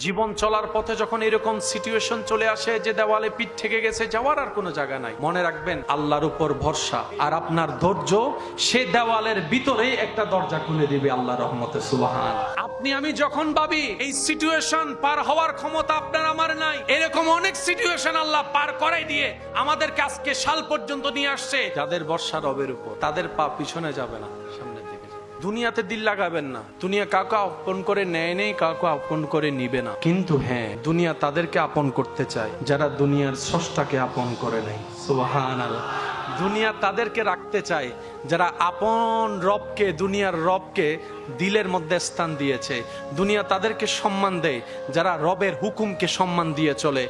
জীবন চলার পথে যখন এরকম সিচুয়েশন চলে আসে যে দেওয়ালে পিঠ ঠেকে গেছে, যাওয়ার আর কোনো জায়গা নাই, মনে রাখবেন আল্লাহর উপর ভরসা আর আপনার ধৈর্য সে দেওয়ালের ভিতরেই একটা দরজা খুলে দিবে আল্লাহর রহমতে। সুবহান। আপনি আমি যখন ভাবি এই সিচুয়েশন পার হওয়ার ক্ষমতা আপনার আমার নাই, এরকম অনেক সিচুয়েশন আল্লাহ পার করাই দিয়ে আমাদেরকে আজকে সাল পর্যন্ত নিয়ে আসছে। যাদের ভরসা রবের উপর, তাদের পা পিছনে যাবে না, সামনের দিকে। দুনিয়াতে দিল লাগাবেন না। দুনিয়া কাউকে আপন করে নেয় নেই, কাউকে আপন করে নিবে না। কিন্তু হ্যাঁ, দুনিয়া তাদেরকে আপন করতে চায় যারা দুনিয়ার স্রষ্টাকে আপন করে নেয়। সুবহানাল্লাহ। দুনিয়া তাদেরকে রাখতে চায় যারা আপন রবকে, দুনিয়ার রবকে দিলের মধ্যে স্থান দিয়েছে। দুনিয়া তাদেরকে সম্মান দেয় যারা রবের হুকুমকে সম্মান দিয়ে চলে।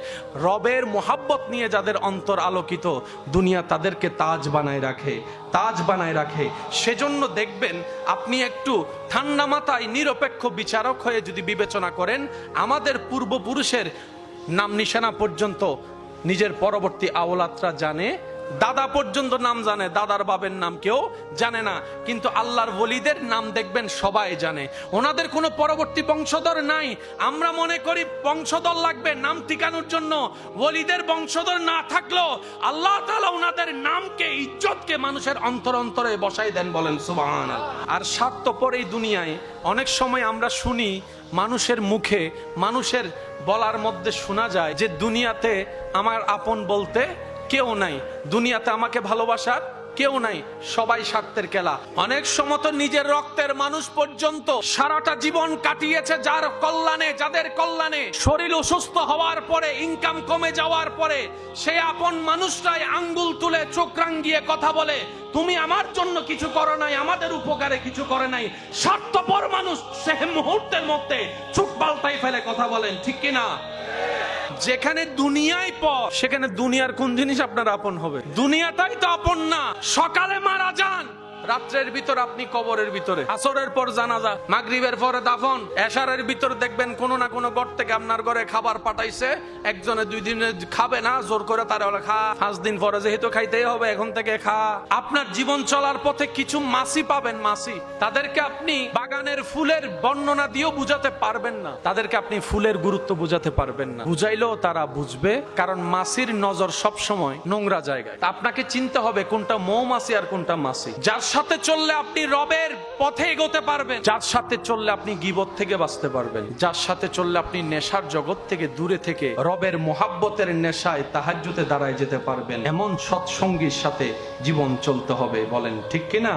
রবের মোহাব্বত নিয়ে যাদের অন্তর আলোকিত, দুনিয়া তাদেরকে তাজ বানায় রাখে, তাজ বানায় রাখে। সেজন্য দেখবেন আপনি একটু ঠান্ডা মাথায় নিরপেক্ষ বিচারক হয়ে যদি বিবেচনা করেন, আমাদের পূর্বপুরুষের নাম নিশানা পর্যন্ত নিজের পরবর্তী আওলাদরা জানে, দাদা পর্যন্ত নাম জানে, দাদার বাবের নাম কেউ জানে না। কিন্তু আল্লাহর ওলিদের নাম দেখবেন সবাই জানে। ওনাদের কোনো পরবর্তী বংশধর নাই। আমরা মনে করি বংশধর লাগবে নাম ঠিকানোর জন্য। ওলিদের বংশধর না থাকলেও আল্লাহ তাআলা ওনাদের নামকে, ইজ্জতকে মানুষের অন্তর অন্তরে বসাই দেন, বলেন সুবহানাল্লাহ। আর স্বার্থপর এই দুনিয়ায় অনেক সময় আমরা শুনি, মানুষের মুখে, মানুষের বলার মধ্যে শোনা যায় যে দুনিয়াতে আমার আপন বলতে কেউ নাই, দুনিয়াতে আমাকে ভালোবাসার কেউ নাই, সবাই স্বার্থের খেলা। অনেক সময় তো নিজের রক্তের মানুষ পর্যন্ত সারাটা জীবন কাটিয়েছে যার কল্যাণে, যাদের কল্যাণে, শরীর অসুস্থ হওয়ার পরে, ইনকাম কমে যাওয়ার পরে সেই আপন মানুষটাই আঙ্গুল তুলে চোখ রাঙিয়ে কথা বলে, তুমি আমার জন্য কিছু করো নাই, আমাদের উপকারে কিছু করে নাই। স্বার্থপর মানুষ সে মুহূর্তের মধ্যে চোখ পাল্টাই ফেলে, কথা বলেন ঠিক কিনা? যেখানে দুনিয়ায় পর, সেখানে দুনিয়ার কোন জিনিস আপনার আপন হবে? দুনিয়াটাই তো আপন না। সকালে মারা যান, রাত্রের ভিতর আপনি কবরের ভিতরে, আসরের পর জানাজা, মাগরিবের পরে দাফন, এশারের ভিতর দেখবেন কোন না কোন ঘর থেকে আপনার ঘরে খাবার পাঠাইছে। একজনে 2 দিনে খাবে না, জোর করে তার খা, 5 দিন পরে যেহেতু খাইতেই হবে এখন থেকে খা। আপনার জীবন চলার পথে কিছু মাসি পাবেন, মাসি, তাদেরকে আপনি বাগানের ফুলের বর্ণনা দিয়েও বুঝাতে পারবেন না, তাদেরকে আপনি ফুলের গুরুত্ব বুঝাতে পারবেন না। বুঝাইলেও তারা বুঝবে, কারণ মাসির নজর সব সময় নোংরা জায়গায়। আপনাকে চিনতে হবে কোনটা মৌমাছি আর কোনটা মাসি। যার সাথে চললে আপনি রবের পথে এগোতে পারবেন, যার সাথে চললে আপনি গীবত থেকে বাঁচতে পারবেন, যার সাথে চললে আপনি নেশার জগৎ থেকে দূরে থেকে রবের মোহাব্বতের নেশায় তাহাজ্জুদে দাঁড়ায় যেতে পারবেন, এমন সৎসঙ্গীর সাথে জীবন চলতে হবে, বলেন ঠিক কিনা?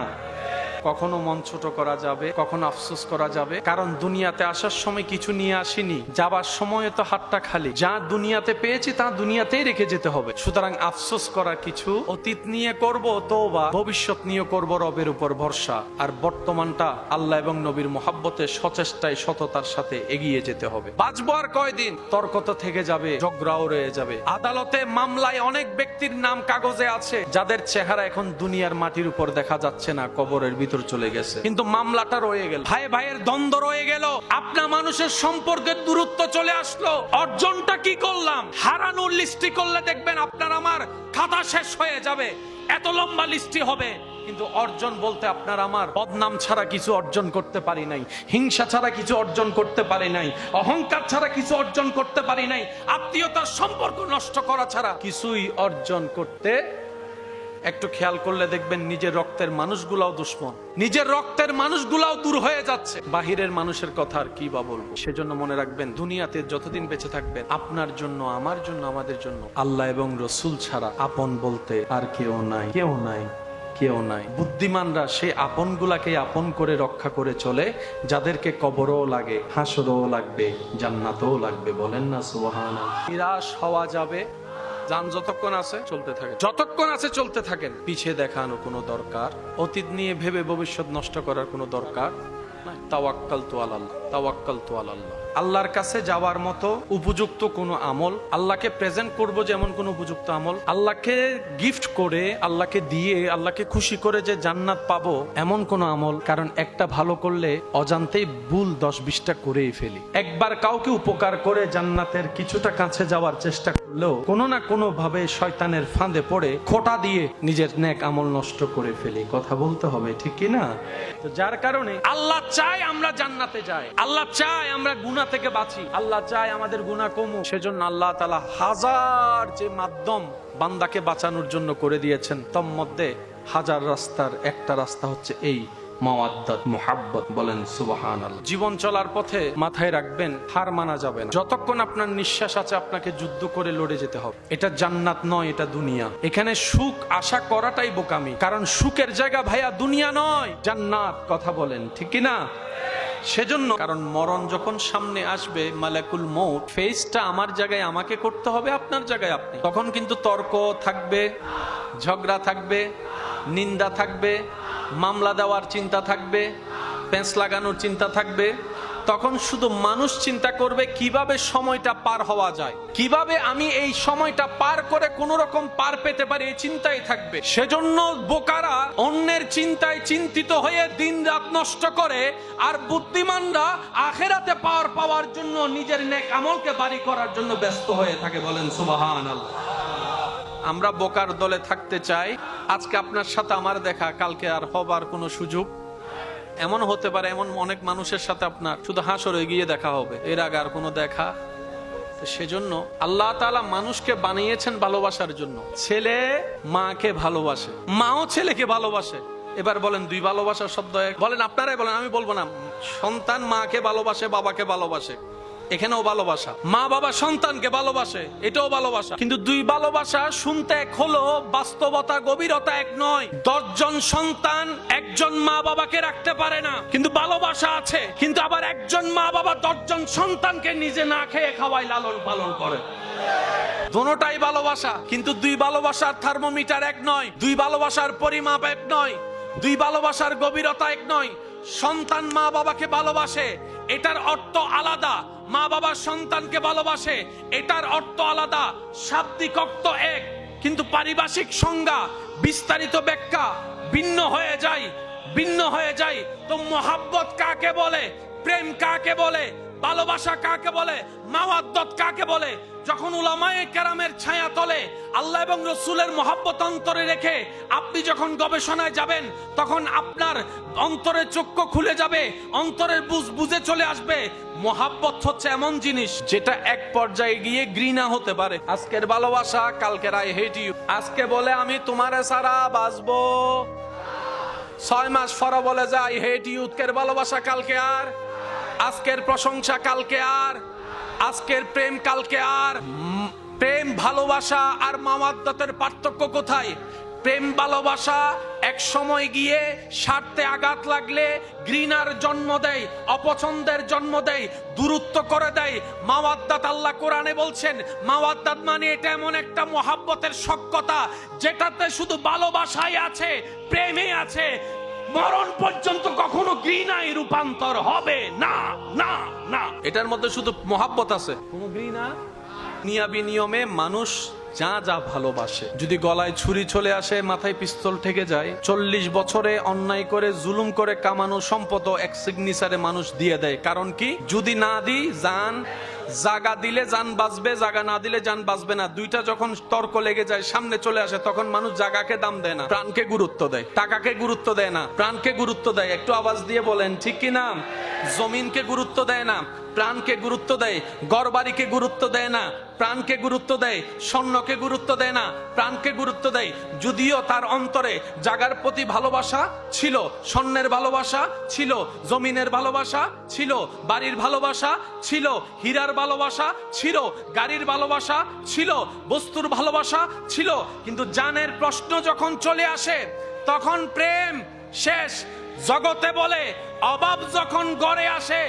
কখনো মন ছোট করা যাবে, কখনো আফসোস করা যাবে, কারণ দুনিয়াতে আসার সময় কিছু নিয়ে আসিনি, যাবার সময় তো হাতটা খালি। যা দুনিয়াতে পেয়েছি তা দুনিয়াতেই রেখে যেতে হবে। সুতরাং আফসোস করার কিছু, অতীত নিয়ে করব তওবা, ভবিষ্যৎ নিয়ে করব রবের উপর ভরসা, আর বর্তমানটা আল্লাহ এবং নবীর মোহাব্বতে সচেষ্টায়, সততার সাথে এগিয়ে যেতে হবে। বাঁচবো আর কয়দিন? তর্ক তো থেকে যাবে, ঝগড়াও রয়ে যাবে। আদালতে, মামলায় অনেক ব্যক্তির নাম কাগজে আছে যাদের চেহারা এখন দুনিয়ার মাটির উপর দেখা যাচ্ছে না, কবরের ভিতর চলে গেছে, কিন্তু মামলাটা রয়ে গেল। ভাই ভাইয়ের দ্বন্দ্ব রয়ে গেল, আপনা মানুষের সম্পর্কের দূরত্ব চলে আসলো। অর্জনটা কি করলাম? হারানোর লিস্টি করলে দেখবেন আপনার আমার খাতা শেষ হয়ে যাবে, এত লম্বা লিস্টি হবে। কিন্তু অর্জন বলতে আপনার আমার বদনাম ছাড়া কিছু অর্জন করতে পারি নাই, হিংসা ছাড়া কিছু অর্জন করতে পারি নাই, অহংকার ছাড়া কিছু অর্জন করতে পারি নাই, আত্মীয়তার সম্পর্ক নষ্ট করা ছাড়া কিছুই অর্জন করতে। একটু খেয়াল করলে দেখবেন নিজের রক্তের মানুষগুলাও দুশ্মন, নিজের রক্তের মানুষগুলাও দূর হয়ে যাচ্ছে, বাহিরের মানুষের কথা আর কি বা বলবো। সেজন্য মনে রাখবেন, দুনিয়াতে যতদিন বেঁচে থাকবেন, আপনার জন্য, আমার জন্য, আমাদের জন্য আল্লাহ এবং রসুল ছাড়া আপন বলতে আর কেউ নাই, কেউ নাই, কেউ নাই। বুদ্ধিমানরা সেই আপনগুলাকে আপন করে রক্ষা করে চলে, যাদেরকে কবরও লাগে, হাসরও লাগবে, জান্নাতও লাগবে, বলেন না সুবহানাল্লাহ। নিরাশ হওয়া যাবে, যান যতক্ষণ আছে চলতে থাকে, যতক্ষণ আছে চলতে থাকেন। পিছে দেখানো কোনো দরকার, অতীত নিয়ে ভেবে ভবিষ্যৎ নষ্ট করার কোনো দরকার নাই। তাওয়াক্কালতু আলাল্লাহ, তাওয়াক্কালতু আলাল্লাহ। আল্লাহর কাছে যাওয়ার মতো উপযুক্ত কোনো আমল, আল্লাহকে প্রেজেন্ট করব যেমন কোনো উপযুক্ত আমল, আল্লাহকে গিফট করে, আল্লাহকে দিয়ে, আল্লাহকে খুশি করে যে জান্নাত পাবো, এমন কোনো আমল। কারণ একটা ভালো করলে অজান্তেই ভুল 10-20টা করেই ফেলি। একবার কাউকে উপকার করে জান্নাতের কিছুটা কাছে যাওয়ার চেষ্টা করলেও কোনো না কোনো ভাবে শয়তানের ফাঁদে পড়ে খোঁটা দিয়ে নিজের নেক আমল নষ্ট করে ফেলি। কথা বলতে হবে ঠিক কি না? তো যার কারণে আল্লাহ চায় আমরা জান্নাতে যাই, আল্লাহ চায় আমরা গুনাহ থেকে বাঁচি, আল্লাহ চায় আমাদের গুনাহ কমুক। সেজন্য আল্লাহ তাআলা হাজার যে মাধ্যম বান্দাকে বাঁচানোর জন্য করে দিয়েছেন, তার মধ্যে হাজার রাস্তার একটা রাস্তা হচ্ছে এই মাওয়াদ্দাত, মুহাব্বত। বলেন সুবহানাল্লাহ। জীবন চলার পথে মাথায় রাখবেন, হার মানা যাবে না। যতক্ষণ আপনার নিঃশ্বাস আছে আপনাকে যুদ্ধ করে লড়ে যেতে হবে। এটা জান্নাত নয়, এটা দুনিয়া। এখানে সুখ আশা করাটাই বোকামি, কারণ সুখের জায়গা ভাইয়া দুনিয়া নয়, জান্নাত। কথা বলেন ঠিক কি না? সেজন্য, কারণ মরণ যখন সামনে আসবে, মালাকুল মউত ফেসটা আমার জায়গায় আমাকে করতে হবে, আপনার জায়গায় আপনি। তখন কিন্তু তর্ক থাকবে, ঝগড়া থাকবে, নিন্দা থাকবে, মামলা দেওয়ার চিন্তা থাকবে, পেঁচ লাগানোর চিন্তা থাকবে। তখন শুধু মানুষ চিন্তা করবে কিভাবে সময়টা পার হওয়া যায়, কিভাবে আমি এই সময়টা পার করে কোন রকম পার পেতে পারি, এই চিন্তাই থাকবে। সেজন্য বোকারা অন্যের চিন্তায় চিন্তিত হয়ে দিন রাত নষ্ট করে, আর বুদ্ধিমানরা আখেরাতে পাওয়ার জন্য নিজের নেক আমলকে বাড়ি করার জন্য ব্যস্ত হয়ে থাকে। বলেন সুবহানাল্লাহ। আমরা বোকার দলে থাকতে চাই। আজকে আপনার সাথে আমার দেখা, কালকে আর হবার কোনো সুযোগ এমন হতে পারে, এমন অনেক মানুষের সাথে আপনার শুধু হাসরে গিয়ে দেখা হবে, এর আগে আর কোনো দেখা। সেজন্য আল্লাহ তাআলা মানুষকে বানিয়েছেন ভালোবাসার জন্য। ছেলে মাকে ভালোবাসে, মাও ছেলেকে ভালোবাসে। এবার বলেন দুই ভালোবাসার শব্দ এক? বলেন আপনারাই বলেন, আমি বলবো না। সন্তান মাকে ভালোবাসে, বাবাকে ভালোবাসে, এখানেও ভালোবাসা। মা বাবা সন্তানকে ভালোবাসে, এটাও ভালোবাসা। কিন্তু দুই ভালোবাসা শুনতে এক হলো, বাস্তবতা গভীরতা এক নয়। 10 জন সন্তান একজন মা বাবাকে রাখতে পারে না, কিন্তু ভালোবাসা আছে। কিন্তু আবার একজন মা বাবা 10 জন সন্তানকে নিজে না খেয়ে খাওয়ায়, লালন পালন করে। দোনোটাই ভালোবাসা, কিন্তু দুই ভালোবাসার থার্মোমিটার এক নয়, দুই ভালোবাসার পরিমাপ এক নয়, দুই ভালোবাসার গভীরতা এক নয়। সন্তান মা বাবাকে ভালোবাসে, এটার অর্থ আলাদা। মা বাবা সন্তানকে ভালোবাসে, এটার অর্থ আলাদা। শাব্দিক অর্থ এক, কিন্তু পারিভাষিক সংজ্ঞা, বিস্তারিত ব্যাখ্যা ভিন্ন হয়ে যায়, ভিন্ন হয়ে যায়। তো মোহাব্বত কাকে বলে, প্রেম কাকে বলে, ভালোবাসা কাকে বলে, মাওয়াদ্দাত কাকে বলে? যখন উলামায়ে কেরামের ছায়া তলে আল্লাহ এবং রাসূলের মহব্বত অন্তরে রেখে আপনি যখন গবেষণায় যাবেন, তখন আপনার অন্তরের চক্ষু খুলে যাবে, অন্তরের বুঝে চলে আসবে। মহব্বত হচ্ছে এমন জিনিস যেটা এক পর্যায়ে গিয়ে ঘৃণা হতে পারে। আজকের ভালোবাসা, কালকের আই হেট ইউ। আজকে বলে আমি তোমারে ছাড়া বাঁচবো, 6 মাস পরে বলে যে আই হেট ইউ। আজকের ভালোবাসা কালকে আর, আজকের প্রশংসা কালকে আর, আজকের প্রেম কালকে আর। প্রেম ভালোবাসা আর মাওয়াদ্দাতের পার্থক্য কোথায়? প্রেম ভালোবাসা এক সময় গিয়ে স্বার্থে আঘাত লাগলে ঘৃণার জন্ম দেয়, অপছন্দের জন্ম দেয়, দূরত্ব করে দেয়। মাওয়াদ্দাত, আল্লাহ কোরআনে বলছেন, মাওয়াদ্দাত মানে এটা এমন একটা মহব্বতের সখ্যতা যেটাতে শুধু ভালোবাসাই আছে, প্রেমে আছে। মরণ পর্যন্ত কখনো ঘৃণায় রূপান্তর হবে না, না, না। এটার মধ্যে শুধু মহব্বত আছে, কোনো ঘৃণা। নিয়াবি নিয়মে মানুষ যা যা ভালোবাসে, যদি গলায় ছুরি চলে আসে, মাথায় পিস্তল ঠেকে যায়, 40 বছরে অন্যায় করে জুলুম করে কামানো সম্পদ এক সিগনেচারে মানুষ দিয়ে দেয়। কারণ কি? যদি না দিই জান, জাগা দিলে জান বাঁচবে, জাগা না দিলে জান বাঁচবে না। দুইটা যখন তর্ক লেগে যায়, সামনে চলে আসে, তখন মানুষ জাগাকে দাম দেয় না, প্রাণকে গুরুত্ব দেয়। টাকাকে গুরুত্ব দেয় না, প্রাণকে গুরুত্ব দেয়। একটু আওয়াজ দিয়ে বলেন ঠিক কি না? জমিনকে গুরুত্ব দেয় না, প্রাণকে গুরুত্ব দেয়। ঘরবাড়িকে গুরুত্ব দেয় না, প্রাণকে গুরুত্ব দেয়। স্বর্ণকে গুরুত্ব দেয় না, প্রাণকে গুরুত্ব দেয়। যদিও তার অন্তরে জাগার প্রতি ভালোবাসা ছিল, স্বর্ণের ভালোবাসা ছিল, জমিনের ভালোবাসা ছিল, বাড়ির ভালোবাসা ছিল, হীরার ভালোবাসা ছিল, গাড়ির ভালোবাসা ছিল, বস্তুর ভালোবাসা ছিল। কিন্তু জানের প্রশ্ন যখন চলে আসে, তখন প্রেম শেষ। জগতে বলে অভাব যখন গড়ে আসে,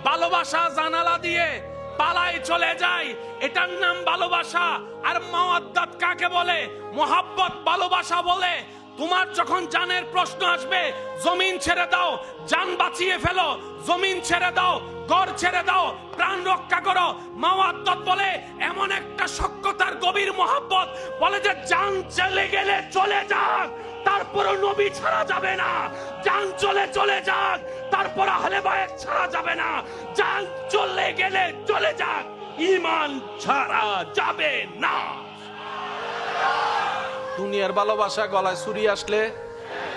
ভালোবাসা জানালা দিয়ে পালায় চলে যায়, এটার নাম ভালোবাসা। আর মাওয়াদ্দাত কাকে বলে? মোহাব্বত ভালোবাসা বলে। তোমার যখন জানের প্রশ্ন আসবে, জমিন ছেড়ে দাও, জান বাঁচিয়ে ফেলো, জমিন ছেড়ে দাও, ঘর ছেড়ে দাও, প্রাণ রক্ষা করো। মাওয়াদ্দাত বলে এমন একটা সখ্যতার গভীর মোহাব্বত, বলে যে জান চলে গেলে চলে যাক, তারপরও নবী ছাড়া যাবে না। জান চলে যাক, তারপর আহলে বায়ত ছাড়া যাবে না। জান চলে গেলে চলে যাক, ঈমান ছাড়া যাবে না। দুনিয়ার ভালোবাসা, গলায় ছুরি আসলে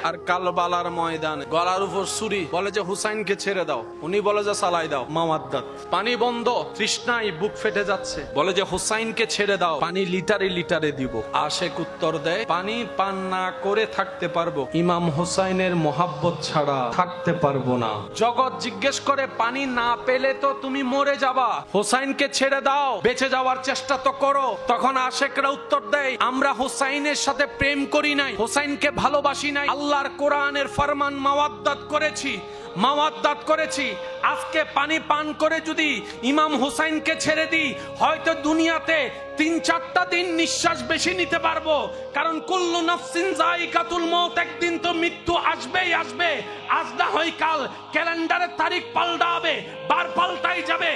আর কারবালার ময়দানে গলার উপর ছুরি, বলে যে হুসাইনকে ছেড়ে দাও, উনি বলে যে চালাই দাও। মাওয়াদ্দাত, পানি বন্ধ, তৃষ্ণায় বুক ফেটে যাচ্ছে, বলে যে হুসাইনকে ছেড়ে দাও, পানি লিটারে লিটারে দিব। আশেক উত্তর দেয়, পানি পান না করে থাকতে পারবো, ইমাম হুসাইনের মোহাব্বত ছাড়া থাকতে পারবো না। জগৎ জিজ্ঞেস করে, পানি না পেলে তো তুমি মরে যাবা, হুসাইনকে ছেড়ে দাও, বেঁচে যাওয়ার চেষ্টা তো করো। তখন আশেকরা উত্তর দেয়, আমরা হুসাইনের সাথে প্রেম করি নাই, হুসাইনকে ভালোবাসি নাই, আল্লাহর কোরআনের ফরমান মাওয়াদ্দাত করেছি, মাওয়াদ্দাত করেছি। আজকে পানি পান করে যদি ইমাম হুসাইনকে ছেড়ে দিই, হয়তো দুনিয়াতে ৩-৪টা দিন নিঃশ্বাস বেশি নিতে পারবো, কারণ কুল্লু নাফসিন যায়িকাতুল মউত, একদিন তো মৃত্যু আসবেই আসবে। আজ না হয় কাল ক্যালেন্ডারের তারিখ পাল্টাবে, বার পাল্টাই যাবে,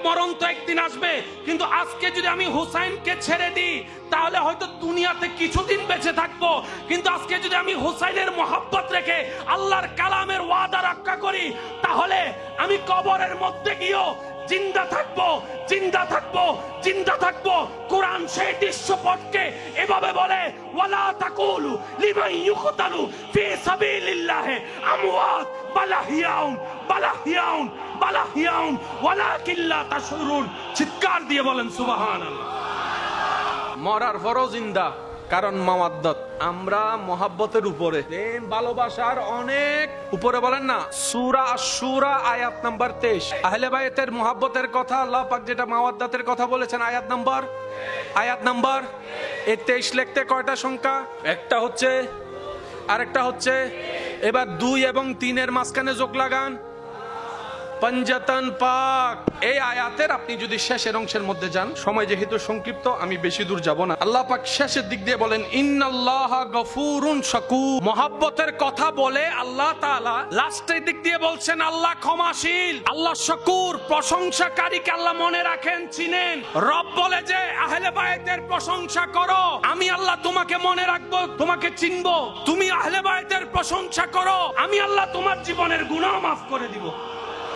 মরণ তো একদিন আসবে। কিন্তু আজকে যদি আমি হুসাইনকে ছেড়ে দিই, তাহলে হয়তো দুনিয়াতে কিছুদিন বেঁচে থাকবো, কিন্তু আজকে যদি আমি হুসাইনের মোহাব্বত রেখে আল্লাহর কালামের ওয়াদা রক্ষা করি, তাহলে আমি কবরের মধ্যে গিয়েও জিন্দা থাকবো, জিন্দা থাকবো, জিন্দা থাকবো। কোরআন সেই দৃশ্যপটকে এভাবে বলে, ওয়ালা তাকুলু লিমান ইউকতালু ফি সাবিলিল্লাহি আমওয়াত বাল আহইয়াউন বাল আহইয়াউন বাল আহইয়াউন ওয়ালাকিন লা তাশউরুন। চিৎকার দিয়ে বলেন সুবহানাল্লাহ। মরার পরও জিন্দা, কারণ মাওয়াদ্দাত। আমরা মোহাব্বতের উপরে, প্রেম ভালোবাসার অনেক উপরে, বলেন না সূরা আশ-শূরা আয়াত নাম্বার 23, আহলে বাইতের মোহাব্বতের কথা আল্লাহ পাক যেটা মাওয়াদ্দাতের কথা বলেছেন, আয়াত নাম্বার এই 23 লিখতে কয়টা সংখ্যা? একটা হচ্ছে, আরেকটা হচ্ছে, এবার 2 এবং 3 এর মাঝখানে যোগ লাগান, পঞ্জাতন পাক। এই আয়াতের আপনি যদি শেষের অংশের মধ্যে যান, সময় যেহেতু সংক্ষিপ্ত আমি বেশি দূর যাব না, আল্লাহ পাক শেষের দিক দিয়ে বলেন, ইন্নাল্লাহা গফুরুন শাকুর। মোহাব্বতের কথা বলে আল্লাহ তাআলা লাস্টের দিক দিয়ে বলছেন, আল্লাহ ক্ষমাশীল, আল্লাহ শাকুর, প্রশংসাকারীকে আল্লাহ মনে রাখেন, চিনেন। রব বলে যে আহলে বাইতের প্রশংসা করো, আমি আল্লাহ তোমাকে মনে রাখবো, তোমাকে চিনবো। তুমি আহলে বাইতের প্রশংসা করো, আমি আল্লাহ তোমার জীবনের গুনাহ মাফ করে দিব।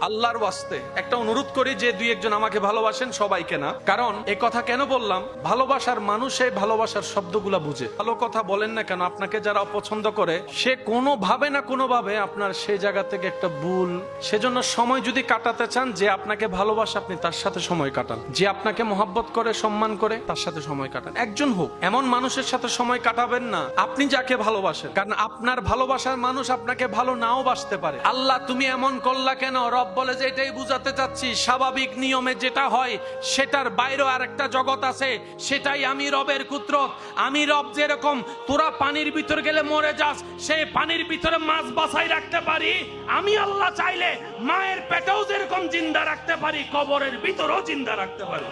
আল্লাহর ওয়াস্তে একটা অনুরোধ করি যে 2-1 আমাকে ভালোবাসেন, সবাইকে না। কারণ এই কথা কেন বললাম, ভালোবাসার মানুষ এই ভালোবাসার শব্দগুলা বুঝে। ভালো কথা বলেন না কেন, আপনাকে যারা অপছন্দ করে, সে কোনোভাবে না কোনোভাবে আপনার সেই জায়গা থেকে একটা ভুল। সেজন্য সময় যদি কাটাতে চান, যে আপনাকে ভালোবাসে আপনি তার সাথে সময় কাটান, যে আপনাকে মহব্বত করে, সম্মান করে, তার সাথে সময় কাটান। একজন হোক, এমন মানুষের সাথে সময় কাটাবেন না আপনি যাকে ভালোবাসেন, কারণ আপনার ভালোবাসার মানুষ আপনাকে ভালো নাও বাসতে পারে। আল্লাহ তুমি এমন করলা কেন? রব বলে যে এটাই বুঝাতে চাচ্ছি, স্বাভাবিক নিয়মে যেটা হয় সেটার বাইরে আরেকটা জগৎ আছে, সেটাই আমি রবের কুদরত। আমি রব যেরকম তোরা পানির ভিতর গেলে মরে যাস, সেই পানির ভিতরে মাছ বাছাই রাখতে পারি, আমি আল্লাহ চাইলে মায়ের পেটেও যেরকম জিন্দা রাখতে পারি, কবরের ভিতরেও জিন্দা রাখতে পারি।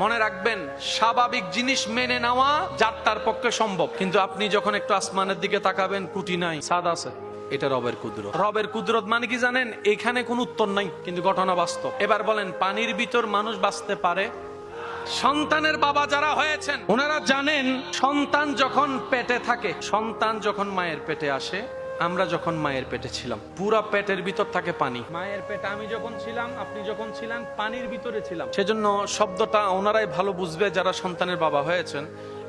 মনে রাখবেন, স্বাভাবিক জিনিস মেনে নেওয়া যার তার পক্ষে সম্ভব, কিন্তু আপনি যখন একটু আসমানের দিকে তাকাবেন, কুটি নাই, ছাদ আছে, এটা রবের কুদরত। রবের কুদরত মানে কি জানেন? এখানে কোন উত্তর নাই, কিন্তু ঘটনা বাস্তব। এবার বলেন, পানির ভিতর মানুষ বাঁচতে পারে? সন্তানের বাবা যারা হয়েছেন ওনারা জানেন, সন্তান যখন পেটে থাকে, সন্তান যখন মায়ের পেটে আসে, আমরা যখন মায়ের পেটে ছিলাম, পুরা পেটের ভিতর থাকে পানি। মায়ের পেটে আমি যখন ছিলাম, আপনি যখন ছিলেন, পানির ভিতরে ছিলাম। সেজন্য শব্দটা ওনারাই ভালো বুঝবে যারা সন্তানের বাবা হয়েছেন।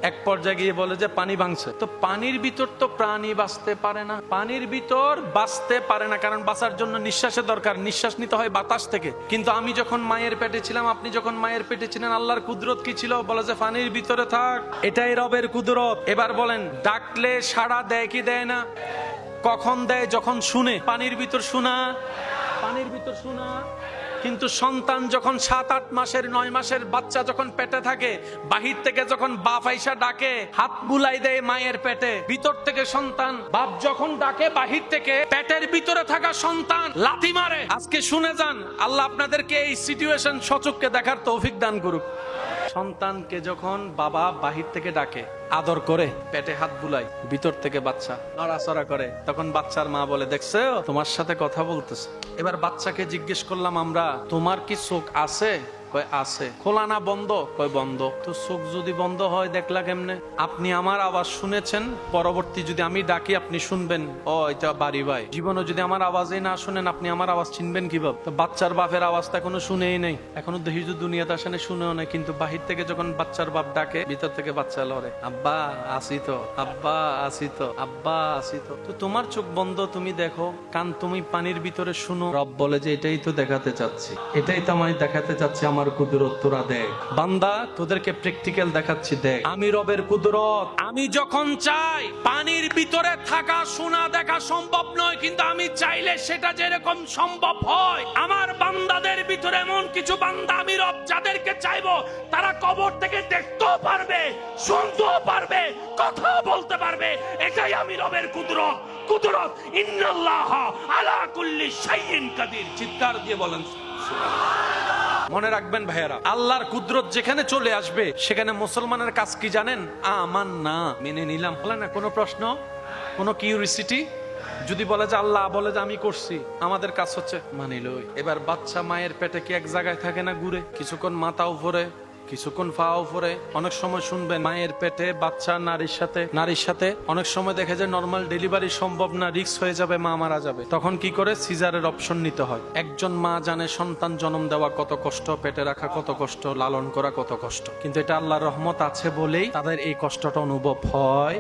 এক পর্যায়ে গিয়ে বলে যে পানি ভাঙছে, তো পানির ভিতর তো প্রাণী বাঁচতে পারে না, পানির ভিতর বাঁচতে পারে না, কারণ বাঁচার জন্য নিঃশ্বাসের দরকার, নিঃশ্বাস নিতে হয় বাতাস থেকে। কিন্তু আমি যখন মায়ের পেটে ছিলাম, আপনি যখন মায়ের পেটে ছিলেন, আল্লাহর কুদরত কি ছিল? বলে যে পানির ভিতরে থাক, এটাই রবের কুদরত। এবার বলেন, ডাকলে সাড়া দেয় কি দেয় না? কখন দেয়? যখন শুনে। পানির ভিতর শোনা, পানির ভিতর শোনা। কিন্তু সন্তান যখন 7-8 মাসের 9 মাসের বাচ্চা যখন পেটে থাকে, বাহির থেকে যখন বাপ আইসা ডাকে, হাত বুলাই দেয় মায়ের পেটে, ভিতর থেকে সন্তান, বাপ যখন ডাকে বাহির থেকে, পেটের ভিতরে থাকা সন্তান লাথি মারে। আজকে শুনে যান, আল্লাহ আপনাদেরকে এই সিচুয়েশন সচক্ষে দেখার তৌফিক দান করুক। সন্তানকে যখন বাবা বাহির থেকে ডাকে, আদর করে, পেটে হাত বুলাই, ভিতর থেকে বাচ্চা নড়াচড়া করে, তখন বাচ্চার মা বলে, দেখছো তোমার সাথে কথা বলতেছে। এবার বাচ্চাকে জিজ্ঞেস করলাম আমরা, তোমার কি চোখ আছে? কয় আছে। খোলা না বন্ধ? কয় বন্ধ। তো চোখ যদি বন্ধ হয় দেখলা কেমনে? আপনি আমার আওয়াজ শুনেছেন, পরবর্তী যদি আমি ডাকি আপনি শুনবেন, ও এটা বাড়ি ভাই। জীবনে যদি আমার আওয়াজই না শুনেন, আপনি আমার আওয়াজ চিনবেন কিভাবে? তো বাচ্চার বাপের আওয়াজ তো এখনো শুনেই নেই, এখনো দেখি যে দুনিয়াতে আসেন শুনেও নেই, কিন্তু বাহির থেকে যখন বাচ্চার বাপ ডাকে, ভিতর থেকে বাচ্চা লড়ে, আব্বা আসি তো, আব্বা আসি তো, আব্বা আসি তো। তো তোমার চোখ বন্ধ, তুমি দেখো, কান তুমি পানির ভিতরে শুনো। রব বলে যে এটাই তো দেখাতে চাচ্ছি, এটাই তো আমি দেখাতে চাচ্ছি, আমার কুদরত তোরা দেখ। বান্দা তোদেরকে প্র্যাকটিক্যাল দেখাচ্ছি, দেখ আমি রবের কুদরত। আমি যখন চাই, পানির ভিতরে থাকা শোনা দেখা সম্ভব নয়, কিন্তু আমি চাইলে সেটা যেরকম সম্ভব হয়। আমার বান্দাদের ভিতরে এমন কিছু বান্দা আমি রব যাদেরকে চাইবো, তারা কবর থেকে দেখতেও পারবে, শুনতেও পারবে, কথা বলতে পারবে। এটাই আমি রবের কুদরত। কুদরত ইন্নাল্লাহ আলা কুল্লি শাইইন কাদির। চিৎকার দিয়ে বলেন সুবহানাল্লাহ। মনে রাখবেন ভাইয়েরা, আল্লাহর কুদরত যেখানে চলে আসবে, সেখানে মুসলমানের কাজ কি জানেন? আমান না, মেনে নিলাম। বলে না কোনো প্রশ্ন, কোনো কিউরিসিটি। যদি বলে যে আল্লাহ বলে যে আমি করছি, আমাদের কাজ হচ্ছে মানিলই। এবার বাচ্চা মায়ের পেটে কি এক জায়গায় থাকে না, ঘুরে, কিছুক্ষণ মাথা উপরে, কিছুক্ষণ পা উপরে। অনেক সময় শুনবেন মায়ের পেটে বাচ্চা নারীর সাথে অনেক সময় দেখে যে নর্মাল ডেলিভারি সম্ভব না, রিস্ক হয়ে যাবে, মা মারা যাবে। তখন কি করে? সিজারের অপশন নিতে হয়। একজন মা জানে সন্তান জন্ম দেওয়া কত কষ্ট, পেটে রাখা কত কষ্ট, লালন করা কত কষ্ট, কিন্তু এটা আল্লাহর রহমত আছে বলেই তাদের এই কষ্টটা অনুভব হয়।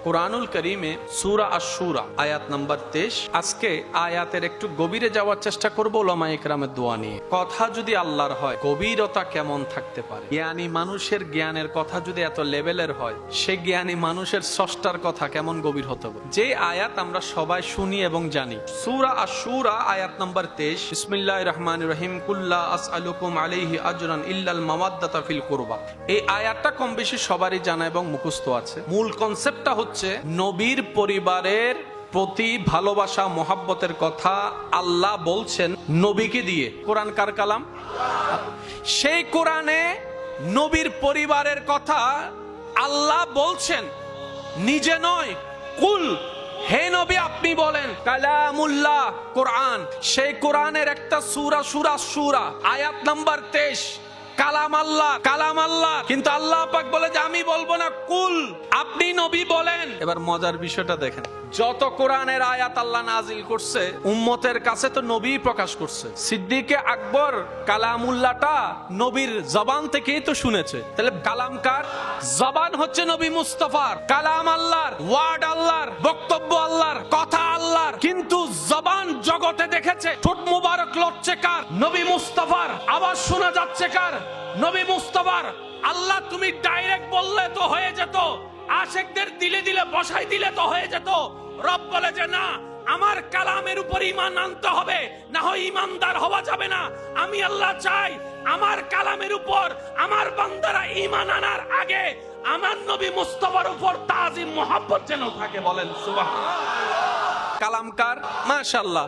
কুরআনুল কারীমে সূরা আশ-শূরা আয়াত নাম্বার 23। আজকে আয়াতের একটু গভীরে যাওয়ার চেষ্টা করব উলামায়ে কেরামের দোয়া নিয়ে। কথা যদি আল্লাহর হয়, গভীরতা কেমন থাকতে পারে? জ্ঞানী মানুষের জ্ঞানের কথা যদি এত লেভেলের হয়, সে জ্ঞানী মানুষের স্রষ্টার কথা কেমন গভীর হতে হবে? যে আয়াত আমরা সবাই শুনি এবং জানি, সূরা আশ-শূরা আয়াত নাম্বার 23। বিসমিল্লাহির রহমানির রহিম। কুল্লা আসআলুকুম আলাইহি আজরান ইল্লাল মাওয়াদ্দাতা ফিল কুরবা। এই আয়াতটা কম বেশি সবারই জানা এবং মুখস্থ আছে। মূল কনসেপ্টটা হচ্ছে নবীর পরিবারের প্রতি ভালোবাসা, মোহাব্বতের কথা আল্লাহ বলছেন নবীকে দিয়ে। কোরআন কার কালাম? সেই কোরআনে নবীর পরিবারের কথা আল্লাহ বলছেন, নিজে নয়। কুল, হে নবী আপনি বলেন। কালামুল্লাহ কোরআন, সেই কোরআনের একটা সূরা, সূরা সূরা আয়াত নাম্বার 23। কালাম আল্লাহ, কালাম আল্লাহ, কিন্তু আল্লাহ পাক বলে যে আমি বলবো না, কুল আপনি নবী বলেন। এবার মজার বিষয়টা দেখেন, যত কোরআনের আয়াত আল্লাহ নাজিল করছে উম্মতের কাছে তো নবী প্রকাশ করছে। সিদ্দিকে আকবর কালামুল্লাহটা নবীর জবান থেকেই তো শুনেছে। তাহলে কালাম কার? জবান হচ্ছে নবী মুস্তাফার। কালাম আল্লাহর, ওয়ার্ড আল্লাহর, বক্তব্য আল্লাহর, কথা আল্লাহর, কিন্তু জবান জগতে দেখেছে। ঠোঁট মুবারক লড়ছে কার? নবী মুস্তাফার। আওয়াজ শোনা যাচ্ছে কার? নবী মুস্তাফার। আল্লাহ তুমি ডাইরেক্ট বললে তো হয়ে যেত, আশেকদের দিলে দিলে বসাই দিলে তো হয়ে যেত। রব বলে যে না, আমার কালামের উপর ঈমান আনতে হবে, না হয় ঈমানদার হওয়া যাবে না। আমি আল্লাহ চাই আমার কালামের উপর আমার বান্দারা ঈমান আনার আগে আমার নবী মুস্তাফার উপর তাজিম মোহাব্বত যেন থাকে। বলেন সুবহানাল্লাহ। কালামকার মাশাআল্লাহ,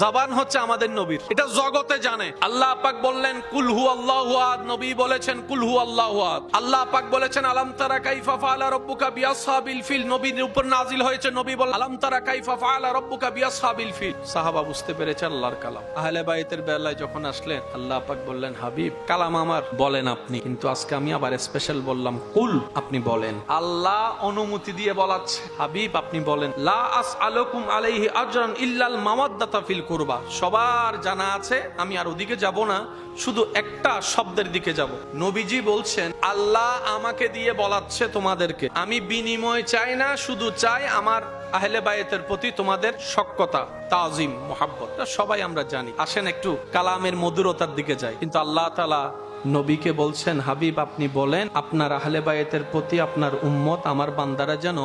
জবান হচ্ছে আমাদের নবীর, এটা জগতে জানে। আল্লাহ পাক বললেন কুল হু আল্লাহু আহাদ, নবী বলেছেন কুল হু আল্লাহু আহাদ। আল্লাহ পাক বলেছেন আলাম তারা কাইফা ফাআলা রাব্বুকা বিআসহাবিল ফিল, নবীর উপর নাজিল হয়েছে, নবী বলেন আলাম তারা কাইফা ফাআলা রাব্বুকা বিআসহাবিল ফিল। সাহাবা বুঝতে পেরেছে আল্লাহর কালাম। আহলে বাইতের বেলায় যখন আসলেন, আল্লাহ পাক বললেন হাবিব কালাম আমার, বলেন আপনি, কিন্তু আজকে আমি আবার স্পেশাল বললাম কুল আপনি বলেন। আল্লাহ অনুমতি দিয়ে বলাচ্ছে হাবিব আপনি বলেন। লা আসআলুকুম আলাইহি আজরান ইল্লাল মাওয়াদ্দাতা ফিল কুরবা। সবার জানা আছে, আমি আর ওদিকে যাব না, শুধু একটা শব্দের দিকে যাব। নবীজি বলছেন আল্লাহ আমাকে দিয়ে বলাচ্ছে তোমাদেরকে, আমি বিনিময় চাই না, শুধু চাই আমার আহলে বায়েতের প্রতি তোমাদের সখ্যতা, তাজিম, মোহাব্বত। সবাই আমরা জানি। আসেন একটু কালামের মধুরতার দিকে যাই। কিন্তু আল্লাহ তাআলা নবীকে বলছেন হাবিব আপনি বলেন আপনার আহলে বায়েতের প্রতি আপনার উম্মত, আমার বান্দারা যেন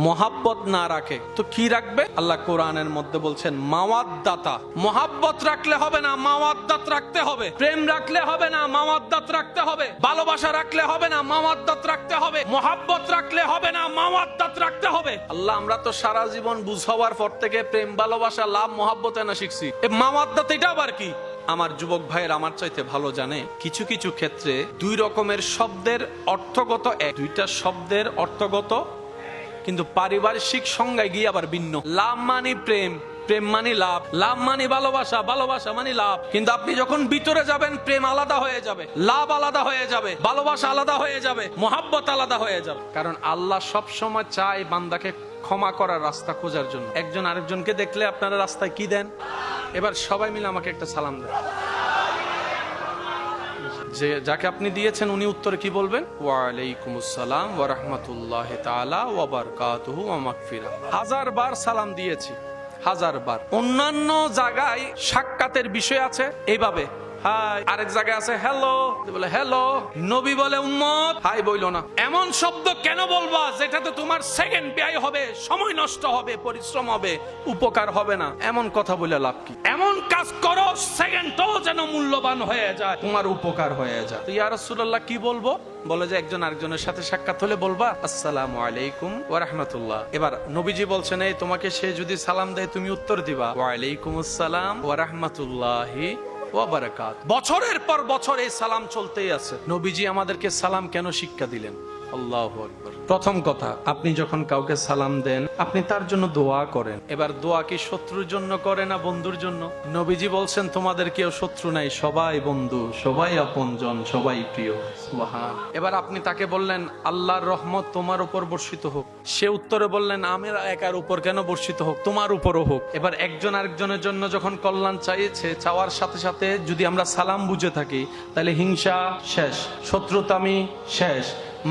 মোহাব্বত না রাখে। তো কি রাখবে? আল্লাহ কোরআনের মধ্যে বলছেন মাওয়াদ্দাতা। মোহাব্বত রাখলে হবে না, মাওয়াদ্দাত রাখতে হবে। প্রেম রাখলে হবে না, মাওয়াদ্দাত রাখতে হবে। ভালোবাসা রাখলে হবে না, মাওয়াদ্দাত রাখতে হবে। মোহাব্বত রাখলে হবে না, মাওয়াদ্দাত রাখতে হবে। আল্লাহ আমরা তো সারা জীবন বুঝ হওয়ার পর থেকে প্রেম, ভালোবাসা, লাভ, মোহাব্বত না শিখছি। মাওয়াদ্দাত এটা আবার কি? আমার যুবক ভাইয়ের আমার চাইতে ভালো জানে, কিছু কিছু ক্ষেত্রে দুই রকমের শব্দের অর্থগত এক, দুইটা শব্দের অর্থগত কিন্তু পারিপার্শ্বিক সংজ্ঞায় গিয়ে আবার ভিন্ন। লাভ মানে প্রেম, প্রেম মানে লাভ, লাভ মানে ভালোবাসা, ভালোবাসা মানে লাভ। কিন্তু আপনি যখন ভিতরে যাবেন, প্রেম আলাদা হয়ে যাবে, লাভ আলাদা হয়ে যাবে, ভালোবাসা আলাদা হয়ে যাবে, মোহাব্বত আলাদা হয়ে যাবে। কারণ আল্লাহ সব সময় চায় বান্দাকে ক্ষমা করার রাস্তা খোঁজার জন্য। একজন আরেকজনকে দেখলে আপনারা রাস্তায় কি দেন? এবার সবাই মিলে আমাকে একটা সালাম দেন। যে যাকে আপনি দিয়েছেন উনি উত্তরে কি বলবেন? ওয়া আলাইকুমুস সালাম ওয়া রাহমাতুল্লাহি তাআলা ওয়া বারাকাতুহু ওয়া মাগফিরা। 1000 বার সালাম দিয়েছি, 1000 বার। অন্যান্য জায়গায় সাক্ষাতের বিষয় আছে এইভাবে হাই, আরেক জায়গায় আছে হ্যালো, বলে হ্যালো। নবী বলে উম্মত হাই বইলো না। এমন শব্দ কেন বলবা যেটাতে তোমার সেকেন্ড ব্যয় হবে, সময় নষ্ট হবে, পরিশ্রম হবে, উপকার হবে না? এমন কথা বলে লাভ কি? এমন কাজ করো সেকেন্ডও যেন মূল্যবান হয়ে যায়, তোমার উপকার হয়ে যায়। তো ইয়া রাসূলুল্লাহ কি বলবো? বলে যে একজন আরেকজনের সাথে সাক্ষাৎ হলে বলবা আসসালামু আলাইকুম ওয়া রাহমাতুল্লাহ। এবার নবীজি বলছেন এই তোমাকে সে যদি সালাম দেয় তুমি উত্তর দিবা ওয়া আলাইকুমুস সালাম ওয়া রাহমাতুল্লাহি ওয়া বারাকাত। বছরের পর বছর এই সালাম চলতেই আছে। নবীজি আমাদেরকে সালাম কেন শিক্ষা দিলেন? আল্লাহু আকবার। প্রথম কথা, আপনি যখন কাউকে সালাম দেন আপনি তার জন্য দোয়া করেন। এবার দোয়া কি শত্রুর জন্য করে না বন্ধুর জন্য? নবীজি বলছেন তোমাদের কেউ শত্রু নাই, সবাই বন্ধু, সবাই আপনজন, সবাই প্রিয়। সুবহান। এবার আপনি তাকে বললেন আল্লাহর রহমত তোমার উপর বর্ষিত হোক, সে উত্তরে বললেন আমার একার উপর কেন বর্ষিত হোক, তোমার উপরও হোক। এবার একজন আরেকজনের জন্য যখন কল্যাণ চাইছে, চাওয়ার সাথে সাথে যদি আমরা সালাম বুঝে থাকি তাহলে হিংসা শেষ, শত্রুতামি শেষ,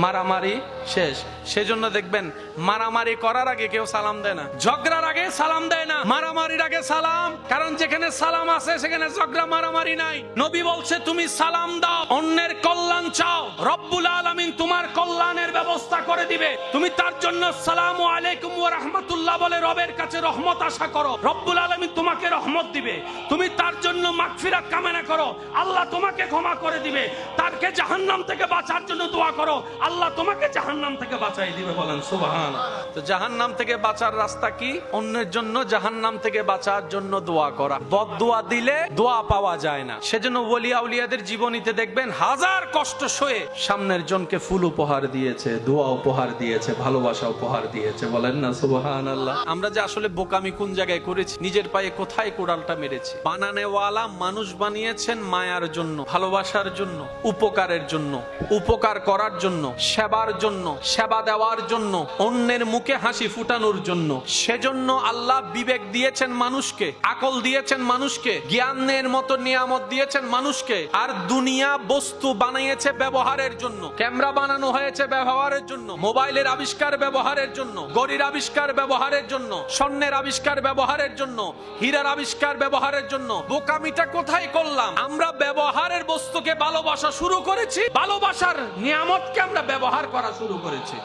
মারামারি শেষ। সেজন্য দেখবেন মারামারি করার আগে কেউ সালাম দেয় না, ঝগড়ার আগে সালাম দেয় না, মারামারির আগে সালাম। কারণ যেখানে সালাম আছে সেখানে ঝগড়া মারামারি নাই। নবী বলছে তুমি সালাম দাও, অন্যের কল্যাণ চাও, রব্বুল আলামিন তোমার কল্যাণের ব্যবস্থা করে দিবে। তুমি তার জন্য আসসালামু আলাইকুম ওয়া রাহমাতুল্লাহ বলে রবের কাছে রহমত আশা করো, রব্বুল আলামিন তোমাকে রহমত দিবে। তুমি তার জন্য মাগফিরাত কামনা করো, আল্লাহ তোমাকে ক্ষমা করে দিবে। তারকে জাহান্নাম থেকে বাঁচার জন্য দোয়া করো, আল্লাহ তোমাকে জাহান্নাম থেকে বাঁচাই দিবে। বলেন সুবহানাল্লাহ। তো জাহান্নাম থেকে বাঁচার রাস্তা কি? অন্যের জন্য জাহান্নাম থেকে বাঁচার জন্য দোয়া করা। বদদোয়া দিলে দোয়া পাওয়া যায় না। সেজন্য ওলি আউলিয়াদের জীবনীতে দেখবেন হাজার কষ্ট সয়ে সামনের জনকে ফুল উপহার দিয়েছে, দোয়া উপহার দিয়েছে, ভালোবাসা উপহার দিয়েছে। বলেন না সুবহানাল্লাহ। আমরা যে আসলে বোকামি কোন জায়গায় করেছি, নিজের পায়ে কোথায় কোড়ালটা মেরেছি। বানানেওয়ালা মানুষ বানিয়েছেন মায়ার জন্য, ভালোবাসার জন্য, উপকারের জন্য, উপকার করার জন্য, সেবার জন্য, সেবা দেওয়ার জন্য, অন্যের মুখে হাসি ফুটানোর জন্য। সেজন্য আল্লাহ বিবেক দিয়েছেন মানুষকে, আকল দিয়েছেন মানুষকে, জ্ঞানের মতো নিয়ামত দিয়েছেন মানুষকে। আর দুনিয়া বস্তু বানিয়েছে ব্যবহারের জন্য। ক্যামেরা বানানো হয়েছে ব্যবহারের জন্য, মোবাইলের আবিষ্কার ব্যবহারের জন্য, গড়ির আবিষ্কার ব্যবহারের জন্য, স্বর্ণের আবিষ্কার ব্যবহারের জন্য, হীরার আবিষ্কার ব্যবহারের জন্য। বোকামিটা কোথায় করলাম? আমরা ব্যবহারের বস্তুকে ভালোবাসা শুরু করেছি, ভালোবাসার নিয়ামতকে আমরা ব্যবহার করা শুরু করেছি।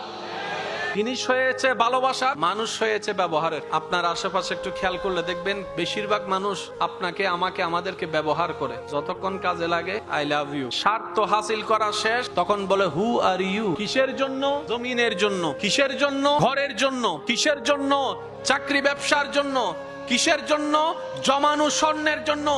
জিনিস হয়েছে ভালোবাসা, মানুষ হয়েছে ব্যবহারের। আপনার আশেপাশে একটু খেয়াল করলে দেখবেন বেশিরভাগ মানুষ আপনাকে, আমাকে, আমাদেরকে ব্যবহার করে। যতক্ষণ কাজে লাগে আই লাভ ইউ, স্বার্থ হাসিল করা শেষ তখন বলে হু আর ইউ। কিসের জন্য? জমিনের জন্য। কিসের জন্য? ঘরের জন্য। কিসের জন্য? চাকরি ব্যবসার জন্য। কিসের জন্য? জমানো স্বর্ণের জন্য।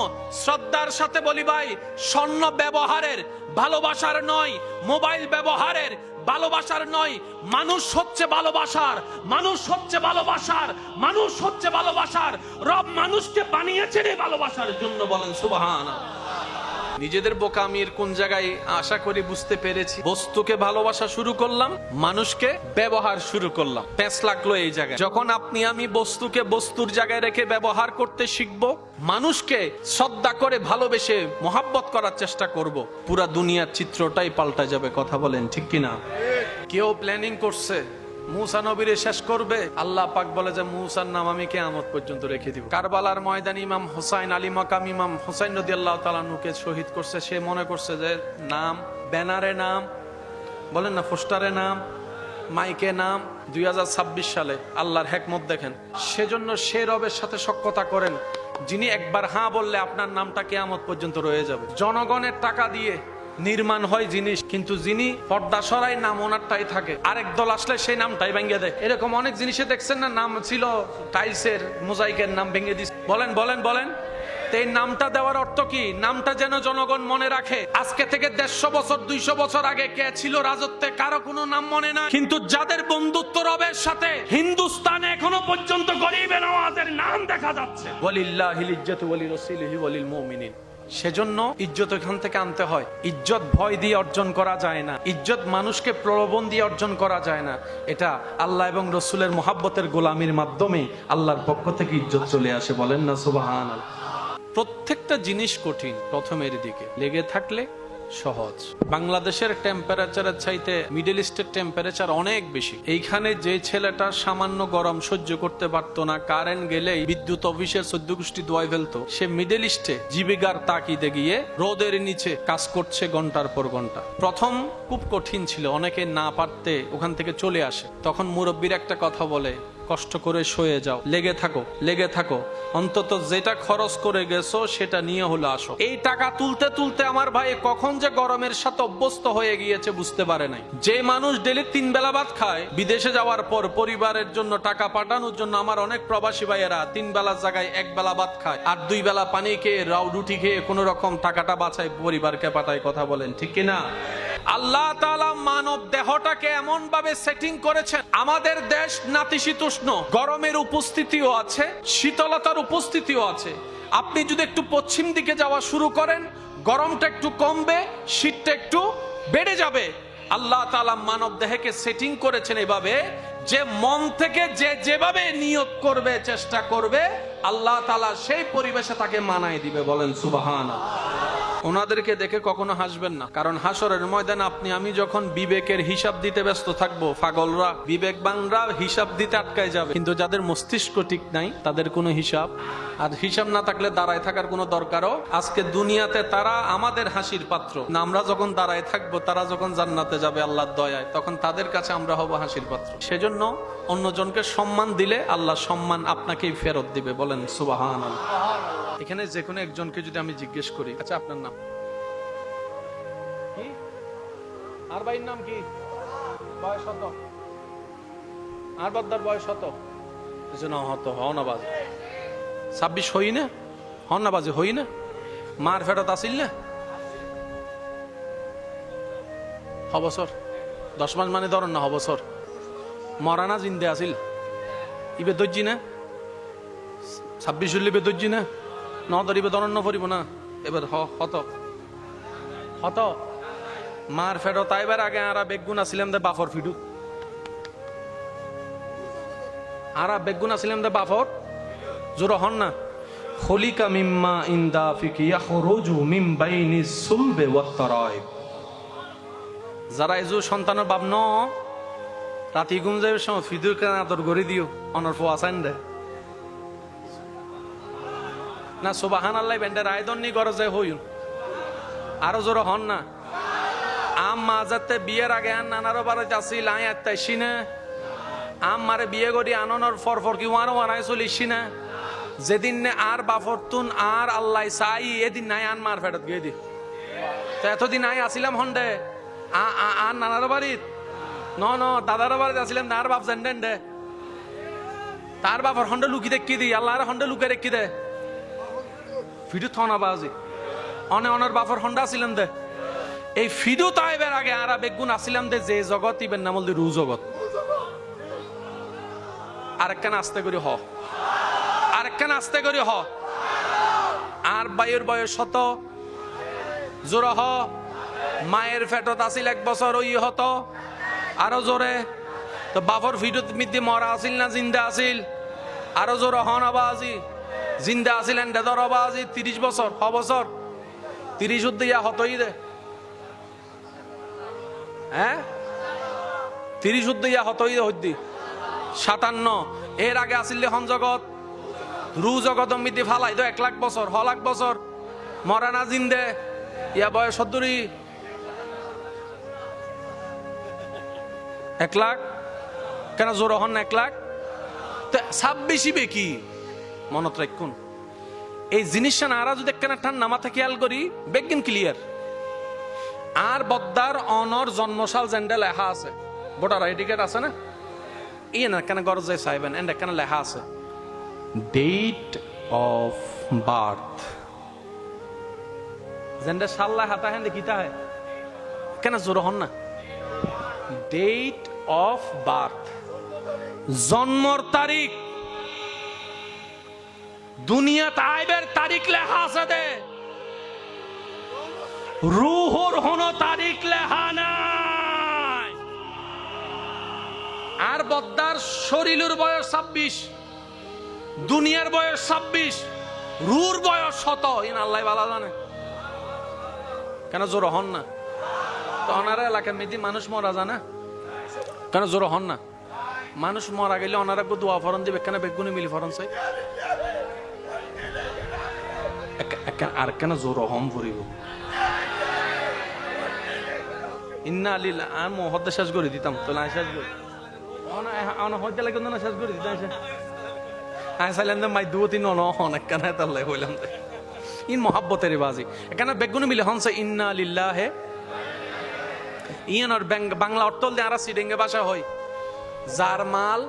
শ্রদ্ধার সাথে বলি ভাই, স্বর্ণ ব্যবহারের, ভালোবাসার নয়। মোবাইল ব্যবহারের, ভালোবাসার নয়। মানুষ হচ্ছে ভালোবাসার, মানুষ হচ্ছে ভালোবাসার, মানুষ হচ্ছে ভালোবাসার। রব মানুষকে বানিয়েছেন এই ভালোবাসার জন্য। বলেন সুবহানাল্লাহ। নিজেদের বোকামির কোন জায়গায় আশা করি বুঝতে পেরেছি। বস্তুকে ভালোবাসা শুরু করলাম, মানুষকে ব্যবহার শুরু করলাম। পেঁচ লাগলো এই জায়গায়। যখন আপনি আমি বস্তুকে বস্তুর জায়গায় রেখে ব্যবহার করতে শিখবো, মানুষকে শ্রদ্ধা করে ভালোবেসে মোহাব্বত করার চেষ্টা করব, পুরা দুনিয়ার চিত্রটাই পাল্টা যাবে। কথা বলেন ঠিক কিনা? কেউ প্ল্যানিং করছে মুসা নবীরে শেষ করবে, আল্লাহ পাক বলে যে মুসার নাম আমি কিয়ামত পর্যন্ত রেখে দিব। কারবালার ময়দানে ইমাম হুসাইন, আলী মাকাম ইমাম হুসাইন রাদিয়াল্লাহু তাআলা আনহুকে শহীদ করছে। সে মনে করছে যে নাম, ব্যানারে নাম, বলেন না পোস্টারে নাম, মাইকে নাম। 2026 সালে আল্লাহর হিকমত দেখেন। সেজন্য সে রবের সাথে সখ্যতা করেন যিনি একবার হ্যাঁ বললে আপনার নামটা কিয়ামত পর্যন্ত রয়ে যাবে। জনগণের টাকা দিয়ে নির্মাণ হয় জিনিস, কিন্তু যিনি পর্দা সরাই নাম ওনারটাই থাকে। আরেক দল আসলে সেই নামটাই ভেঙে দেয়। এরকম অনেক জিনিসে দেখছেন না, নাম ছিল টাইলসের, মোজাইকের নাম ভেঙে দিচ্ছে। বলেন বলেন বলেন। তো এই নামটা দেওয়ার অর্থ কি? নামটা যেন জনগণ মনে রাখে। আজকে থেকে 150 বছর 200 বছর আগে কে ছিল রাজত্বে কারো কোনো নাম মনে নাই, কিন্তু যাদের বন্ধুত্ব রবের সাথে হিন্দুস্তানে এখনো পর্যন্ত গরিবে নওয়াজের নাম দেখা যাচ্ছে। ওয়ালিল্লাহিল ইজ্জাতু ওয়ালিরাসূলিহি ওয়ালিল মুমিনিন। সেজন্য ইজ্জত এখান থেকে আনতে হয়। ইজ্জত ভয় দিয়ে অর্জন করা যায় না, ইজ্জত মানুষকে প্রলোভন দিয়ে অর্জন করা যায় না। এটা আল্লাহ এবং রসুলের মুহাব্বতের গোলামির মাধ্যমে আল্লাহর পক্ষ থেকে ইজ্জত চলে আসে। বলেন না সুবহানাল্লাহ। প্রত্যেকটা জিনিস কঠিন প্রথমের দিকে, লেগে থাকলে সহজ। বাংলাদেশের টেম্পারেচারের চাইতে মিডল ইস্টের টেম্পারেচার অনেক বেশি। এইখানে যে ছেলেটা সামান্য গরম সহ্য করতে পারতো না, কারেন্ট গেলেই বিদ্যুৎ অফিসের 14 গোষ্ঠী দোয়াই ফেলতো, সে মিডল ইস্টে জীবিকার তাকিদে গিয়ে রোদের নিচে কাজ করছে ঘন্টার পর ঘন্টা। প্রথম খুব কঠিন ছিল, অনেকে না পারতে ওখান থেকে চলে আসে। তখন মুরব্বীর একটা কথা বলে, কষ্ট করে সয়ে যাও, লেগে থাকো, লেগে থাকো, অন্তত যেটা খরচ করে গেছো সেটা নিয়ে হলো আসো। এই টাকা তুলতে তুলতে আমার ভাই কখন যে গরমের সাথে অভ্যস্ত হয়ে গিয়েছে বুঝতে পারে নাই। যে মানুষ ডেলি 3 বেলা ভাত খায়, বিদেশে যাওয়ার পর পরিবারের জন্য টাকা পাঠানোর জন্য আমার অনেক প্রবাসী ভাইয়েরা 3 বেলার জায়গায় 1 বেলা ভাত খায়, আর 2 বেলা পানি খেয়ে রুটি খেয়ে কোন রকম টাকাটা বাঁচায় পরিবারকে পাঠায়। কথা বলেন ঠিক কিনা? আল্লাহ তাআলা মানব দেহটাকে এমন ভাবে সেটিং করেছেন, আমাদের দেশ নাতিশীতোষ্ণ, গরমের উপস্থিতিও আছে, শীতলতার উপস্থিতিও আছে। আপনি যদি একটু পশ্চিম দিকে যাওয়া শুরু করেন, গরমটা একটু কমবে, শীতটা একটু বেড়ে যাবে। আল্লাহ তাআলা মানব দেহকে সেটিং করেছেন এভাবে যে মন থেকে যে যেভাবে নিয়ত করবে, চেষ্টা করবে, আল্লাহ তাআলা সেই পরিবেশে তাকে মানায় দিবে। বলেন সুবহানাল্লাহ। ওনাদেরকে দেখে কখনো হাসবেন না, কারণ হাসরের ময়দানে আপনি আমি যখন বিবেকের হিসাব দিতে ব্যস্ত থাকবো, পাগলরা বিবেকবানরা হিসাব দিতে আটকায় যাবে, কিন্তু যাদের মস্তিষ্ক ঠিক নাই তাদের কোনো হিসাব, আর হিসাব না থাকলে দাঁড়ায় থাকার কোনো দরকারও। আজকে দুনিয়াতে তারা আমাদের হাসির পাত্র না, আমরা যখন দাঁড়ায় থাকবো, তারা যখন জান্নাতে যাবে আল্লাহর দয়ায়, তখন তাদের কাছে আমরা হব হাসির পাত্র। সেজন্য অন্যজনকে সম্মান দিলে আল্লাহ সম্মান আপনাকেই ফেরত দিবে। বলেন সুবহানাল্লাহ। এখানে যে কোনো একজনকে যদি আমি জিজ্ঞেস করি, আচ্ছা আপনার নাম কি? আর ভাইয়ের নাম কি? বয়স কত? আর বাদ্দার বয়স কত? না হত হও না বাজে 26 হই না, হন না বাজে হই না, মার ফেরত আসিল না হবছর 10 মাস মানে ধরন না হবছর মরানা জিন্দে আসিল ইবে দর্জি না 26 হইলে বে দর্জি না ন ধরিবে ধরন না পড়িব না। এবার হত হত মার ফেরত আইবার আগে আরা বেগুন আসিলাম দে বাফর ফিডু, আরা বেগুন আসিলাম দে বাফর জোর হন না। খলিকা মিম্মা ইনদা ফিকি ইয়াখরুজু মিন বাইনিস সুলবে ওয়াত তারাইব। যারা এজু সন্তানের বাপ ন রাতি ঘুম যাবে সময় ফিদুর কেন আদর করে দিও অনর ফো আসান দে না। সুবহানাল্লাহ বেন্ডার আয়দন নি গরজে হইন আরো জোর হন না। আম মাজাতে বিয়ের আগে আন নানারও বাড়িতে আসিল আই আত্মাইছি না, আম মারে বিয়ে করি আননের ফর কি ওয়ানো ওয়ানাই চলিছি না। যেদিন নে আর বাফরতুন আর আল্লাহ চাই এদিন নাই আন মার ফেরত গিয়ে দি। তো এতদিন আই আসিলাম হন্ডে আর নানার বাড়িত ন দাদার বাড়িতে আসিলাম না, আর বাপ জানেন দে তার বাপর হন্ডে লুকি দেখি দি আল্লাহর হন্ডে লুকে রেখি দে ফিডু থনা বাজি অনে অনের বাপর হন্ডা আসিলাম দে। এই ফিডু তাইবের আগে আর বেগুন আসিলাম দে যে জগৎ ইবেন নামল দি রু জগৎ। আরেকখান আস্তে করি হ, আরেকখান আস্তে করি হ। আর বাইয়ের বয়স শত জোর হ, মায়ের ফেটত আসিল 1 বছর ওই হতো আরো জোরে। তো বাপর ফিডুত মিদ্দি মরা আসিল না জিন্দা আসিল আরো জোর হন আবাজি জিন্দা আসিলেন দেদর আবাজি 30 বছর হ বছর 30 উদ্দিয়া হতই দে হ্যাঁ 30 উদ্দিয়া হতই দে হদ্দি 57। এর আগে আসিল হন জগৎ রু জগৎ মিদ্দি ফালাই তো 1 লাখ বছর হ লাখ বছর মরা না জিন্দে ইয়া বয়স 70 1 লাখ কেন জোর হন 1 লাখ 26 বেকি মনত রাখুন। এই জিনিসটা নারা যদি একখানা ঠান্ডা মাথা খেয়াল করি বেগিন ক্লিয়ার। আর বদ্দার অনর জন্মসাল জেন্ডে লেখা আছে, ভোটার আইডি কার্ড আছে না, ই না কেন গরজ যায় সাইবেন এন্ড একখানা লেখা আছে ডেট অফ বার্থ জেন্ডে সাল্লাহ হাতা হেন কিতা হয় কেন জোর হন না ডেট অফ বার্থ জন্মর তারিখ দুনিয়া তাইবের তারিখ লেখা আছে দে রুহুর হন তারিখ লেখা নাই আর বদ্দার শরীরের বয়স 26 দুনিয়ার বয়স 26 রুর বয়স 100 ইন আল্লাহ ভালো জানে কেন জোর হন না তো ওনারা এলাকার মেয়েদি মানুষ মরা জানা কেন জোর হন না মানুষ মরা গেলে ওনারা দোয়া ফরন দিবে কেন বেগুনি মিলি ফরন চাই আর কেন জোর হম ফুরিব ইন্না আলিল আমি হদ্দে শেষ করে দিতাম তো না শেষ করে হদ্দে লাগে না শেষ করে দিতাম আমি চাইলেন মাই দু তিন অনেক কেন তার লাগে হইলাম ইন মহাব্বতের বাজি এখানে বেগুনি মিলে হনছে ইন্না আলিল্লাহ হে ইয়ানোর বাংলা অর্থ দিয়ে আর সিডেঙ্গে ভাষা হয় যার মাল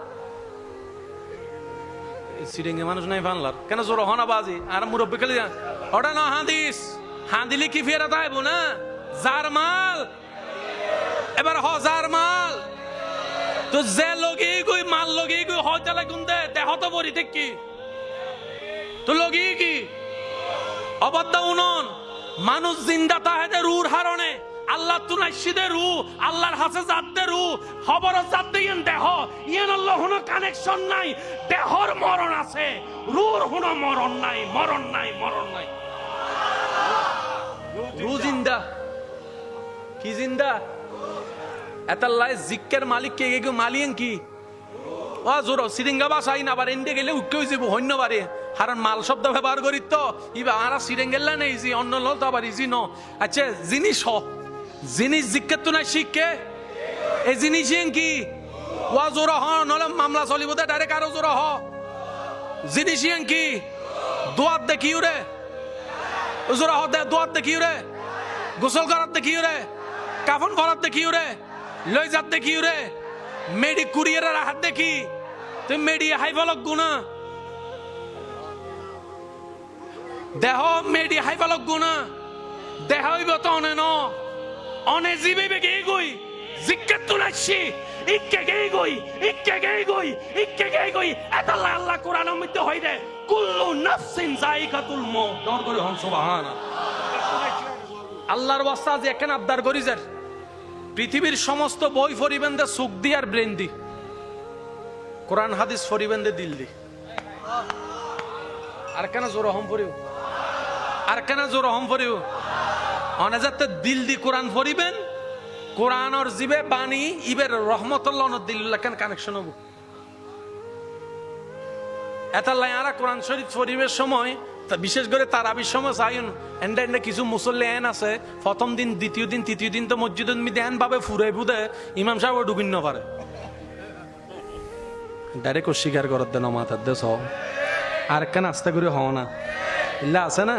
সিডেঙ্গে মানুষ নাই বাংলার কেন জোর হনা বাজি আর মুরব্বী খেলে ওটা না হাদিস হাদিলি কি ফেরা তাইব না যার মাল এবার হাজার মাল তো যে লগি গই মাল লগি গই হজা লাগুন দে দেহ তো বরি ঠিক কি তো লগি কি অবদ্ধ উনন মানুষ জিন্দা তাহেদের রুর হারণে আল্লাহ তুনাইশিদে রু আল্লাহর হাসে জাততে রু খবর জাততে ইয়েন দেহ ইয়েন আল্লাহ হুনো কানেকশন নাই দেহর মরণ আছে রুর হুনো মরণ নাই মরণ নাই মরণ নাই রু জিন্দা কি জিন্দা এতাল্লাই জিক্কের মালিক কে গেগো মালিয়েন কি ও জোর সিরিঙ্গা বাসাই না আবার এন্ডে গেলে উঠকে হইছে হন্য বারে হারান মাল শব্দ ব্যবহার করি তো ইবা আরা সিরিঙ্গেল্লা নেই জি অন্য লল তো আবার ইজি ন আচ্ছা জিনিস হ জিনিস জিজ্ঞেস তো না শিখকে এই জিনিস কি ওয়া জোর হ নলে মামলা চলিব দে ডাইরেক্ট আরো জোর হ জিনিস কি দোয়াত দেখি রে জোর হ দে দোয়াত দেখি রে গোসল করার দেখি রে কাফন পরার দেখি রে লই যাত দেখি রে মেডি কুরিয়ারের হাত দেখি তুই মেডি হাইফলক গুনা দেহ মেডি হাইফলক গুনা দেহ হইব তো অনে ন অনে জিবে গে গই জিক্কাত তুলাছি ইক্কে গে গই ইক্কে গে গই ইক্কে গে গই আল্লাহ আল্লাহ কোরআনের মধ্যে হই রে কুল্লু নাফসিন যায়িকাতুল মউত দর করে হন সুবহানাল্লাহ আল্লাহর ওয়াস্তা যে কেন আবদার করি যার পৃথিবীর সমস্ত বই ফরিবেন দে সুখ দি আর ব্রেন দি কোরআন হাদিস ফরিবেন দে দিল দি আর কেন জোর হম ফরিব আর কেন জোর হম ফরিব অনেজাতে দিল দি কোরআন ফরিবেন কোরআন আর জিবে বাণী ইবের রহমতুল্লাহ দিল্লাহ কেন কানেকশন হবো এতাল্লাই আরা কোরআন শরীফ ফরিবের সময় বিশেষ করে তারাবির সময় চাইন এন্ডা এন্ডা কিছু মুসল্লি এন আছে প্রথম দিন দ্বিতীয় দিন তৃতীয় দিন তো মসজিদ দেন ভাবে ফুরে বুদে ইমাম সাহেব ঢুকিন না পারে ডাইরেক্ট অস্বীকার করার দেন মাথার দেশ আর কেন আস্তে করে হও না ইল্লা আছে না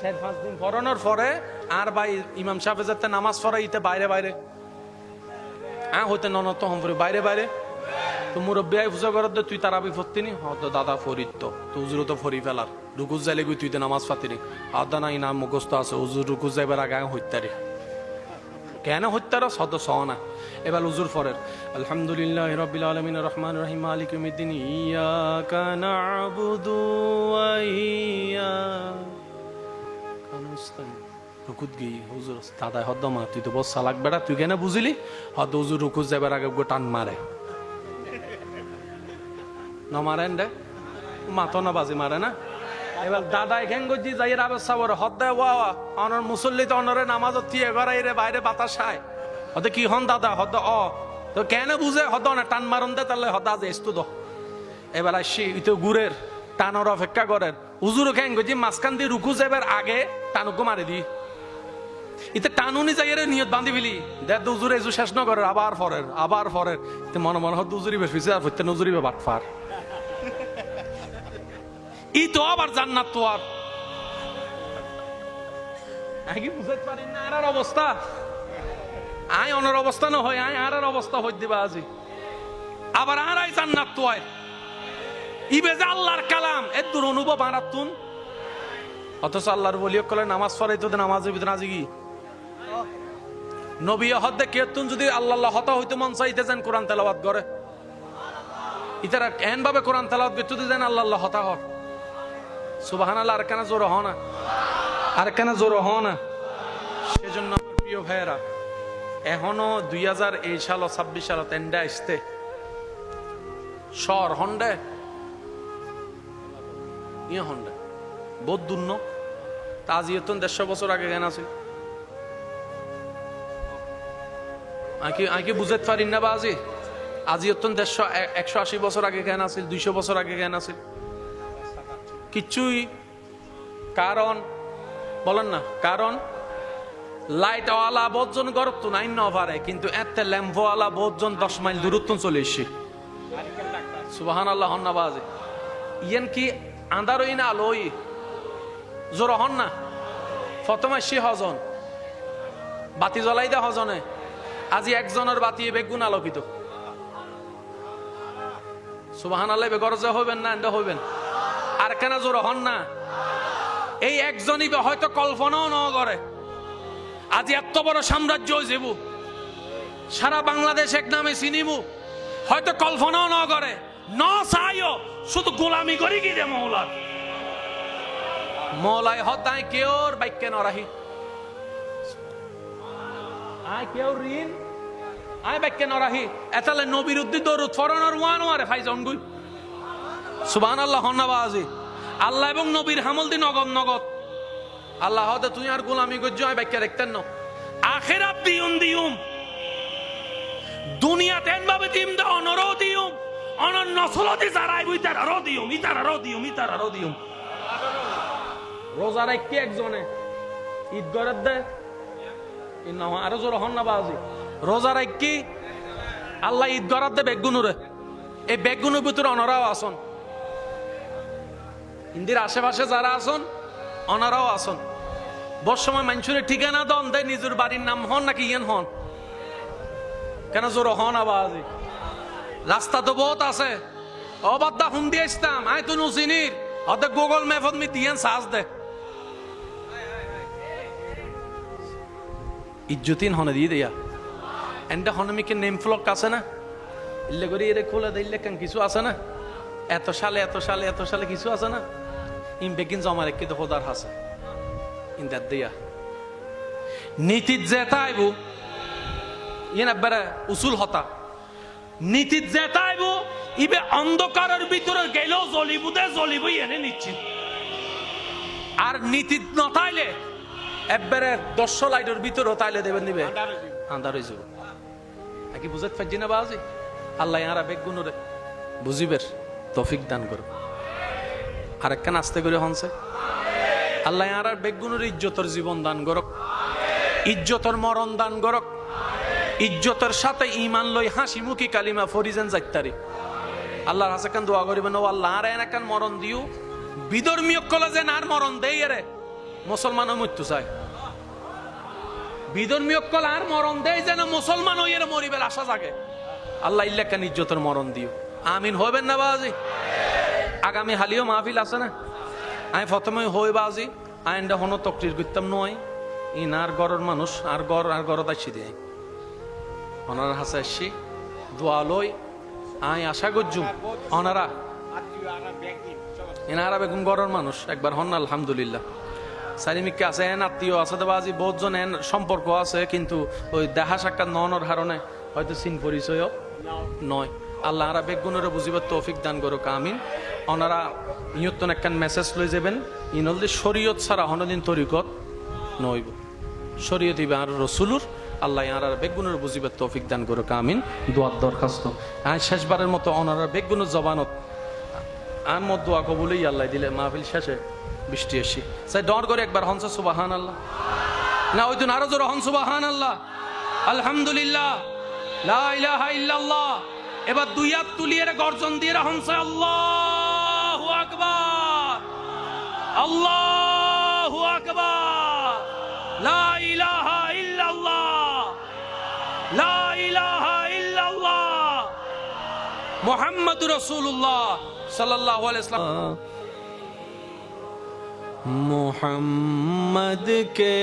4-5 দিন পড়ানোর পরে আর ভাই ইমাম সাহেব যাতে নামাজ পড়ে ইতে বাইরে বাইরে হইতে ননত হম বাইরে বাইরে তো মুরব্বী আই পূজা করার তুই তারাবি ফরতি নি হয়তো দাদা ফরিত তো উজুর তো ফরি ফেলার রুকুজ যাইলে গুই তুই তো নামাজ ফাতিনি আদা নাই নাম মুখস্থ আছে উজুর রুকুজ যাইবার আগে হইতারি কেন হইতার সদ সহনা এবার উজুর ফরের আলহামদুলিল্লাহ রাব্বিল আলামিন রহমানির রহিম মালিক ইয়াউমিদ্দিন ইয়াকা না'বুদু ওয়া ইয়াকা নাস্তাইন রুকুত গই হুজুর দাদা হদ্দ মা তুই তো বস সালাক বেড়া তুই কেন বুঝিলি হদ উজুর রুকুজ যাইবার আগে গো টান মারে না মারেন রে মাথো না বাজি মারে না এবার দাদা এখান গজি যাই রাবে সাবর হদ্দে ওয়া অনর মুসল্লি তো অনরে নামাজ থিয়ে গড়াই রে বাইরে বাতাস খায় হতে কি হন দাদা হদ তো কেন বুঝে হদ না টান মারন দে তাহলে হদ আজ এস্তু দ এবার আসি ইতো গুড়ের টানর অপেক্ষা করেন উজুর খেন গজি মাঝখান দিয়ে রুকু যাবার আগে টানুকো মারে দি ইতে টানুনি যাই রে নিয়ত বান্ধি ফেলি দেখ উজুর এজু শেষ ন করে আবার ফরের মনে মনে হদ উজুরি বেশ আর হইতে নজুরি বে বাটফার ই তো আবার জান্নাত তো আর আগে বুঝতে পারি না আর অবস্থা আই অনর অবস্থা না হয় আই আর অবস্থা হই দিবা আজি আবার আর আই জান্নাত তো আর ইবে যে আল্লাহর কালাম এত দূর অনুভব আরাতুন অথচ আল্লাহর ওলি কলে নামাজ পড়াই তো নামাজের ভিতরে আজি কি নবী হদ্দে কেতুন যদি আল্লাহ হতা হইতো মন চাইতে যান কোরআন তেলাওয়াত করে ইতারা এন ভাবে কোরআন তেলাওয়াত করতে দেন আল্লাহ হতা হক সুবহানাল্লাহ। আর কেন জোর হ না, আর কেন জোর হ না। সেজন্য আমার প্রিয় ভাইয়েরা, এখনো 2000 সাল 26 সাল তেন্ডা আসতে শহর হন্ডে ইয়ে হন্ডে বহুত দূর্ণ তা আজি তো 150 বছর আগে জ্ঞান আছে আগে বুঝতে পারি না বা আজি তো 180 বছর আগে জ্ঞান আছে, 200 বছর আগে জ্ঞান আছে কিচ্ছুই। কারণ বলেন না, কারণ লাইট ওয়ালা বহুজন গরত নাই ন পারে, কিন্তু এতে ল্যাম্প ওয়ালা বহুজন 10 মাইল দূরত্ব চলে এসে সুবহানাল্লাহ হন্না বাজে ইয়েন কি আন্ধারই না আলোই জোর হন না। প্রথমে সে হজন বাতি জ্বলাই দে হজনে, আজি একজনের বাতি বেগুন আলোকিত সুবহানাল্লাহ। বেগরজে হইবেন না এন্ড হইবেন আর কেন জোর হন না। এই একজনই হয়তো কল্পনাও ন করে আজি এত বড় সাম্রাজ্য যাব সারা বাংলাদেশ এক নামে চিনিবু, হয়তো কল্পনাও ন করে ন চাইও শুধু গোলামি করি কি রে মৌলার মৌলাই হতায় কেউর বাক্যে নরাহি আয় কেউ ঋণ আয় বাক্যে নরাহি এতালে নবীর উদ্দি দরুদ ফরনের ওয়ান ওয়ারে ফাইজন গুই সুবহানাল্লাহ হন্নাবাজি। আল্লাহ এবং নবীর হামল দি নগদ নগদ আল্লাহ হতে তুই আর গোলামি করছ আয় বাক্যে দেখতেন না আখিরাত দিউম দিউম দুনিয়া তেন ভাবে দিম দা অনরো দিউম অনর নসলতি যারাই বুইতার আরো দিউম ইতার আরো দিউম ইতার আরো দিউম। রোজা রাখি একজনে ঈদ গরত দে ইন্না আরো জোর হন না বাজি রোজা রাখি আল্লাহ ঈদ গরত দে বেগুনুরে এই বেগুনের ভিতরে অনরাও আসন ইন্দির আশেপাশে যারা আসন অনারাও আসন। বস সময় মানুষের ঠিকানা দন দেয় নিজের বাড়ির নাম হন নাকি ইয়েন হন কেন জোর হন আবাজি রাস্তা তো বহুত আছে অবাদ্দা হুম দিয়ে ইসলাম আয় তুই নুসিনির অর্ধেক গুগল ম্যাপত মি দিয়েন সাজ দে ইজ্জতিন হনে দিয়ে দেয়া এন্ডা হনমিকে নেম ফ্লক আছে না ইল্লে করে এরে খোলা দিলে কেন কিছু আছে না এত সালে এত সালে এত সালে কিছু আছে না ইম বেগিন জমা রেখে তো খোদার হাসে ইন দ্যাট দিয়া নীতিত জেতাইবু ইয়েন একবারে উসুল হতা নীতিত জেতাইবু ইবে অন্ধকারের ভিতরে গেলেও জ্বলিবু দে জ্বলিবু এনে নিশ্চিত। আর নীতিত নতাইলে একবারে 10 লাইটের ভিতরে তাইলে দেবেন নিবে আন্ধার হয়ে যাব। কি বুঝতে পারছি না বাজি আল্লাহ ইয়ারা বেগুনুরে বুঝিবের তৌফিক দান করো। আরেকখান আস্তে করে হনছে আল্লাহ ইয়ারা বেগুনুর ইজ্জতর জীবন দান করক, ইজ্জতর মরণ দান করক, ইজ্জতের সাথে ইমান লই হাসি মুখী কালিমা ফরিজেন যাইতারি আল্লাহর হাসে কান দোয়া করিবেন ও আল্লাহ আর এনাকান মরণ দিও বিধর্মীয় কলে যেন আর মরণ দেই রে মুসলমান মৃত্যু চায় বিধর্মীয় কলে আর মরণ দেয় যেন মুসলমান হইয়ের মরিবের আশা জাগে আল্লাহ ইল্লাকান ইজ্জতের মরণ দিও আমিন হইবেন না বাজি। আগামী হালিও মাহফিল আছে না আমি প্রথমে হই বাজি আইনটা হনো তকরির করতাম নয় ইন আর গড়ের মানুষ আর গড় আসি দিয়ে ওনার হাসে আসছি দোয়া লই আই আশা করছু ওনারা এনারা বেগুন গড়ের মানুষ একবার হন আলহামদুলিল্লাহ চারিমিককে আছে এন আত্মীয় আছে তো বাজি বহুতজন এন সম্পর্ক আছে কিন্তু ওই দেখা সাক্ষাৎ নর হারণে হয়তো চিন পরিচয় নয় আল্লাহ আরা বেগুনের বুঝিবার তৌফিক দান করুক আমিন। ওনারা ইয়তন একখান মেসেজ লই যাবেন ইনলদি শরীয়ত ছাড়া হনদিন তরিকত নইব শরীয়ত ইবে আর রসুলুর আল্লাহ আর বেগুনের বুঝিবার তৌফিক দান করুক আমিন। দোয়ার দরখাস্ত আয় শেষবারের মতো ওনারা বেগুনের জবানত আর মত দোয়া কবুলেই আল্লাহ দিলে মাহফিল শেষে বৃষ্টি এসি সাই ডর করে একবার হনস সুবাহান আল্লাহ না ওই দিন আরো জোর হন সুবাহান আল্লাহ আলহামদুলিল্লাহ লা ইলাহা ইল্লাল্লাহ। এবার দুই হাত তুলিয়ে গর্জন দিয়ে হনস আল্লাহু আকবার আল্লাহু আকবার লা ইলাহা ইল্লাল্লাহ লা ইলাহা ইল্লাল্লাহ মুহাম্মাদুর রাসূলুল্লাহ সাল্লাল্লাহু আলাইহি ওয়াসাল্লাম। मोहम्मद के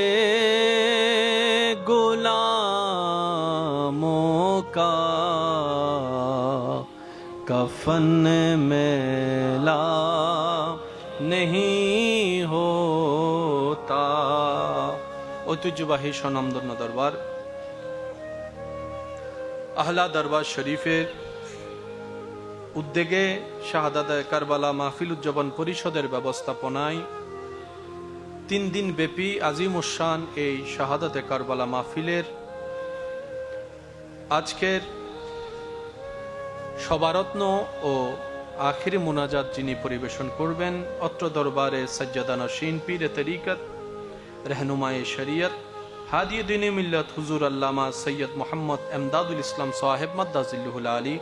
गुलामों का कफन मेला नहीं होता। ঐতিহ্যবাহী স্বনামধন্য দরবার আহলা দরবার শরীফের উদ্যোগে শাহাদাতে কারবালা মাহফিল উদযাপন পরিষদের ব্যবস্থাপনায় 3 দিন ব্যাপী আজিমুশান এই শাহাদাতে কারবালা মাহফিলের আজকের সবারত্ন ও আখিরি মুনাজাত যিনি পরিবেশন করবেন অত্র দরবারে সজ্জাদা নশীন পীরে তরিকত रहनुमाए शरीयत हादी दीन मिल्लत हुजूर अल्लामा सैयद मोहम्मद एमदादुल इस्लाम साहेब मद्दाजिल्लुहुल आली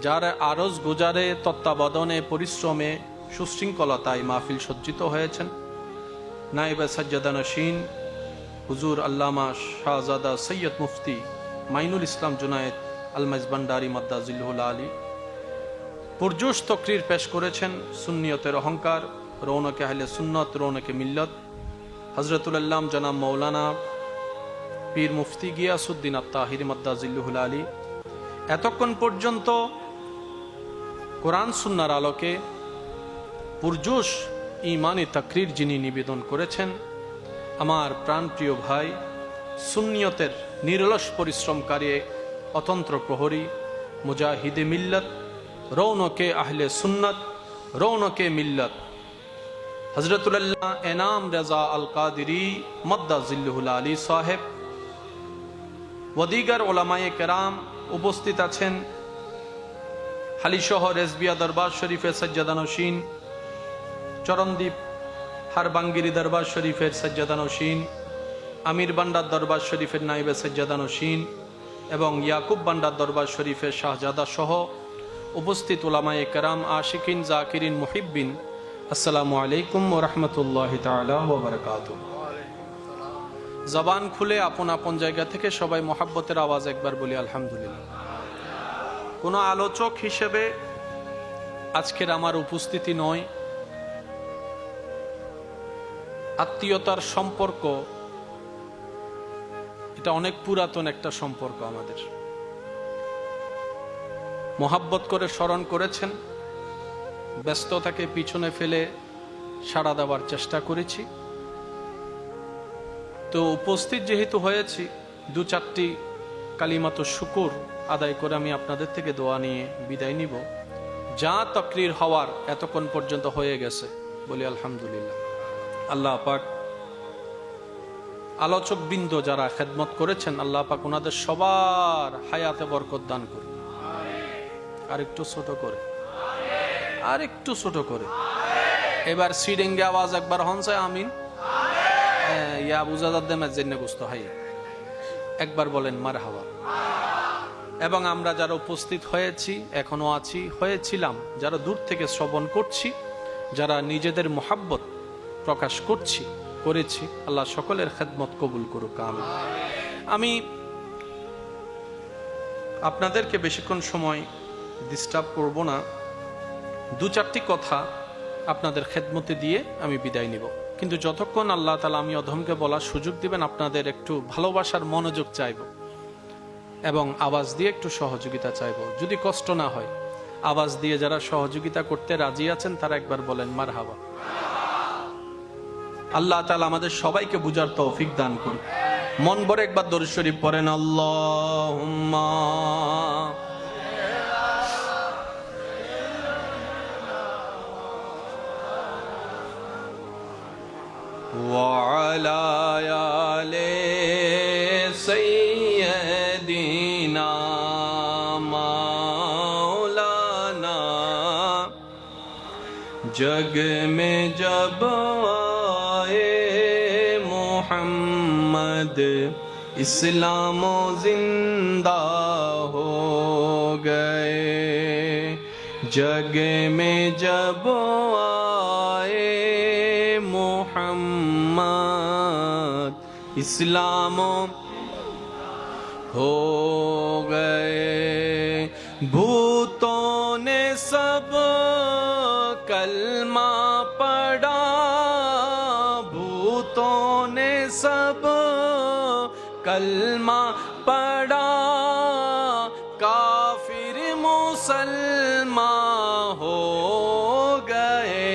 যার আরজ গুজারে তত্ত্বাবধানে পরিশ্রমে সুশৃঙ্খলতায় মাহফিল সজ্জিত হয়েছেন নায়েবে সজ্জাদা নশীন হুজুর আল্লামা শাহজাদা সৈয়দ মুফতি মাইনুল ইসলাম জুনায়েদ আল মাইজবান্ডারি মদ্দাজিল্লুহুল আলী পুরজোশ তকরির পেশ করেছেন সুন্নিয়তের অহংকার রৌনকে আহলে সুন্নত রৌনকে মিল্লত হযরতুল আল্লাম জনাব মৌলানা পীর মুফতি গিয়াসউদ্দিন আত-তাহিরি মদ্দাজিল্লুহুল আলী এতক্ষণ পর্যন্ত কোরআন সুন্নাহর আলোকে পুরজোশ ঈমানি তাকরীর যিনি নিবেদন করেছেন আমার প্রাণপ্রিয় ভাই সুন্নিয়তের নিরলস পরিশ্রমকারী অতন্ত্র প্রহরী মুজাহিদে মিল্লত রৌনকে আহলে সুন্নত রৌনকে মিল্লত হযরতুল্লাহ এনাম রাজা আল কাদিরি মদ্দাজিল্লুহুল আলী সাহেব ওদিগার ওলামায়ে কেরাম উপস্থিত আছেন হালিশহর রেজবিয়া দরবার শরীফের সজ্জাদা নশীন চরণদ্বীপ হারবাঙ্গিরি দরবার শরীফের সজ্জাদা নশীন আমির বান্ডার দরবার শরীফের নাইবে সজ্জাদা নশীন এবং ইয়াকুব বান্ডার দরবার শরীফের শাহজাদা সহ উপস্থিত ওলামায়ে কেরাম আশিকিন জাকিরিন মুহিব্বিন আসসালামু আলাইকুম ওয়া রাহমাতুল্লাহি তাআলা ওয়া বারাকাতুহু। জবান খুলে আপন আপন জায়গা থেকে সবাই মোহাব্বতের আওয়াজ একবার বলি আলহামদুলিল্লাহ। কোনো আলোচক হিসেবে আজকের আমার উপস্থিতি নয়, আত্মীয়তার সম্পর্ক এটা অনেক পুরাতন একটা সম্পর্ক। আমাদের মোহাব্বত করে স্মরণ করেছেন, ব্যস্ততাকে পিছনে ফেলে সাড়া দেওয়ার চেষ্টা করেছি। তো উপস্থিত যেহেতু হয়েছি 2-4টি কালিমাত শুকুর আদায় করে আমি আপনাদের থেকে দোয়া নিয়ে বিদায় নিব। যা তাকরীর হওয়ার এতক্ষণ পর্যন্ত হয়ে গেছে বলি আলহামদুলিল্লাহ। আল্লাহ পাক আলোচক বৃন্দ যারা খেদমত করেছেন আল্লাহ পাক ওনাদের সবার হায়াতে বরকত দান করুন। আর একটু ছোট করে, আর একটু ছোট করে, এবার সিডেঙ্গে আওয়াজ একবার হনছে আমিন। ইয়া বুঝাদার মে জেনে গুস্ত হাই একবার বলেন মারহাবা। এবং আমরা যারা উপস্থিত হয়েছি, এখনো আছি, হয়েছিলাম, যারা দূর থেকে শ্রবণ করছি, যারা নিজেদের মোহাব্বত প্রকাশ করেছি, আল্লাহ সকলের খেদমত কবুল করুক আমিন। আমি আপনাদেরকে বেশিক্ষণ সময় ডিস্টার্ব করব না, 2-4টি কথা আপনাদের খেদমতে দিয়ে আমি বিদায় নিব। কিন্তু যতক্ষণ আল্লাহ তাআলা আমি অধমকে বলার সুযোগ দিবেন, আপনাদের একটু ভালোবাসার মনোযোগ চাইব এবং আওয়াজ দিয়ে একটু সহযোগিতা চাইব। যদি কষ্ট না হয়, আওয়াজ দিয়ে যারা সহযোগিতা করতে রাজি আছেন তারা একবার বলেন মারহাবা। আল্লাহ তাআলা আমাদের সবাইকে বুঝার তৌফিক দান করুন। মন ভরে একবার দরুদ শরীফ পড়েন আল্লাহুম্মা وعلى آل سيدنا مولانا जग में जब आए मोहम्मद इस्लाम जिंदा हो गए जग में जब आए मोहम्मद इस्लाम हो गए भूतों ने सब कलमा पढ़ा कलमा पढ़ा काफिर मुसलमान हो गए,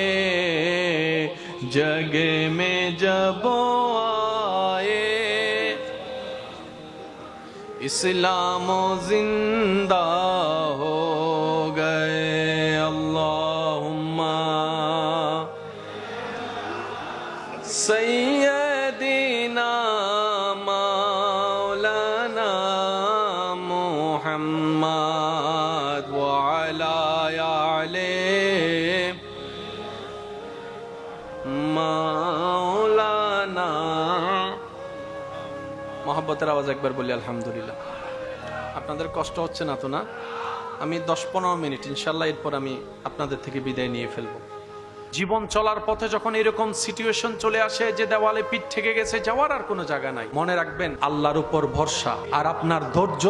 जग में जब आए इस्लाम जिंदा हो गए। अल्लाहुम्मा सय्यदिना मौलाना मुहम्मद व अला आले मौलाना। मोहब्बতের আওয়াজ একবার বলি আলহামদুলিল্লাহ। আপনাদের কষ্ট হচ্ছে না তো? না, আমি 10-15 মিনিট ইনশাল্লাহ, এরপর আমি আপনাদের থেকে বিদায় নিয়ে ফেলবো। জীবন চলার পথে যখন এরকম সিচুয়েশন চলে আসে যে দেওয়ালে পিঠ থেকে গেছে, যাওয়ার আর কোনো জায়গা নাই, মনে রাখবেন আল্লাহর উপর ভরসা আর আপনার ধৈর্য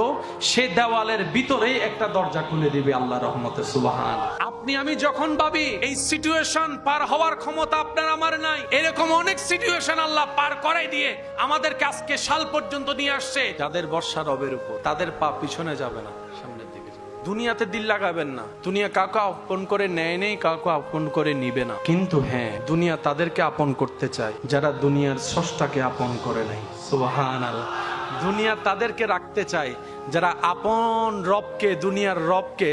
সে দেওয়ালের ভিতরেই একটা দরজা খুলে দিবে আল্লাহর রহমতে। সুবহান। আপনি আমি যখন ভাবি এই সিচুয়েশন পার হওয়ার ক্ষমতা আপনার আমার নাই, এরকম অনেক সিচুয়েশন আল্লাহ পার করাই দিয়ে আমাদেরকে আজকে সাল পর্যন্ত নিয়ে আসছে। যাদের ভরসা রবের উপর, তাদের পা পিছনে যাবে না, সামনের দিকে। দুনিয়াতে দিল লাগাবেন না। দুনিয়া কাউকে আপন করে নেয় নেই, কাউকে আপন করে নিবে না। কিন্তু হ্যাঁ, দুনিয়া তাদেরকে আপন করতে চায় যারা দুনিয়ার স্রষ্টাকে আপন করে নাই। সুবহানাল্লাহ। দুনিয়া তাদেরকে রাখতে চায় যারা আপন রবকে, দুনিয়ার রবকে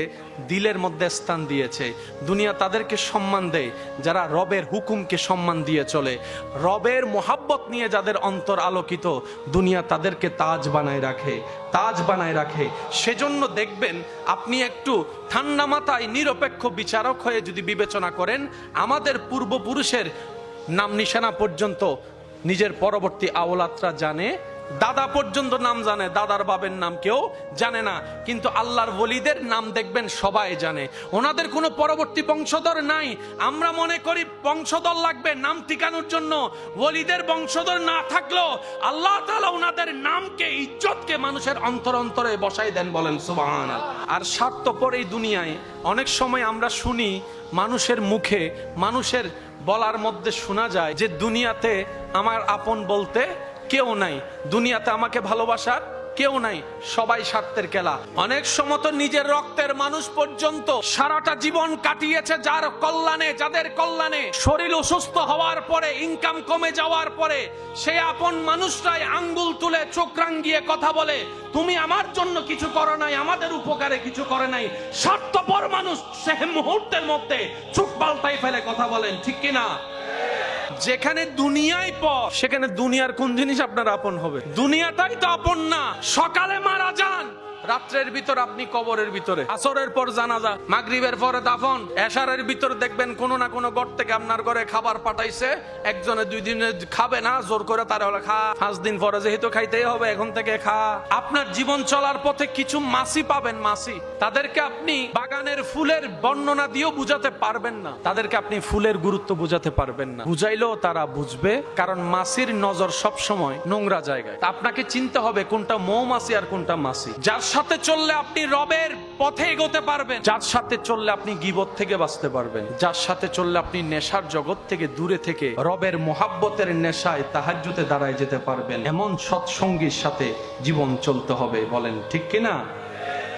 দিলের মধ্যে স্থান দিয়েছে। দুনিয়া তাদেরকে সম্মান দেয় যারা রবের হুকুমকে সম্মান দিয়ে চলে। রবের মোহাব্বত নিয়ে যাদের অন্তর আলোকিত, দুনিয়া তাদেরকে তাজ বানায় রাখে, তাজ বানায় রাখে। সেজন্য দেখবেন আপনি একটু ঠান্ডা মাথায় নিরপেক্ষ বিচারক হয়ে যদি বিবেচনা করেন, আমাদের পূর্বপুরুষের নাম নিশানা পর্যন্ত নিজের পরবর্তী আওলাদরা জানে, দাদা পর্যন্ত নাম জানে, দাদার বাবের নাম কেউ জানে না। কিন্তু আল্লাহর ওলিদের নাম দেখবেন সবাই জানে, ওনাদের কোনো পরবর্তী বংশধর নাই। আমরা মনে করি বংশধর লাগবে নাম টিকানোর জন্য, ওলিদের বংশধর না থাকলেও আল্লাহ তাআলা ওনাদের নামকে, ইজ্জতকে মানুষের অন্তর অন্তরে বসাই দেন, বলেন সুবহানাল্লাহ। আর স্বার্থপর এই দুনিয়ায় অনেক সময় আমরা শুনি মানুষের মুখে, মানুষের বলার মধ্যে শোনা যায় যে দুনিয়াতে আমার আপন বলতে কেউ নাই, দুনিয়াতে আমাকে ভালোবাসার কেউ নাই, সবাই স্বার্থের খেলা। অনেক সময় তো নিজের রক্তের মানুষ পর্যন্ত সারাটা জীবন কাটিয়েছে যার কল্যাণে, যাদের কল্যাণে, শরীর অসুস্থ হওয়ার পরে, ইনকাম কমে যাওয়ার পরে সেই আপন মানুষটাই আঙ্গুল তুলে চোখ রাঙিয়ে কথা বলে, তুমি আমার জন্য কিছু করো নাই, আমাদের উপকারে কিছু করে নাই। স্বার্থপর মানুষ সে মুহূর্তের মধ্যে চোখ পাল্টাই ফেলে কথা বলেন, ঠিক কিনা? যেখানে দুনিয়ায় পর, সেখানে দুনিয়ার কোন জিনিস আপনার আপন হবে? দুনিয়াটাই তো আপন না। সকালে মারা যান, রাত্রের ভিতর আপনি কবরের ভিতরে, আসরের পর জানাজা, মাগরিবের পরে দাফন, এশারের ভিতর দেখবেন কোন না কোন ঘর থেকে আপনার ঘরে খাবার পাঠাইছে, একজনে 2 দিনে খাবে না, জোর করে তারা হলে খা, 5 দিন পরে যেহেতু খাইতেই হবে এখন থেকে খা। আপনার জীবন চলার পথে কিছু মাসি পাবেন, মাসি, তাদেরকে আপনি বাগানের ফুলের বর্ণনা দিয়েও বুঝাতে পারবেন না, তাদেরকে আপনি ফুলের গুরুত্ব বুঝাতে পারবেন না, বুঝাইলেও তারা বুঝবে, কারণ মাসির নজর সব সময় নোংরা জায়গায়। আপনাকে চিনতে হবে কোনটা মৌমাছি আর কোনটা মাসি। যার সাথে চললে আপনি রবের পথে এগোতে পারবেন, যার সাথে চললে আপনি গীবত থেকে বাঁচতে পারবেন, যার সাথে চললে আপনি নেশার জগৎ থেকে দূরে থেকে রবের মোহাব্বতের নেশায় তাহাজ্জুদে দাঁড়ায় যেতে পারবেন, এমন সৎসঙ্গীর সাথে জীবন চলতে হবে, বলেন ঠিক কিনা?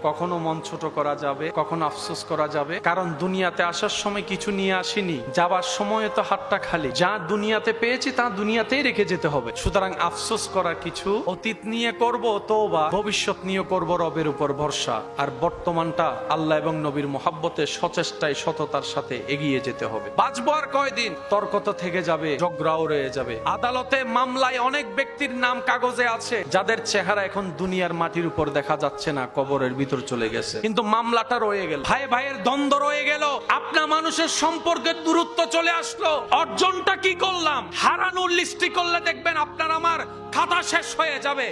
কখনো মন ছোট করা যাবে, কখনো আফসোস করা যাবে, কারণ দুনিয়াতে আসার সময় কিছু নিয়ে আসিনি, যাবার সময় তো হাতটা খালি। যা দুনিয়াতে পেয়েছি তা দুনিয়াতেই রেখে যেতে হবে। সুতরাং আফসোস করার কিছু, অতীত নিয়ে করব তওবা, ভবিষ্যৎ নিয়ে করব রবের উপর ভরসা, আর বর্তমানটা আল্লাহ এবং নবীর মোহাব্বতে সচেষ্টায় সততার সাথে এগিয়ে যেতে হবে। বাঁচবো আর কয়দিন? তর্ক তো থেকে যাবে, ঝগড়াও রয়ে যাবে। আদালতে মামলায় অনেক ব্যক্তির নাম কাগজে আছে যাদের চেহারা এখন দুনিয়ার মাটির উপর দেখা যাচ্ছে না, কবরের ভিতর চলে গেছে, কিন্তু মামলাটা রয়ে গেল, ভাই ভাইয়ের দ্বন্দ্ব রয়ে গেল, আপনা মানুষের সম্পর্কের দূরত্ব চলে আসলো। অর্জনটা কি করলাম? হারানোর লিস্টি করলে দেখবেন আপনার আমার খাতা শেষ হয়ে যাবে,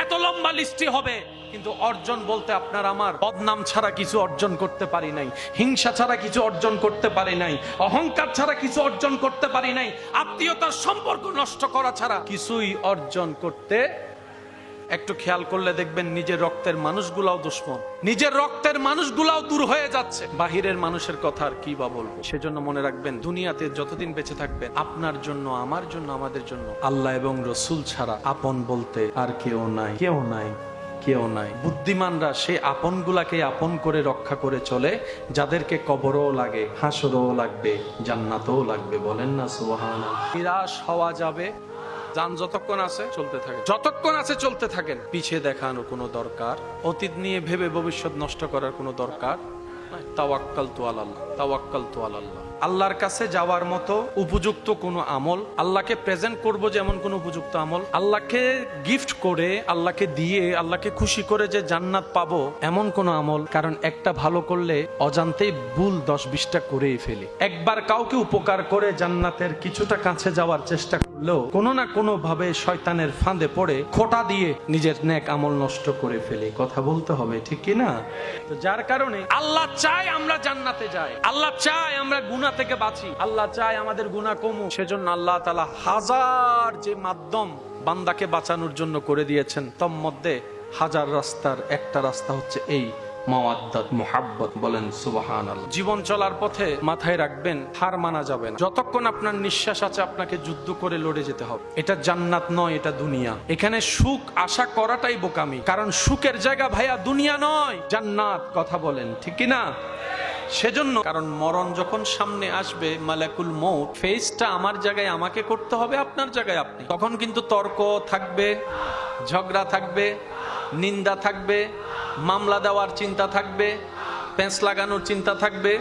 এত লম্বা লিস্টি হবে। কিন্তু অর্জন বলতে আপনার আমার বদনাম ছাড়া কিছু অর্জন করতে পারি নাই, হিংসা ছাড়া কিছু অর্জন করতে পারি নাই, অহংকার ছাড়া কিছু অর্জন করতে পারি নাই, আত্মীয়তার সম্পর্ক নষ্ট করা ছাড়া কিছুই অর্জন করতে। একটু খেয়াল করলে দেখবেন নিজের রক্তের মানুষগুলাও দুশ্মন, নিজের রক্তের মানুষগুলাও দূর হয়ে যাচ্ছে, বাহিরের মানুষের কথা আর কি বা বলবো। সেজন্য মনে রাখবেন, দুনিয়াতে যতদিন বেঁচে থাকবেন, আপনার জন্য, আমার জন্য, আমাদের জন্য আল্লাহ এবং রসুল ছাড়া আপন বলতে আর কেউ নাই, কেউ নাই, কেউ নাই। বুদ্ধিমানরা সেই আপনগুলাকে আপন করে রক্ষা করে চলে, যাদেরকে কবরও লাগে, হাসরও লাগবে, জান্নাতও লাগবে। বলেন না সুবহানাল্লাহ। নিরাশ হওয়া যাবে, যান যতক্ষণ আছে চলতে থাকে, যতক্ষণ আছে চলতে থাকেন। পিছে দেখানোর কোনো দরকার, অতীত নিয়ে ভেবে ভবিষ্যৎ নষ্ট করার কোনো দরকার নাই। তাওয়াক্কালতু আলাল্লাহ, তাওয়াক্কালতু আলাল্লাহ। আল্লাহর কাছে যাওয়ার মতো উপযুক্ত কোনো আমল, আল্লাহকে প্রেজেন্ট করব যেমন কোনো উপযুক্ত আমল, আল্লাহকে গিফট করে, আল্লাহকে দিয়ে, আল্লাহকে খুশি করে যে জান্নাত পাবো এমন কোন আমল। কারণ একটা ভালো করলে অজান্তেই ভুল 10-20টা করেই ফেলি। একবার কাউকে উপকার করে জান্নাতের কিছুটা কাছে যাওয়ার চেষ্টা করলেও কোনো না কোনো ভাবে শয়তানের ফাঁদে পড়ে খোঁটা দিয়ে নিজের নেক আমল নষ্ট করে ফেলি। কথা বলতে হবে, ঠিক কি না? তো যার কারণে আল্লাহ চায় আমরা জান্নাতে যাই, আল্লাহ চায় আমরা গুনাহ থেকে বাঁচি, আল্লাহ চায় আমাদের গুনাহ কমুক। সেজন্য আল্লাহ তাআলা হাজার যে মাধ্যম বান্দাকে বাঁচানোর জন্য করে দিয়েছেন, তার মধ্যে হাজার রাস্তার একটা রাস্তা হচ্ছে এই মাওয়াদ্দাত, মুহাব্বত। বলেন সুবহানাল্লাহ। জীবন চলার পথে মাথায় রাখবেন, হার মানা যাবে না। যতক্ষণ আপনার নিঃশ্বাস আছে আপনাকে যুদ্ধ করে লড়ে যেতে হবে। এটা জান্নাত নয়, এটা দুনিয়া। এখানে সুখ আশা করাটাই বোকামি, কারণ সুখের জায়গা ভাইয়া দুনিয়া নয়, জান্নাত। কথা বলেন, ঠিক কি না? সেজন্য, কারণ মরণ যখন সামনে আসবে, মালাকুল মউত ফেসটা আমার জায়গায় আমাকে করতে হবে, আপনার জায়গায় আপনি। তখন কিন্তু তর্ক থাকবে, ঝগড়া থাকবে, নিন্দা থাকবে, মামলা দেওয়ার চিন্তা থাকবে, পেঁচ লাগানোর চিন্তা থাকবে।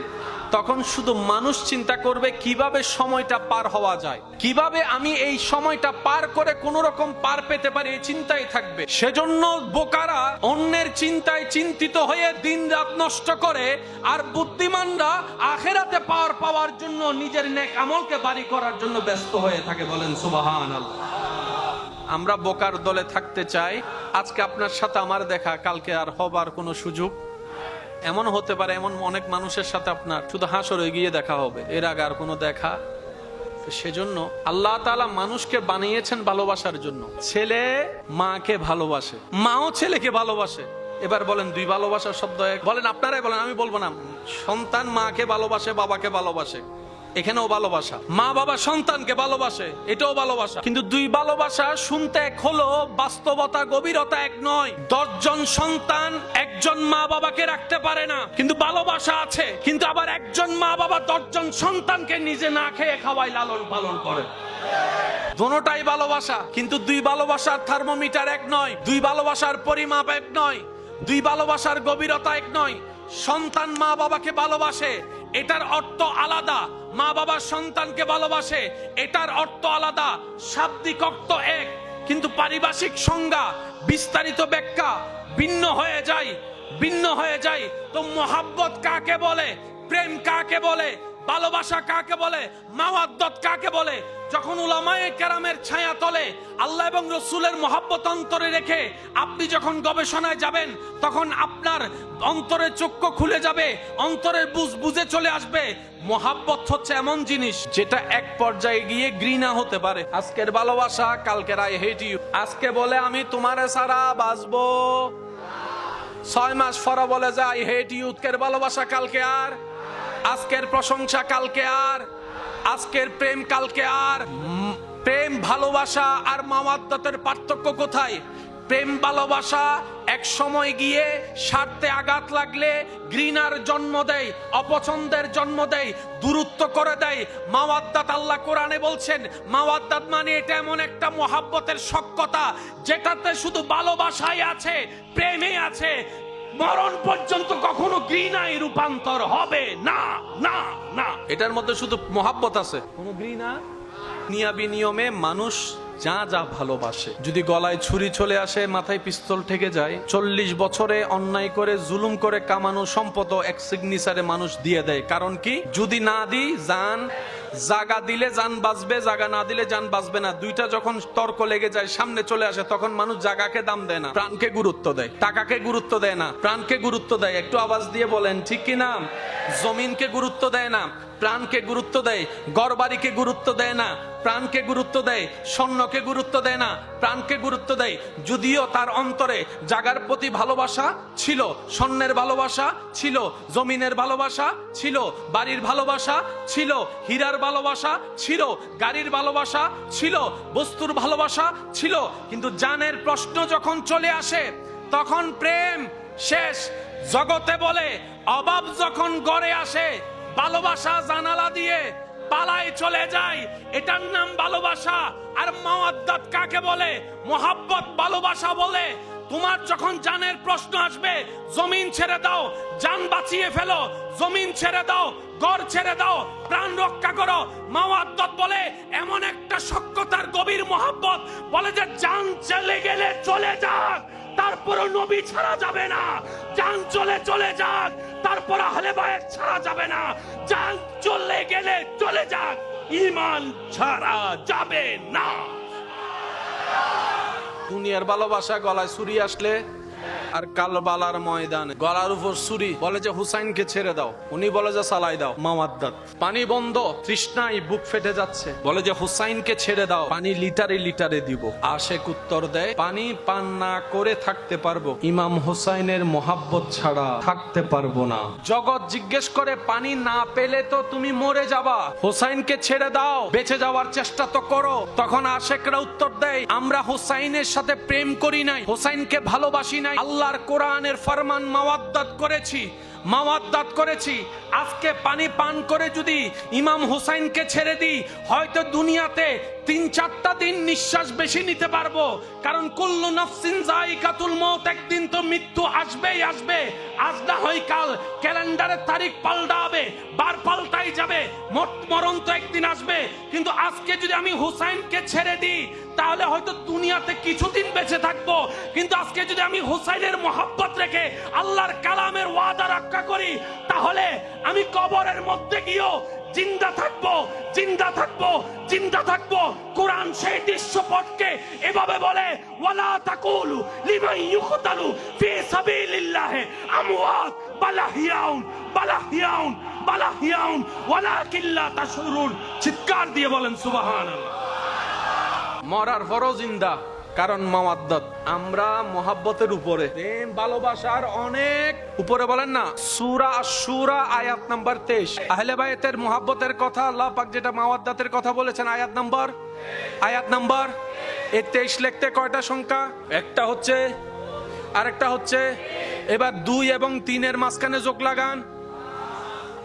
তখন শুধু মানুষ চিন্তা করবে কিভাবে সময়টা পার হওয়া যায়, কিভাবে আমি এই সময়টা পার করে কোন রকম পার পেতে পারি, এই চিন্তাই থাকবে। সেজন্য বোকারা অন্যের চিন্তায় চিন্তিত হয়ে দিন রাত নষ্ট করে, আর বুদ্ধিমানরা আখিরাতে পার পাওয়ার জন্য নিজের নেক আমলকে বাড়ি করার জন্য ব্যস্ত হয়ে থাকে। বলেন সুবহানাল্লাহ। আমরা বোকার দলে থাকতে চাই। আজকে আপনার সাথে আমার দেখা, কালকে আর হবার কোনো সুযোগ এমন হতে পারে, এমন অনেক মানুষের সাথে আপনার শুধু হাসরে গিয়ে দেখা হবে, এর আগে আর কোনো দেখা। সেজন্য আল্লাহ তাআলা মানুষকে বানিয়েছেন ভালোবাসার জন্য। ছেলে মাকে ভালোবাসে, মাও ছেলেকে ভালোবাসে। এবার বলেন, দুই ভালোবাসার শব্দ এক? বলেন, আপনারাই বলেন, আমি বলবো না। সন্তান মাকে ভালোবাসে, বাবাকে ভালোবাসে, এখানেও ভালোবাসা। মা বাবা সন্তানকে ভালোবাসে, এটাও ভালোবাসা। কিন্তু দুই ভালোবাসা শুনতে এক হলো, বাস্তবতা গভীরতা এক নয়। 10 জন সন্তান একজন মা বাবাকে রাখতে পারে না, কিন্তু ভালোবাসা আছে। কিন্তু আবার একজন মা বাবা 10 জন সন্তানকে নিজে না খেয়ে খাওয়ায়, লালন পালন করে। দোনোটাই ভালোবাসা, কিন্তু দুই ভালোবাসার থার্মোমিটার এক নয়, দুই ভালোবাসার পরিমাপ এক নয়, দুই ভালোবাসার গভীরতা এক নয়। সন্তান মা বাবাকে ভালোবাসে, এটার অর্থ আলাদা। মা বাবা সন্তানকে ভালোবাসে, এটার অর্থ আলাদা। শাব্দিক অর্থ এক, কিন্তু পারিভাষিক সংজ্ঞা, বিস্তারিত ব্যাখ্যা ভিন্ন হয়ে যায়, ভিন্ন হয়ে যায়। তো মুহাব্বত কাকে বলে, প্রেম কাকে বলে, ভালোবাসা কাকে বলে, মাওয়াদ্দাত কাকে বলে? যখন উলামায়ে কেরামের ছায়া তলে আল্লাহ এবং রসুলের মহব্বত অন্তরে রেখে আপনি যখন গবেষণায় যাবেন, তখন আপনার অন্তরের চক্ষু খুলে যাবে, অন্তরের বুঝে চলে আসবে। মহব্বত হচ্ছে এমন জিনিস যেটা এক পর্যায়ে গিয়ে ঘৃণা হতে পারে। আজকের ভালোবাসা, কালকের আই হেট ইউ। আজকে বলে আমি তোমারে ছাড়া বাঁচবো, 6 মাস পরে বলে যে আই হেট ইউ। আজকের ভালোবাসা কালকে আর, আজকের প্রশংসা কালকে আর, আজকের প্রেম কালকে আর। প্রেম ভালোবাসা আর মাওয়াদ্দাতের পার্থক্য কোথায়? প্রেম ভালোবাসা এক সময় গিয়ে স্বার্থে আঘাত লাগলে ঘৃণার জন্ম দেয়, অপছন্দের জন্ম দেয়, দূরত্ব করে দেয়। মাওয়াদ্দাত, আল্লাহ কোরআনে বলছেন, মাওয়াদ্দাত মানে এটা এমন একটা মহব্বতের সখ্যতা যেটাতে শুধু ভালোবাসাই আছে, প্রেমে আছে। মরণ পর্যন্ত কখনো ঘৃণায় রূপান্তর হবে না, না, না। এটার মধ্যে শুধু মহব্বত আছে, কোনো ঘৃণা। নিয়াবি নিয়মে মানুষ যা যা ভালোবাসে, যদি গলায় ছুরি চলে আসে, মাথায় পিস্তল ঠেকে যায়, 40 বছরে অন্যায় করে জুলুম করে কামানো সম্পদ এক সিগনেচারে মানুষ দিয়ে দেয়। কারণ কি? যদি না দিই জান, জাগা দিলে জান বাঁচবে, জাগা না দিলে জান বাঁচবে না। দুইটা যখন তর্ক লেগে যায়, সামনে চলে আসে, তখন মানুষ জাগাকে দাম দেয় না, প্রাণকে গুরুত্ব দেয়। টাকাকে গুরুত্ব দেয় না, প্রাণকে গুরুত্ব দেয়। একটু আওয়াজ দিয়ে বলেন, ঠিক কি না? জমিনকে গুরুত্ব দেয় না, প্রাণকে গুরুত্ব দেয়। ঘরবাড়িকে গুরুত্ব দেয় না, প্রাণকে গুরুত্ব দেয়, স্বর্ণকে গুরুত্ব দেয় না, প্রাণকে গুরুত্ব দেয়। যদিও তার অন্তরে জাগার প্রতি ভালোবাসা ছিল, স্বর্ণের ভালোবাসা ছিল, জমিনের ভালোবাসা ছিল, বাড়ির ভালোবাসা ছিল, হীরার ভালোবাসা ছিল, গাড়ির ভালোবাসা ছিল, বস্তুর ভালোবাসা ছিল, কিন্তু জানের প্রশ্ন যখন চলে আসে তখন প্রেম শেষ। জগতে বলে অভাব যখন গড়ে আসে ভালোবাসা জানালা দিয়ে পালায় চলে যায়, এটার নাম ভালোবাসা। আর মাওয়াদ্দাত কাকে বলে? মোহাব্বত ভালোবাসা বলে। তোমার যখন জানের প্রশ্ন আসবে, জমিন ছেড়ে দাও, জান বাঁচিয়ে ফেলো, জমিন ছেড়ে দাও, ঘর ছেড়ে দাও, প্রাণ রক্ষা করো। মাওয়াদ্দাত বলে এমন একটা সখ্যতার গভীর মোহাব্বত, বলে যে জান চলে গেলে চলে যাক, তারপরও নবী ছাড়া যাবে না। জান চলে যাক, তারপর আহলে বায়ত ছাড়া যাবে না। জান চলে গেলে চলে যাক, ঈমান ছাড়া যাবে না। দুনিয়ার ভালোবাসা গলায় ছুরি আসলে আর কালবালার ময়দানে গলার উপর ছুরি, বলে যে হুসাইনকে ছেড়ে দাও, উনি বলে যে সালাই দাও। মাওয়াদ্দাত পানি বন্ধ, তৃষ্ণায় বুক ফেটে যাচ্ছে, বলে যে হুসাইনকে ছেড়ে দাও, পানি লিটারে লিটারে দিব। আশেক উত্তর দেয় পানি পান না করে থাকতে পারবো, ইমাম হুসাইনের মোহাব্বত ছাড়া থাকতে পারবো না। জগৎ জিজ্ঞেস করে পানি না পেলে তো তুমি মরে যাবা, হুসাইনকে ছেড়ে দাও, বেঁচে যাওয়ার চেষ্টা তো করো। তখন আশেকরা উত্তর দেয় আমরা হুসাইনের সাথে প্রেম করি নাই, হুসাইনকে ভালোবাসি নাই, আল্লাহর কোরআনের ফরমান মাওয়াদ্দাত করেছি। আজকে পানি পান করে যদি ইমাম হুসাইনকে ছেড়ে দিই, হয়তো দুনিয়াতে 3-4টা দিন নিঃশ্বাস বেশি নিতে পারবো, কারণ কুল্লু নাফসিন যায়িকাতুল মউত, একদিন তো মৃত্যু আসবেই আসবে। আজ না হয় কাল ক্যালেন্ডারের তারিখ পাল্টাবে, বার পাল্টাই যাবে, মরণ তো একদিন আসবে। কিন্তু আজকে যদি আমি হুসাইনকে ছেড়ে দিই, তাহলে হয়তো দুনিয়াতে কিছুদিন বেঁচে থাকবো, কিন্তু আজকে যদি আমি হুসাইনের মোহাব্বত রেখে আল্লাহর কালামের ওয়াদা রক্ষা করি, তাহলে আমি কবরের মধ্যে গিয়েও জিন্দা থাকবো। কোরআন সেই দৃশ্যপটকে এভাবে বলে ওয়ালা তাকুলু লিমান ইউকতালু ফি সাবিলিল্লাহ আমওয়াত বালাহিয়াউন ওয়ালাকিন লা তাশউরুন। চিৎকার দিয়ে বলেন সুবহানাল্লাহ। মরার পরও জিন্দা, কারণ মাওয়াদ্দাত। আমরা মোহাব্বতের উপরে, প্রেম ভালোবাসার অনেক উপরে। বলেন না সূরা আশ-শূরা আয়াত নাম্বার 23, আহলে বায়তের মোহাব্বতের কথা আল্লাহ পাক যেটা মাওয়াদ্দাতের কথা বলেছেন, আয়াত নাম্বার 23 লিখতে কয়টা সংখ্যা? একটা হচ্ছে, আরেকটা হচ্ছে, এবার 2 এবং 3 এর মাঝখানে যোগ লাগান,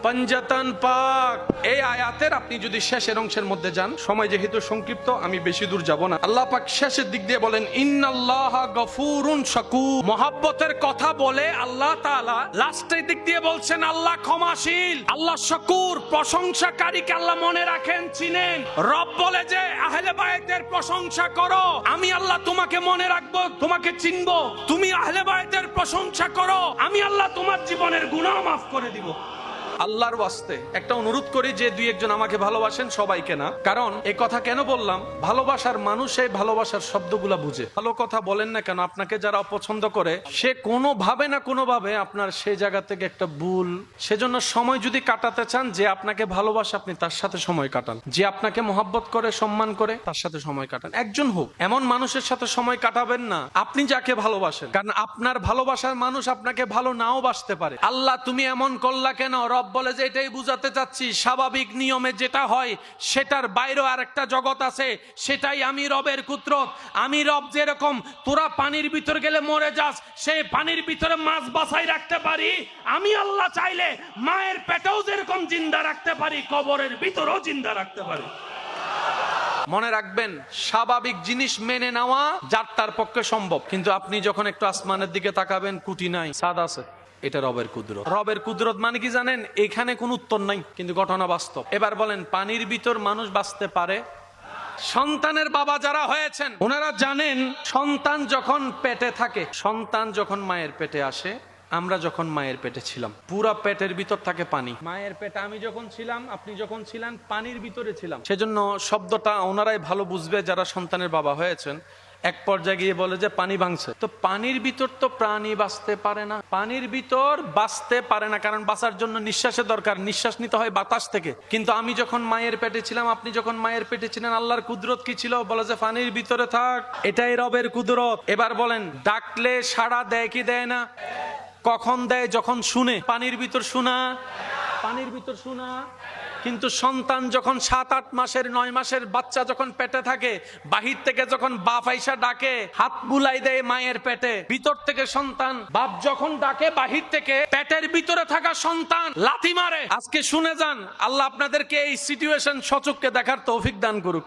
পঞ্জাতন পাক। এই আয়াতের আপনি যদি শেষের অংশের মধ্যে যান, সময় যেহেতু সংক্ষিপ্ত আমি বেশি দূর যাব না, আল্লাহ পাক শেষের দিক দিয়ে বলেন ইন্নাল্লাহা গফুরুন শাকুর। মোহাব্বতের কথা বলে আল্লাহ তাআলা লাস্টের দিক দিয়ে বলছেন আল্লাহ ক্ষমাশীল, আল্লাহ শাকুর, প্রশংসাকারীকে আল্লাহ মনে রাখেন, চিনেন। রব বলে যে আহলে বায়তের প্রশংসা করো, আমি আল্লাহ তোমাকে মনে রাখবো, তোমাকে চিনবো। তুমি আহলে বায়তের প্রশংসা করো, আমি আল্লাহ তোমার জীবনের গুনাহ মাফ করে দিব। আল্লাহর ওয়াস্তে একটা অনুরোধ করি যে 2-1 আমাকে ভালোবাসেন, সবাইকে না। কারণ এই কথা কেন বললাম, ভালোবাসার মানুষ এই ভালোবাসার শব্দগুলা বুঝে। ভালো কথা বলেন না কেন, আপনাকে যারা অপছন্দ করে সে কোনোভাবে না কোনোভাবে আপনার সেই জায়গা থেকে একটা ভুল। সেজন্য সময় যদি কাটাতে চান, যে আপনাকে ভালোবাসে আপনি তার সাথে সময় কাটান, যে আপনাকে মহব্বত করে সম্মান করে তার সাথে সময় কাটান। একজন হোক, এমন মানুষের সাথে সময় কাটাবেন না আপনি যাকে ভালোবাসেন, কারণ আপনার ভালোবাসার মানুষ আপনাকে ভালো নাও বাসতে পারে। আল্লাহ তুমি এমন করলা কেন? রব বলে যে এটাই বুঝাতে চাচ্ছি, স্বাভাবিক নিয়মে যেটা হয় সেটার বাইরে আরেকটা জগৎ আছে, সেটাই আমি রবের কুদরত। আমি রব যেরকম তোরা পানির ভিতর গেলে মরে যাস, সেই পানির ভিতরে মাছ বাছাই রাখতে পারি, আমি আল্লাহ চাইলে মায়ের পেটেও যেরকম জিন্দা রাখতে পারি, কবরের ভিতরেও জিন্দা রাখতে পারি। মনে রাখবেন, স্বাভাবিক জিনিস মেনে নেওয়া যার তার পক্ষে সম্ভব, কিন্তু আপনি যখন একটু আসমানের দিকে তাকাবেন, কুটি নাই, চাঁদ আছে, এটা রবের কুদরত। রবের কুদরত মানে কি জানেন? এখানে কোন উত্তর নাই, কিন্তু ঘটনা বাস্তব। এবার বলেন, পানির ভিতর মানুষ বাঁচতে পারে? সন্তানের বাবা যারা হয়েছেন ওনারা জানেন, সন্তান যখন পেটে থাকে, সন্তান যখন মায়ের পেটে আসে, আমরা যখন মায়ের পেটে ছিলাম, পুরা পেটের ভিতর থাকে পানি। মায়ের পেটে আমি যখন ছিলাম, আপনি যখন ছিলেন, পানির ভিতরে ছিলাম। সেজন্য শব্দটা ওনারাই ভালো বুঝবে যারা সন্তানের বাবা হয়েছেন। এক পর্যায়ে গিয়ে বলে যে পানি ভাঙছে। তো পানির ভিতর তো প্রাণী বাঁচতে পারে না, পানির ভিতর বাঁচতে পারে না, কারণ বাঁচার জন্য নিঃশ্বাসের দরকার, নিঃশ্বাস নিতে হয় বাতাস থেকে। কিন্তু আমি যখন মায়ের পেটে ছিলাম, আপনি যখন মায়ের পেটে ছিলেন, আল্লাহর কুদরত কি ছিল? বলে যে পানির ভিতরে থাক, এটাই রবের কুদরত। এবার বলেন, ডাকলে সাড়া দেয় কি দেয় না? কখন দেয়? যখন শুনে। পানির ভিতর শোনা, পানির ভিতর শোনা। কিন্তু সন্তান যখন 7-8 মাসের 9 মাসের বাচ্চা যখন পেটে থাকে, বাহির থেকে যখন বাপ আইসা ডাকে, হাত বুলাই দেয় মায়ের পেটে, ভিতর থেকে সন্তান, বাপ যখন ডাকে বাহির থেকে, পেটের ভিতরে থাকা সন্তান লাথি মারে। আজকে শুনে যান, আল্লাহ আপনাদেরকে এই সিচুয়েশন সচক্ষে দেখার তৌফিক দান করুক।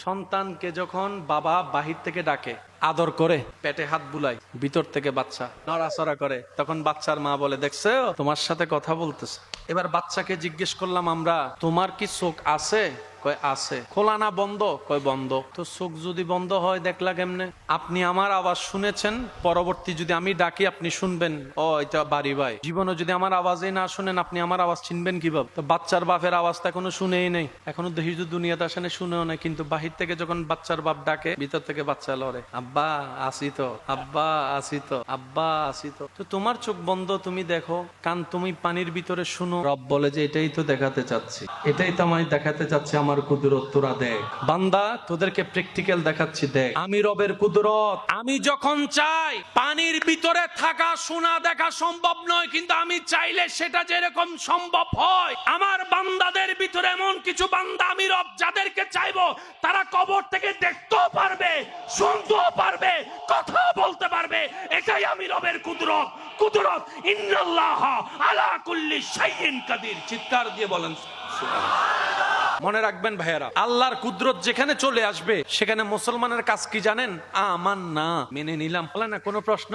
সন্তানকে যখন বাবা বাহির থেকে ডাকে, আদর করে, পেটে হাত বুলাই, ভিতর থেকে বাচ্চা নড়াচড়া করে, তখন বাচ্চার মা বলে, দেখছো তোমার সাথে কথা বলতেছে। এবার বাচ্চাকে জিজ্ঞেস করলাম আমরা, তোমার কি চোখ আছে? কয় আছে। খোলা না বন্ধ? কয় বন্ধ। তো চোখ যদি বন্ধ হয় দেখলা কেমনে? আপনি আমার আওয়াজ শুনেছেন, পরবর্তী যদি আমি ডাকি আপনি শুনবেন, ও এটা বাড়ি ভাই। জীবনে যদি আমার আওয়াজই না শুনেন, আপনি আমার আওয়াজ চিনবেন কিভাবে? তো বাচ্চার বাপের আওয়াজ তো এখনো শুনেই নেই, এখনো তো হিজু দুনিয়াতে আসেনি, শুনেও নেই, কিন্তু বাহির থেকে যখন বাচ্চার বাপ ডাকে, ভিতর থেকে বাচ্চা লড়ে, আব্বা আসি তো, আব্বা আসি তো, আব্বা আসি তো। তো তোমার চোখ বন্ধ, তুমি দেখো, কান তুমি পানির ভিতরে শুনো। রব বলে যে এটাই তো দেখাতে চাচ্ছি, এটাই তো আমি দেখাতে চাচ্ছি, আমার কুদরত তোরা দেখ। বান্দা, তোদেরকে প্র্যাকটিক্যাল দেখাচ্ছি, দেখ আমি রবের কুদরত। আমি যখন চাই, পানির ভিতরে থাকা শোনা দেখা সম্ভব নয়, কিন্তু আমি চাইলে সেটা যেরকম সম্ভব হয়। আমার বান্দাদের ভিতরে এমন কিছু বান্দা আমি রব যাদেরকে চাইবো, তারা কবর থেকে দেখতেও পারবে, শুনতেও পারবে, কথা বলতে পারবে। এটাই আমি রবের কুদরত। কুদরত ইন্নাল্লাহ আলা কুল্লি শাইইন কাদির। চিৎকার দিয়ে বলেন সুবহানাল্লাহ। মনে রাখবেন ভাইয়েরা, আল্লাহর কুদরত যেখানে চলে আসবে, সেখানে মুসলমানের কাজ কি জানেন? আমান না, মেনে নিলাম। বলে না কোনো প্রশ্ন,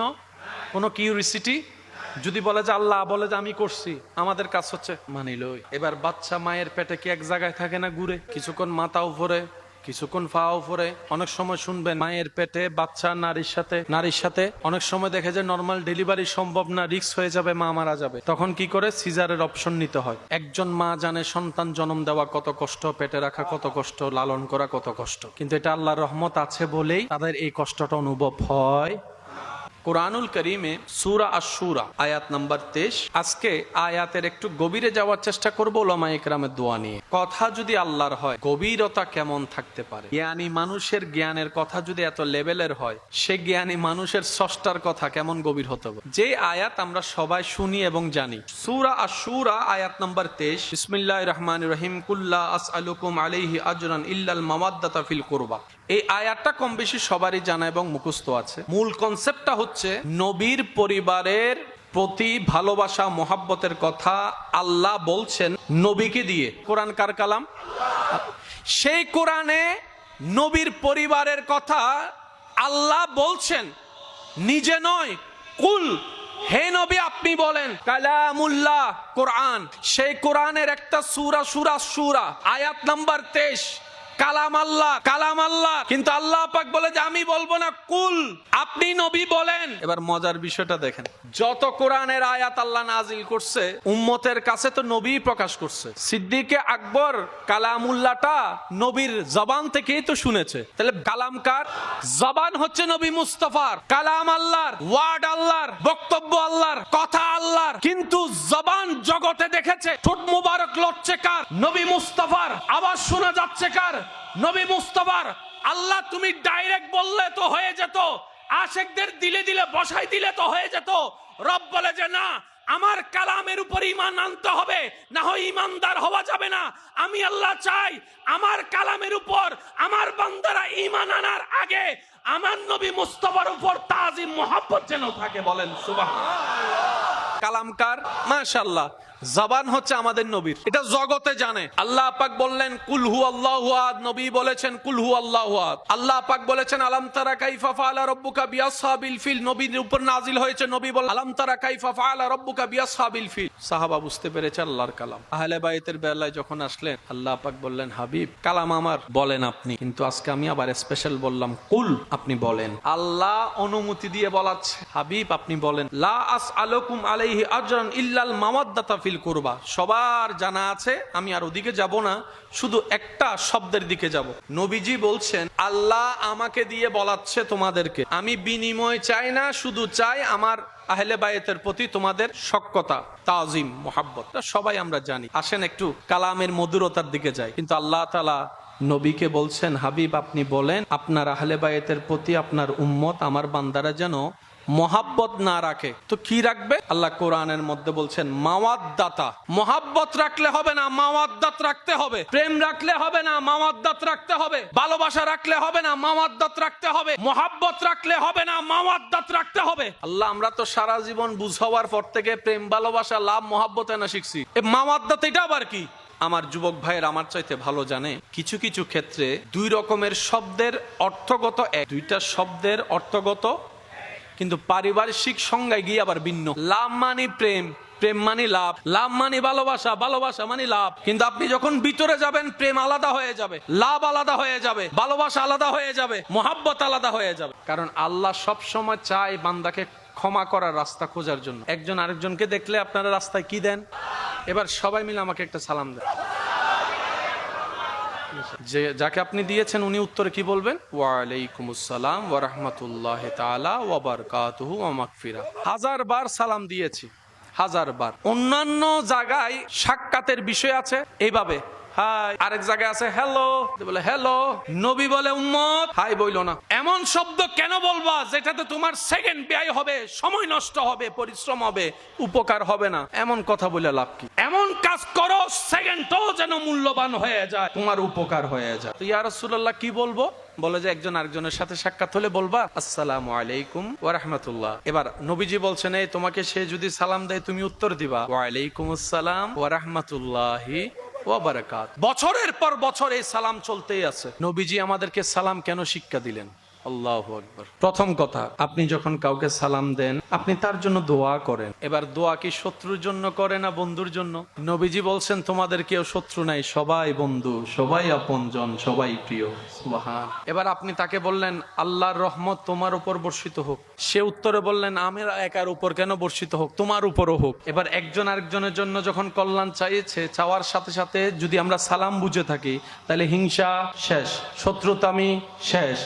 কোনো কিউরিসিটি। যদি বলে যে আল্লাহ বলে যে আমি করছি, আমাদের কাজ হচ্ছে মানিলই। এবার বাচ্চা মায়ের পেটে কি এক জায়গায় থাকে না, ঘুরে, কিছুক্ষণ মাথা উপরে, কিছুক্ষণ পা উপরে। অনেক সময় শুনবেন মায়ের পেটে বাচ্চা নারীর সাথে অনেক সময় দেখে যে নর্মাল ডেলিভারি সম্ভব না, রিস্ক হয়ে যাবে, মা মারা যাবে। তখন কি করে? সিজারের অপশন নিতে হয়। একজন মা জানে সন্তান জন্ম দেওয়া কত কষ্ট, পেটে রাখা কত কষ্ট, লালন করা কত কষ্ট, কিন্তু এটা আল্লাহর রহমত আছে বলেই তাদের এই কষ্টটা অনুভব হয়। কোরআনুল কারীমে সূরা আশ-শূরা আয়াত নাম্বার 23। আজকে আয়াতের একটু গভীরে যাওয়ার চেষ্টা করব উলামায়ে কেরামের দোয়া নিয়ে। কথা যদি আল্লাহর হয়, গভীরতা কেমন থাকতে পারে? জ্ঞানী মানুষের জ্ঞানের কথা যদি এত লেভেলের হয়, সে জ্ঞানী মানুষের স্রষ্টার কথা কেমন গভীর হতে হবে? যে আয়াত আমরা সবাই শুনি এবং জানি, সূরা আশ-শূরা আয়াত নাম্বার 23। বিসমিল্লাহির রহমানির রহিম। কুল্লা আসআলুকুম আলাইহি আজরান ইল্লাল মাওয়াদ্দাতা ফিল কুরবা। এই আয়াতটা কম বেশি সবারই জানা এবং মুখস্থ আছে। মূল কনসেপ্টটা হচ্ছে নবীর পরিবারের প্রতি ভালোবাসা, মোহাব্বতের কথা আল্লাহ বলছেন নবীকে দিয়ে। কোরআন কার কালাম? সেই কোরআনে নবীর পরিবারের কথা আল্লাহ বলছেন, নিজে নয়। কুল, হে নবী আপনি বলেন। কালামুল্লাহ কোরআন, সেই কোরআনের একটা সূরা আয়াত নাম্বার 23। কালাম আল্লাহ, কালাম আল্লাহ, কিন্তু আল্লাহ পাক বলে যে আমি বলবো না, কুল আপনি নবী বলেন। এবার মজার বিষয়টা দেখেন, যত কোরআনের আয়াত আল্লাহ নাজিল করছে উম্মতের কাছে তো নবী প্রকাশ করছে। সিদ্দিকে আকবর কালামুল্লাহটা নবীর জবান থেকেই তো শুনেছে। তাহলে কালাম কার? জবান হচ্ছে নবী মুস্তাফার। কালাম আল্লাহর, ওয়ার্ড আল্লাহর, বক্তব্য আল্লাহর, কথা আল্লাহর, কিন্তু জবান জগতে দেখেছে। ঠোঁট মুবারক লড়ছে কার? নবী মুস্তাফার। আওয়াজ শোনা যাচ্ছে কার? নবী মুস্তাফার। আল্লাহ তুমি ডাইরেক্ট বললে তো হয়ে যেত, আশেকদের দিলে দিলে বসাই দিলে তো হয়ে যেত। রব বলে যে না, আমার কালামের উপর ঈমান আনতে হবে, না হয় ঈমানদার হওয়া যাবে না। আমি আল্লাহ চাই আমার কালামের উপর আমার বান্দারা ঈমান আনার আগে আমার নবী মুস্তাফার উপর তাজিম মোহাব্বত যেন থাকে। বলেন সুবহানাল্লাহ। কালামকার মাশাআল্লাহ, জবান হচ্ছে আমাদের নবীর, এটা জগতে জানে। আল্লাহ পাক বললেন কুল হু আল্লাহু আহাদ, নবী বলেছেন কুল হু আল্লাহু আহাদ। আল্লাহ পাক বলেছেন আলাম তারা কাইফা ফাআলা রাব্বুকা বিআসহাবিল ফিল, নবীর উপর নাজিল হয়েছে, নবী বলেন আলাম তারা কাইফা ফাআলা রাব্বুকা বিআসহাবিল ফিল। সাহাবা বুঝতে পেরেছে আল্লাহর কালাম। আহলে বাইতের বেলায় যখন আসলেন, আল্লাহ পাক বললেন হাবিব কালাম আমার, বলেন আপনি, কিন্তু আজকে আমি আবার স্পেশাল বললাম কুল আপনি বলেন। আল্লাহ অনুমতি দিয়ে বলাচ্ছে হাবিব আপনি বলেন। লা আসআলুকুম আলাইহি আজরান ইল্লাল মাওয়াদ্দাতা ফিল তাবিল করবা, সবার জানা আছে, আমি আর ওদিকে যাব না, শুধু একটা শব্দের দিকে যাব। নবীজি বলছেন আল্লাহ আমাকে দিয়ে বলাচ্ছে তোমাদেরকে, আমি বিনিময় চাই না, শুধু চাই আমার আহলে বায়েতের প্রতি তোমাদের সখ্যতা, তাজিম, মোহাব্বত। সবাই আমরা জানি। আসেন একটু কালামের মধুরতার দিকে যাই। কিন্তু আল্লাহ তাআলা নবীকে বলছেন, হাবিব আপনি বলেন আপনার আহলে বায়েতের প্রতি আপনার উম্মত, আমার বান্দারা যেন মোহাব্বত না রাখে। তো কি রাখবে? আল্লাহ কোরআনের মধ্যে বলছেন মাওয়াদ্দাতা। মোহাব্বত রাখলে হবে না, মাওয়াদ্দাত রাখতে হবে। প্রেম রাখলে হবে না, মাওয়াদ্দাত রাখতে হবে। ভালোবাসা রাখলে হবে না, মাওয়াদ্দাত রাখতে হবে। মোহাব্বত রাখলে হবে না, মাওয়াদ্দাত রাখতে হবে। আল্লাহ, আমরা তো সারা জীবন বুঝ হওয়ার পর থেকে প্রেম, ভালোবাসা, লাভ, মোহাব্বত না শিখছি। মাওয়াদ্দাত এটা আবার কি? আমার যুবক ভাইয়ের আমার চাইতে ভালো জানে, কিছু কিছু ক্ষেত্রে দুই রকমের শব্দের অর্থগত এক, দুইটা শব্দের অর্থগত কিন্তু পারিপার্শ্বিক সংজ্ঞায় গিয়ে আবার ভিন্ন। লাভ মানে প্রেম, প্রেম মানে লাভ, লাভ মানে ভালোবাসা, ভালোবাসা মানে লাভ। কিন্তু আপনি যখন ভিতরে যাবেন, প্রেম আলাদা হয়ে যাবে, লাভ আলাদা হয়ে যাবে, ভালোবাসা আলাদা হয়ে যাবে, মোহাব্বত আলাদা হয়ে যাবে। কারণ আল্লাহ সব সময় চায় বান্দাকে ক্ষমা করার রাস্তা খোঁজার জন্য। একজন আরেকজনকে দেখলে আপনারা রাস্তায় কি দেন? এবার সবাই মিলে আমাকে একটা সালাম দেন। যে যাকে আপনি দিয়েছেন উনি উত্তরে কি বলবেন? ওয়ালাইকুমুস সালাম ওয়া রাহমাতুল্লাহি তাআলা ওয়া বারাকাতুহু ওয়া মাগফিরা। 1000 বার সালাম দিয়েছি, 1000 বার। অন্যান্য জায়গায় সাক্ষাতের বিষয় আছে এইভাবে হাই, আরেক জায়গায় আছে হ্যালো, বলে হ্যালো। নবী বলে উম্মত হাই বইলো না। এমন শব্দ কেন বলবা যেটাতে তোমার সেকেন্ড ব্যয় হবে, সময় নষ্ট হবে, পরিশ্রম হবে, উপকার হবে না? এমন কথা বলে লাভ কি? এমন কাজ করো সেকেন্ডও যেন মূল্যবান হয়ে যায়, তোমার উপকার হয়ে যায়। তো ইয়া রাসূলুল্লাহ কি বলবো? বলে যে একজন আরেকজনের সাথে সাক্ষাৎ হলে বলবা আসসালামু আলাইকুম ওয়া রাহমাতুল্লাহ। এবার নবীজি বলছেন এই তোমাকে সে যদি সালাম দেয় তুমি উত্তর দিবা ওয়া আলাইকুমুস সালাম ওয়া রাহমাতুল্লাহি ওয়া বারাকাত। বছরের পর বছর এই সালাম চলতেই আছে। নবীজি আমাদেরকে সালাম কেন শিক্ষা দিলেন? আল্লাহু আকবার। প্রথম কথা, আপনি যখন কাউকে সালাম দেন আপনি তার জন্য দোয়া করেন। এবার দোয়া কি শত্রুর জন্য করে না বন্ধুর জন্য? নবীজি বলছেন তোমাদের কেউ শত্রু নাই, সবাই বন্ধু, সবাই আপনজন, সবাই প্রিয়। সুবহান। এবার আপনি তাকে বললেন আল্লাহর রহমত তোমার উপর বর্ষিত হোক, সে উত্তরে বললেন আমার একার উপর কেন বর্ষিত হোক, তোমার উপরও হোক। এবার একজন আরেকজনের জন্য যখন কল্যাণ চাইছে, চাওয়ার সাথে সাথে যদি আমরা সালাম বুঝে থাকি তাহলে হিংসা শেষ, শত্রুতামি শেষ,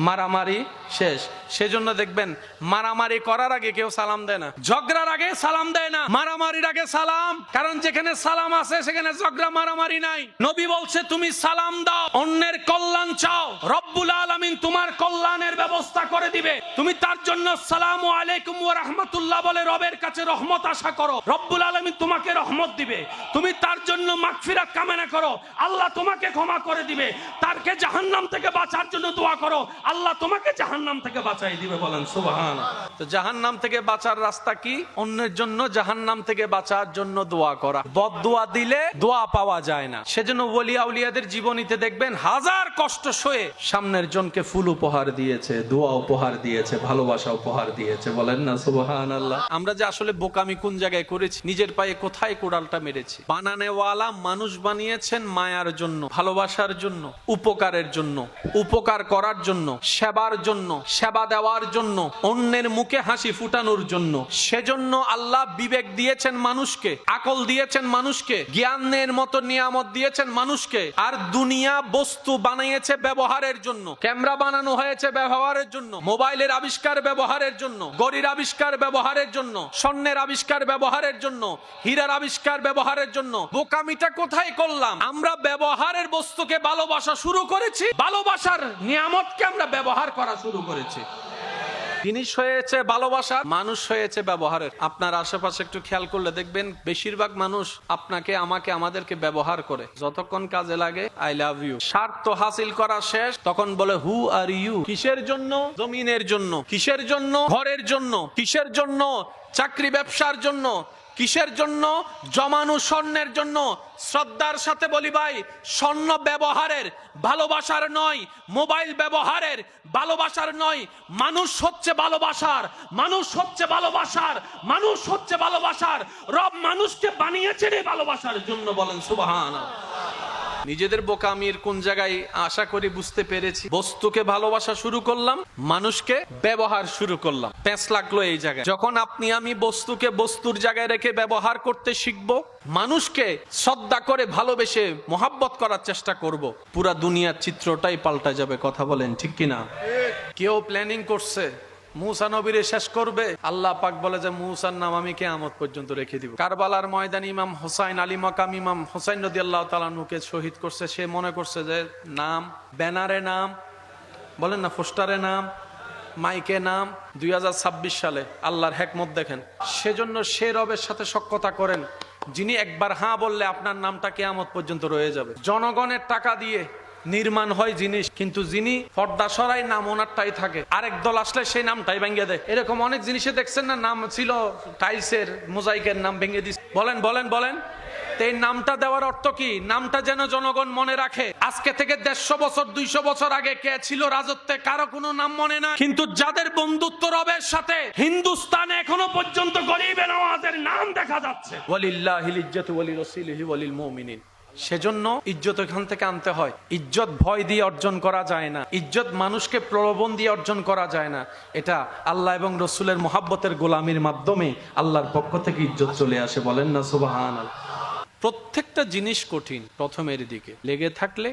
মারামারি শেষ। সেজন্য দেখবেন মারামারি করার আগে কেউ সালাম দেয় না, ঝগড়ার আগে সালাম দেয় না, মারামারির আগে সালাম। কারণ যেখানে সালাম আছে সেখানে ঝগড়া মারামারি নাই। নবী বলছে তুমি সালাম দাও, অন্যের কল্যাণ চাও, রব্বুল আলামিন তোমার কল্যাণের ব্যবস্থা করে দিবে। তুমি তার জন্য সালামু আলাইকুম ওয়া রাহমাতুল্লাহ বলে রবের কাছে রহমত আশা করো, রব্বুল আলামিন তোমাকে রহমত দিবে। তুমি তার জন্য মাগফিরাত কামনা করো, আল্লাহ তোমাকে ক্ষমা করে দিবে। তারকে জাহান্নাম থেকে বাঁচার জন্য দোয়া করো, আল্লাহ তোমাকে জাহান্নাম থেকে বাঁচাই দিবে। বলেন সুবহানাল্লাহ। তো জাহান্নাম থেকে বাঁচার রাস্তা কি? অন্যের জন্য জাহান্নাম থেকে বাঁচার জন্য দোয়া করা। বদদোয়া দিলে দোয়া পাওয়া যায় না। সেজন্য ওলি আউলিয়াদের জীবনীতে দেখবেন হাজার কষ্ট সয়ে সামনের জনকে ফুল উপহার দিয়েছে, দোয়া উপহার দিয়েছে, ভালোবাসা উপহার দিয়েছে। বলেন না সুবহানাল্লাহ। আমরা যে আসলে বোকামি কোন জায়গায় করেছি, নিজের পায়ে কোথায় কোড়ালটা মেরেছি। বানানেওয়ালা মানুষ বানিয়েছেন মায়ার জন্য, ভালোবাসার জন্য, উপকারের জন্য, উপকার করার জন্য, সেবার জন্য, সেবা দেওয়ার জন্য, অন্যের মুখে হাসি ফুটানোর জন্য। সেজন্য আল্লাহ বিবেক দিয়েছেন মানুষকে, আকল দিয়েছেন মানুষকে, জ্ঞানের মতো নিয়ামত দিয়েছেন মানুষকে। আর দুনিয়া বস্তু বানিয়েছে ব্যবহারের জন্য। ক্যামেরা বানানো হয়েছে ব্যবহারের জন্য, মোবাইলের আবিষ্কার ব্যবহারের জন্য, গড়ির আবিষ্কার ব্যবহারের জন্য, স্বর্ণের আবিষ্কার ব্যবহারের জন্য, হীরার আবিষ্কার ব্যবহারের জন্য। বোকামিটা কোথায় করলাম? আমরা ব্যবহারের বস্তুকে ভালোবাসা শুরু করেছি, ভালোবাসার নিয়ামতকে আমরা ব্যবহার করা শুরু করেছি। জিনিস হয়েছে ভালোবাসা, মানুষ হয়েছে ব্যবহারের। আপনার আশেপাশে একটু খেয়াল করলে দেখবেন বেশিরভাগ মানুষ আপনাকে, আমাকে, আমাদেরকে ব্যবহার করে। যতক্ষণ কাজে লাগে আই লাভ ইউ, স্বার্থ হাসিল করা শেষ তখন বলে হু আর ইউ। কিসের জন্য? জমিনের জন্য। কিসের জন্য? ঘরের জন্য। কিসের জন্য? চাকরি ব্যবসার জন্য। কিসের জন্য? জমানো স্বর্ণের জন্য। শ্রদ্ধার সাথে বলি ভাই, স্বর্ণ ব্যবহারের, ভালোবাসার নয়। মোবাইল ব্যবহারের, ভালোবাসার নয়। মানুষ হচ্ছে ভালোবাসার, মানুষ হচ্ছে ভালোবাসার, মানুষ হচ্ছে ভালোবাসার। রব মানুষকে বানিয়েছেন এই ভালোবাসার জন্য। বলেন সুবহানাল্লাহ। নিজেদের বোকামির কোন জায়গায় আশা করি বুঝতে পেরেছি। বস্তুকে ভালোবাসা শুরু করলাম, মানুষকে ব্যবহার শুরু করলাম, প্যাঁচ লাগলো এই জায়গায়। যখন আপনি আমি বস্তুকে বস্তুর জায়গায় রেখে ব্যবহার করতে শিখবো, মানুষকে শ্রদ্ধা করে ভালোবেসে মোহাব্বত করার চেষ্টা করব, পুরা দুনিয়ার চিত্রটাই পাল্টা যাবে। কথা বলেন ঠিক কিনা? কেউ প্ল্যানিং করছে মুসা নবীরে শেষ করবে, আল্লাহ পাক বলে যে মুসার নাম আমি কিয়ামত পর্যন্ত রেখে দিব। কারবালার ময়দানে ইমাম হোসাইন, আলী মাকাম ইমাম হোসাইন রাদিয়াল্লাহু তাআলা আনহুকে শহীদ করছে। সে মনে করছে যে নাম, ব্যানারে নাম, বলেন না, পোস্টারে নাম, মাইকে নাম। 2026 সালে আল্লাহর হেকমত দেখেন। সেজন্য সে রবের সাথে সখ্যতা করেন যিনি একবার হ্যাঁ বললে আপনার নামটা কিয়ামত পর্যন্ত রয়ে যাবে। জনগণের টাকা দিয়ে নির্মাণ হয় জিনিস, কিন্তু যিনি পর্দা সরাই নাম ওনারটাই থাকে, আরেক দল আসলে সেই নামটাই ভেঙে দেয়। এরকম অনেক জিনিসে দেখছেন না, নাম ছিল টাইলসের মোজাইকের নাম ভেঙে দিচ্ছে। বলেন বলেন বলেন, এই নামটা দেওয়ার অর্থ কি? নামটা যেন জনগণ মনে রাখে। আজকে থেকে 150 বছর 200 বছর আগে কে ছিল রাজত্বে কারো কোনো নাম মনে না, কিন্তু যাদের বন্ধুত্ব রবের সাথে হিন্দুস্তানে এখনো পর্যন্ত গরিবে নওয়াজের নাম দেখা যাচ্ছে। ওয়ালিল্লাহিল ইজ্জাতু ওয়ালিরাসূলিহি ওয়ালিল মুমিনিন। সেজন্য ইজ্জত এখান থেকে আনতে হয়। ইজ্জত ভয় দিয়ে অর্জন করা যায় না, ইজ্জত মানুষকে প্রলোভন দিয়ে অর্জন করা যায় না। এটা আল্লাহ এবং রসুলের মোহাব্বতের গোলামির মাধ্যমে আল্লাহর পক্ষ থেকে ইজ্জত চলে আসে। বলেন না সুবহানাল্লাহ। প্রত্যেকটা জিনিস কঠিন প্রথমের দিকে, লেগে থাকলে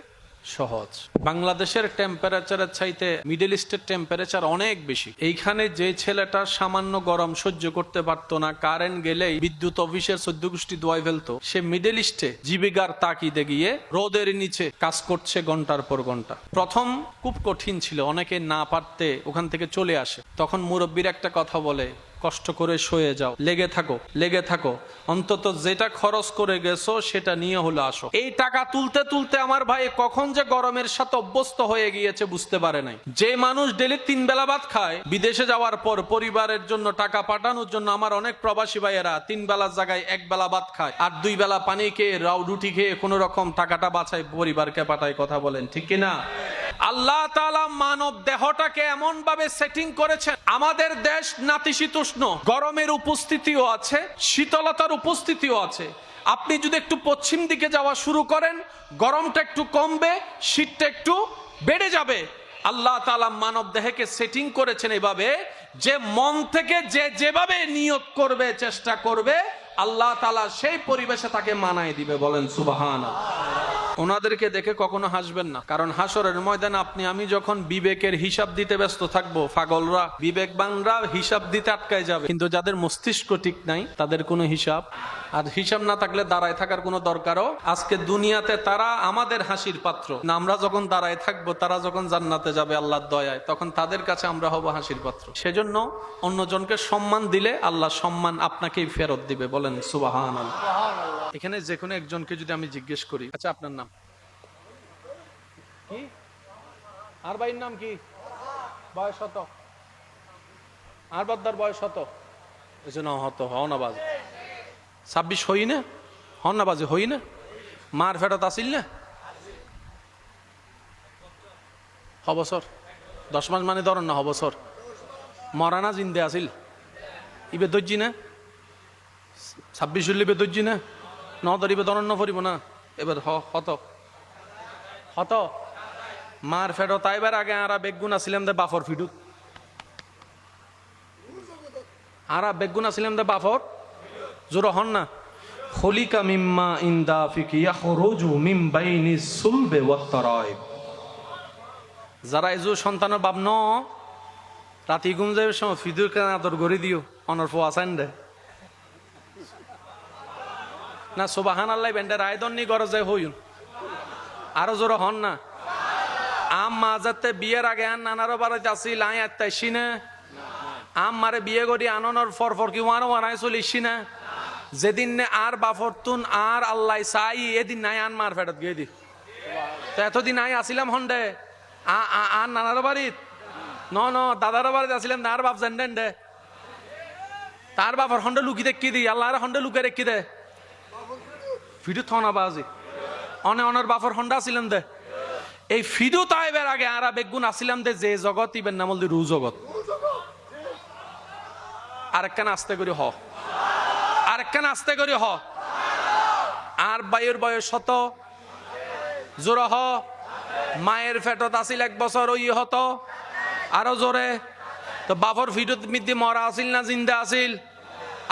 সহজ। বাংলাদেশের টেম্পারেচারের চাইতে মিডল ইস্টের টেম্পারেচার অনেক বেশি। এইখানে যে ছেলেটা সামান্য গরম সহ্য করতে পারতো না, কারেন্ট গেলেই বিদ্যুৎ অফিসের 14 গোষ্ঠী দোয়াই ফেলতো, সে মিডল ইস্টে জীবিকার তাকিদে গিয়ে রোদের নিচে কাজ করছে ঘন্টার পর ঘন্টা। প্রথম খুব কঠিন ছিল, অনেকে না পারতে ওখান থেকে চলে আসে। তখন মুরব্বীর একটা কথা বলে, কষ্ট করে সয়ে যাও, লেগে থাকো, লেগে থাকো, অন্তত যেটা খরচ করে গেছো সেটা নিয়ে হলো আসো। এই টাকা তুলতে তুলতে আমার ভাই কখন যে গরমের সাথে অভ্যস্ত হয়ে গিয়েছে বুঝতে পারে নাই। যে মানুষ ডেলি 3 বেলা ভাত খায়, বিদেশে যাওয়ার পর পরিবারের জন্য টাকা পাঠানোর জন্য আমার অনেক প্রবাসী ভাইয়েরা 3 বেলার জায়গায় 1 বেলা ভাত খায়, আর 2 বেলা পানি খেয়ে রুটি খেয়ে কোন রকম টাকাটা বাঁচায় পরিবারকে পাঠায়। কথা বলেন ঠিক কিনা? আল্লাহ তাআলা মানব দেহটাকে এমন ভাবে সেটিং করেছেন, আমাদের দেশ নাতিশীতোষ্ণ, গরমের উপস্থিতিও আছে, শীতলতার উপস্থিতিও আছে। আপনি যদি একটু পশ্চিম দিকে যাওয়া শুরু করেন, গরমটা একটু কমবে, শীতটা একটু বেড়ে যাবে। আল্লাহ তাআলা মানব দেহকে সেটিং করেছেন এভাবে যে মন থেকে যে যেভাবে নিয়ত করবে, চেষ্টা করবে, আল্লাহ তাআলা সেই পরিবেশে তাকে মানায় দিবে। বলেন সুবহানাল্লাহ। ওনাদেরকে দেখে কখনো হাসবেন না, কারণ হাসরের ময়দানে আপনি আমি যখন বিবেকের হিসাব দিতে ব্যস্ত থাকবো, পাগলরা বিবেকবানরা হিসাব দিতে আটকায় যাবে, কিন্তু যাদের মস্তিষ্ক ঠিক নাই তাদের কোনো হিসাব, আর হিসাব না থাকলে দাঁড়ায় থাকার কোনো দরকারও। আজকে দুনিয়াতে তারা আমাদের হাসির পাত্র না, আমরা যখন দাঁড়ায় থাকবো, তারা যখন জান্নাতে যাবে আল্লাহর দয়ায়, তখন তাদের কাছে আমরা হব হাসির পাত্র। সেজন্য অন্যজনকে সম্মান দিলে আল্লাহ সম্মান আপনাকেই ফেরত দিবে। বলেন সুবহানাল্লাহ। এখানে যে কোনো একজনকে যদি আমি জিজ্ঞেস করি, আচ্ছা আপনার নাম কি? আর ভাইয়ের নাম কি? বয়স কত? আর বাদ্দার বয়স কত? এজন্য হতো হও না বাজে 26 হই না, হন না বাজে হই না, মার ফেরত আসিল না হবছর 10 মাস মানে ধরেন না হবছর, মরানা জিন্দে আসিল ইবে দর্জি না 26 হইলে দর্জি না, ন ধরিবে ধরন ন ফরিব না। এবার হত হত মার ফেরত আইবার আগে আরা বেগুন আসিলাম দে বাফর ফিডুত, আরা বেগুন আসিলাম দে বাফর জোর হন না। খলিকা মিম্মা ইনদা ফিকি ইয়াখরুজু মিন বাইনিস সুলবে ওয়াত তারাইব। যারা এজু সন্তানের বাপ ন রাতি ঘুম যাবে সময় ফিদুর কেন আদর করে দিও, অনর ফো আসান দে না। সুবহানাল্লাহ বেন্ডার আয়দন নি গরজ যায় হইন আরো জোর হন না। আম মাজাতে বিয়ের আগে আন নানারও বাড়িতে আসিল আই আত্মাইছি না, আম মারে বিয়ে করি আননের ফর কি ওয়ানো ওয়ানাই চলিছি না। যেদিন নে আর বাফরতুন আর আল্লাহ চাই এদিন নাই আন মার ফেরত গিয়ে দি। তো এতদিন আই আসিলাম হন্ডে আর নানারও বাড়িত ন দাদার বাড়িতে আসিলাম আর বাপ জান দে তার বাপর হন্ডে লুকি দেখি দি, আল্লাহর হন্ডে লুকে রেখি দে ফিডু থনা বাজি অনে অনের বাফর হন্ডা আসিলাম দে। এই ফিডু তাইবের আগে আরা বেগুন আসিলাম দে যে জগৎ ইবেন নামল দি রু জগৎ। আরেকখান আস্তে করি হ, আরেকখান আস্তে করি হ। আর বাইয়ের বয়স শত জোরে হ। মায়ের পেটত আছিল 1 বছর ওই হতো আরো জোরে। তো বাপর ফিটত মিদ্দি মরা আছিল না জিন্দা আছিল?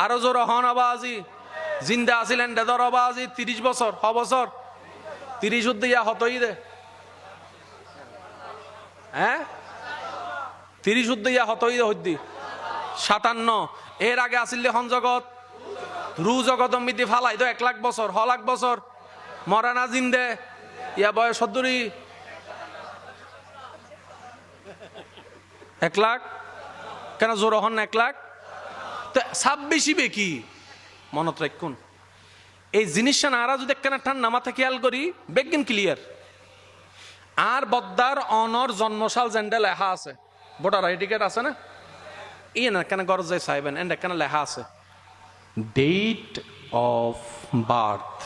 আরো জোরে হন আবাজি। জিন্দা আছিল এন্ডে ধর আবাজি 30 বছর হ বছর 30 উদ্দিয়া হতই দে। হ্যাঁ 30 উদ্দিয়া হতই দে হদ্দি 57। এর আগে আছিল হন জগৎ রু জগৎ মিদ্দি ফালাই তো 1 লাখ বছর হ লাখ বছর মরা না জিন্দে ইয়া বয়স সদ্দুরি 1 লাখ কেন জোর হন 1 লাখ তো 26 বেকি মনত রাখুন। এই জিনিসটা না যদি একখানা ঠান্ডা মাথা খেয়াল করি বেগিন ক্লিয়ার। আর বদ্দার অনর জন্মসাল জেন্ডে লেখা আছে ভোটার আইডি কার্ড আছে না ইয়ে না কেন গরজ যায় সাইবেন এন্ড কেন লেখা আছে ডেট অফ বার্থ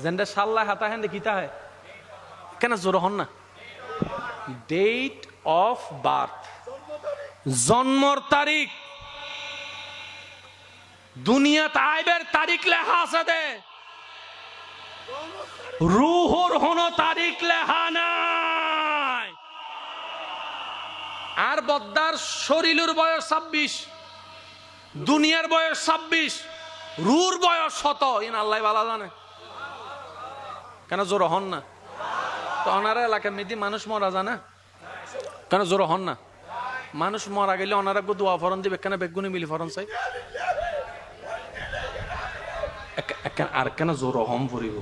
জেন্ডে সাল লেখা তা হেন দেখিতা হয় কেন জোর হন না ডেট অফ বার্থ জন্মর তারিখ দুনিয়াত আইবের তারিখ লেখা আছে দে রুহুর হন তারিখ লেখা নাই। আর বদ্দার শরীরের বয়স 26 দুনিয়ার বয়স 26 রুর বয়স 100 ইন আল্লাহ ভালো জানে কেন জোর হন না তো ওনারা এলাকার মেয়েদি মানুষ মরা জানা কেন জোর হন না মানুষ মরা গেলে ওনারা দোয়া ফরন দিবে কেন বেগুনি মিলি ফরন চাই আর কেন জোর হম পড়িব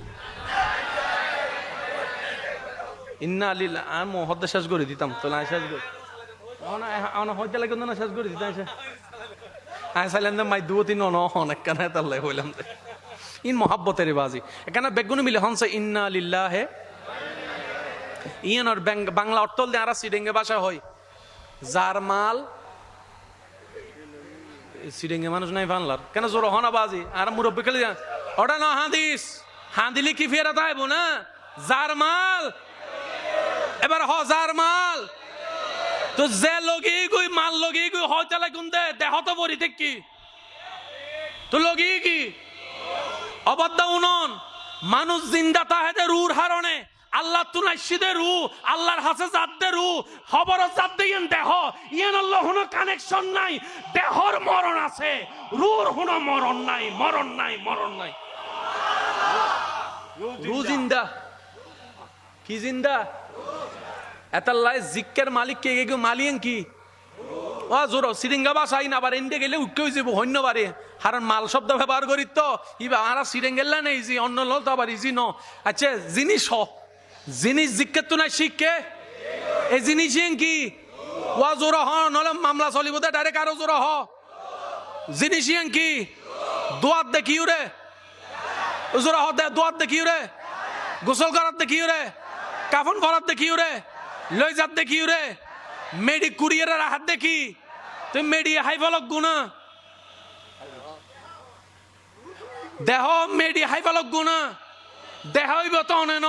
ইন্না আলিল্লাহ আমি হদ্দে শেষ করে দিতাম তো না শেষ করে হইতে লাগে না শেষ করে দিতাম আই চাইলেন মাই 2-3 অনেক কেন তার লাই হইলাম ইন মহাব্বতের বাজি এখানে বেগুনি মিলে হনছে ইন্না লিল্লাহে ইয়ানোর বাংলা অর্থল দিয়ে আর সিডেঙ্গে ভাষা হয় যার মাল সিডেঙ্গে মানুষ নাই বাংলার কেন জোর হনা বাজি আর মুরব্বী খেলে ওটা না হাদিস হাদিলি কি ফেরা তাইব না যার মাল এবার হ যার মাল তো যে লগি গই মাল লগি গই হয়তো লাগুন দে দেহ তো বরি ঠিক কি তো লগি কি অবদ্ধ উনন মানুষ জিন্দা তাহেদের রুর হারণে আল্লাহ তুনাইশিদে রু আল্লাহর হাসে জাতদে রু খবর জাত দিয়েন দেহ ইয়ান আল্লাহ হুনো কানেকশন নাই দেহর মরণ আছে রুর হুনো মরণ নাই মরণ নাই মরণ নাই রু জিন্দা কি জিন্দা এতাল্লাই জিক্কের মালিক কে গেগো মালিয়েন কি ও জোর সিরিঙ্গা বাসাই না আবার এন্ডে গেলে উঠে হইছে ধন্যবারে হারান মাল শব্দ ব্যবহার করি তো ইবা আরা সিরিঙ্গেল্লা নেই জি অন্য ল তো আবার ইজি ন আচ্ছা জিনিস হ জিনিস জিক্কের তো না শিখকে এই জিনিস কি ওয়া জোর হ নলে মামলা চলিব দে ডাইরেক্ট আরো জোর হ জিনিস কি দোয়াত দেখিও রে জোর হ দে দোয়াত দেখিও রে গোসল করাত দেখিও রে কাফন পরাত দেখিও রে লই যাত দেখিও রে মেডি কুরিয়ারের হাত দেখি তুই মেডি হাইফলক গুনা দেহ মেডি হাইফলক গুনা দেহ হইব তো অনে ন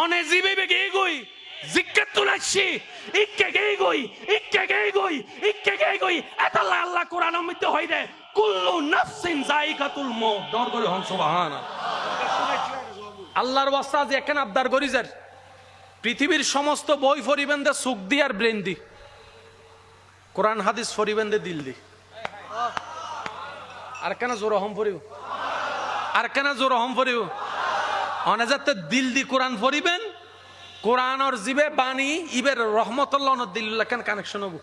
অনে জিবে বেগে গই জিক্কাত তুলাছি ইক্কে গে গই ইক্কে গে গই ইক্কে গে গই এতাল্লাহ আল্লাহ কোরআনের মধ্যে হই রে কুল্লু নাফসিন যায়িকাতুল মউত দর করে হন সুবহানাল্লাহ আল্লাহর ওয়াস্তা যে একখান আবদার করি যার পৃথিবীর সমস্ত বই ফরিবেন দে সুখ দি আর ব্রেন দি কোরআন হাদিস ফরিবেন দে দিল দি আর কেন জোর হম ফরিব আর কেন জোর হম ফরিব অনেজাতে দিল দি কোরআন ফরিবেন কোরআন আর জিবে বাণী ইবের রহমতুল্লাহ দিল্লাহ কেন কানেকশন হবো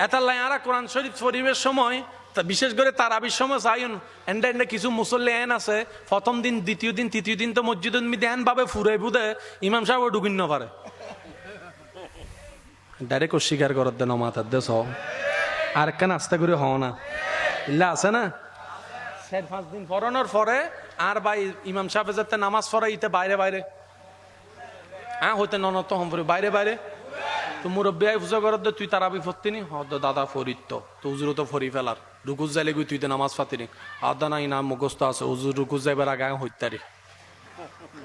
এতাল্লাই আরা কোরআন শরীফ ফরিবের সময় বিশেষ করে তারাবির সময় চাইন এন্ডা এন্ডা কিছু মুসল্লি এন আছে প্রথম দিন দ্বিতীয় দিন তৃতীয় দিন তো মসজিদ এন ভাবে ফুরে বুধে ইমাম সাহেব ঢুকিন না পারে ডাইরেক্ট অস্বীকার করার দেন মাথার দেশ আর কেন আস্তে করে হও না ইল্লা আছে না 4-5 দিন পরানোর পরে আর ভাই ইমাম সাহেব যাতে নামাজ পড়ে ইতে বাইরে বাইরে হ্যাঁ হইতে ননত হম বাইরে বাইরে তো মুরব্বী পূজা করার দে তুই তারাবি ফরতিনি হদ দাদা ফরিত তো উজুর তো ফরি ফেলার রুকুজ যাইলে গুই তুই তো নামাজ ফাতিনি আদা নাই না মুখস্থ আছে উজুর রুকুজ যাইবার আগে হইতারি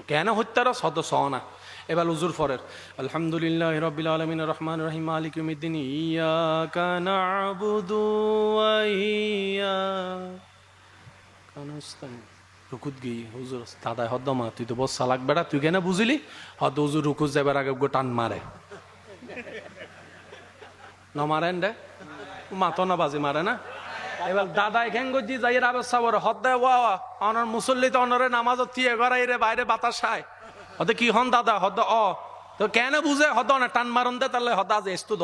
কেন হইতার সদ সহনা এবার উজুর ফরের আলহামদুলিল্লাহ রাব্বিল আলামিন রহমান রহিম মালিক ইয়াউমিদ্দিন ইয়াকা না'বুদু ওয়া ইয়াকা নাস্তাইন রুকুত গিয়ে হুজুর দাদাই হদ্দ মা তুই তো বস সালাক বেড়া তুই কেন বুঝিলি হদ হুজুর রুকুত যাবার আগে টান মারে ন মারেন রে মাতো না বাজি মারে না এবার দাদা এখান গজি যাই ব্যবস্থা করে হদ দেয় ওয়া অনর মুসল্লি তো অনরে নামাজ থিয়ে গড়াই রে বাইরে বাতাস খায় হতে কি হন দাদা হদ তো কেন বুঝে হদ না টান মারন দে তাহলে হদ আজ এসতু দ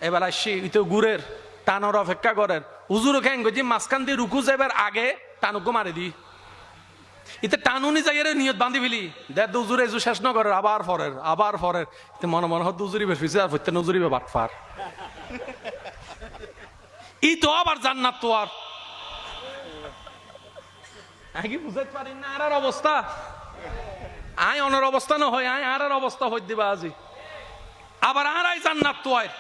এবার আসি তো গুড়ের টানোর অপেক্ষা করেন হুজুর খেন গজি মাঝখান দিয়ে রুকু যাবার আগে টানুকো মারি দি ইতে টানুনি যাই নিয়ত বান্ধি ফেলি দেড় দুজুরে এজু শেষ ন করে আবার ফরের মনে মনে হদ দুজুরি বেশ আর হইতে নজুরি বাট ফার ই তো আবার জান্নাত তো আর আগে বুঝাইতে পারি না আর অবস্থা আয় অনার অবস্থা না হয় আয় আর অবস্থা হই দিবা আজি আবার আর আই জান্নাত তো আর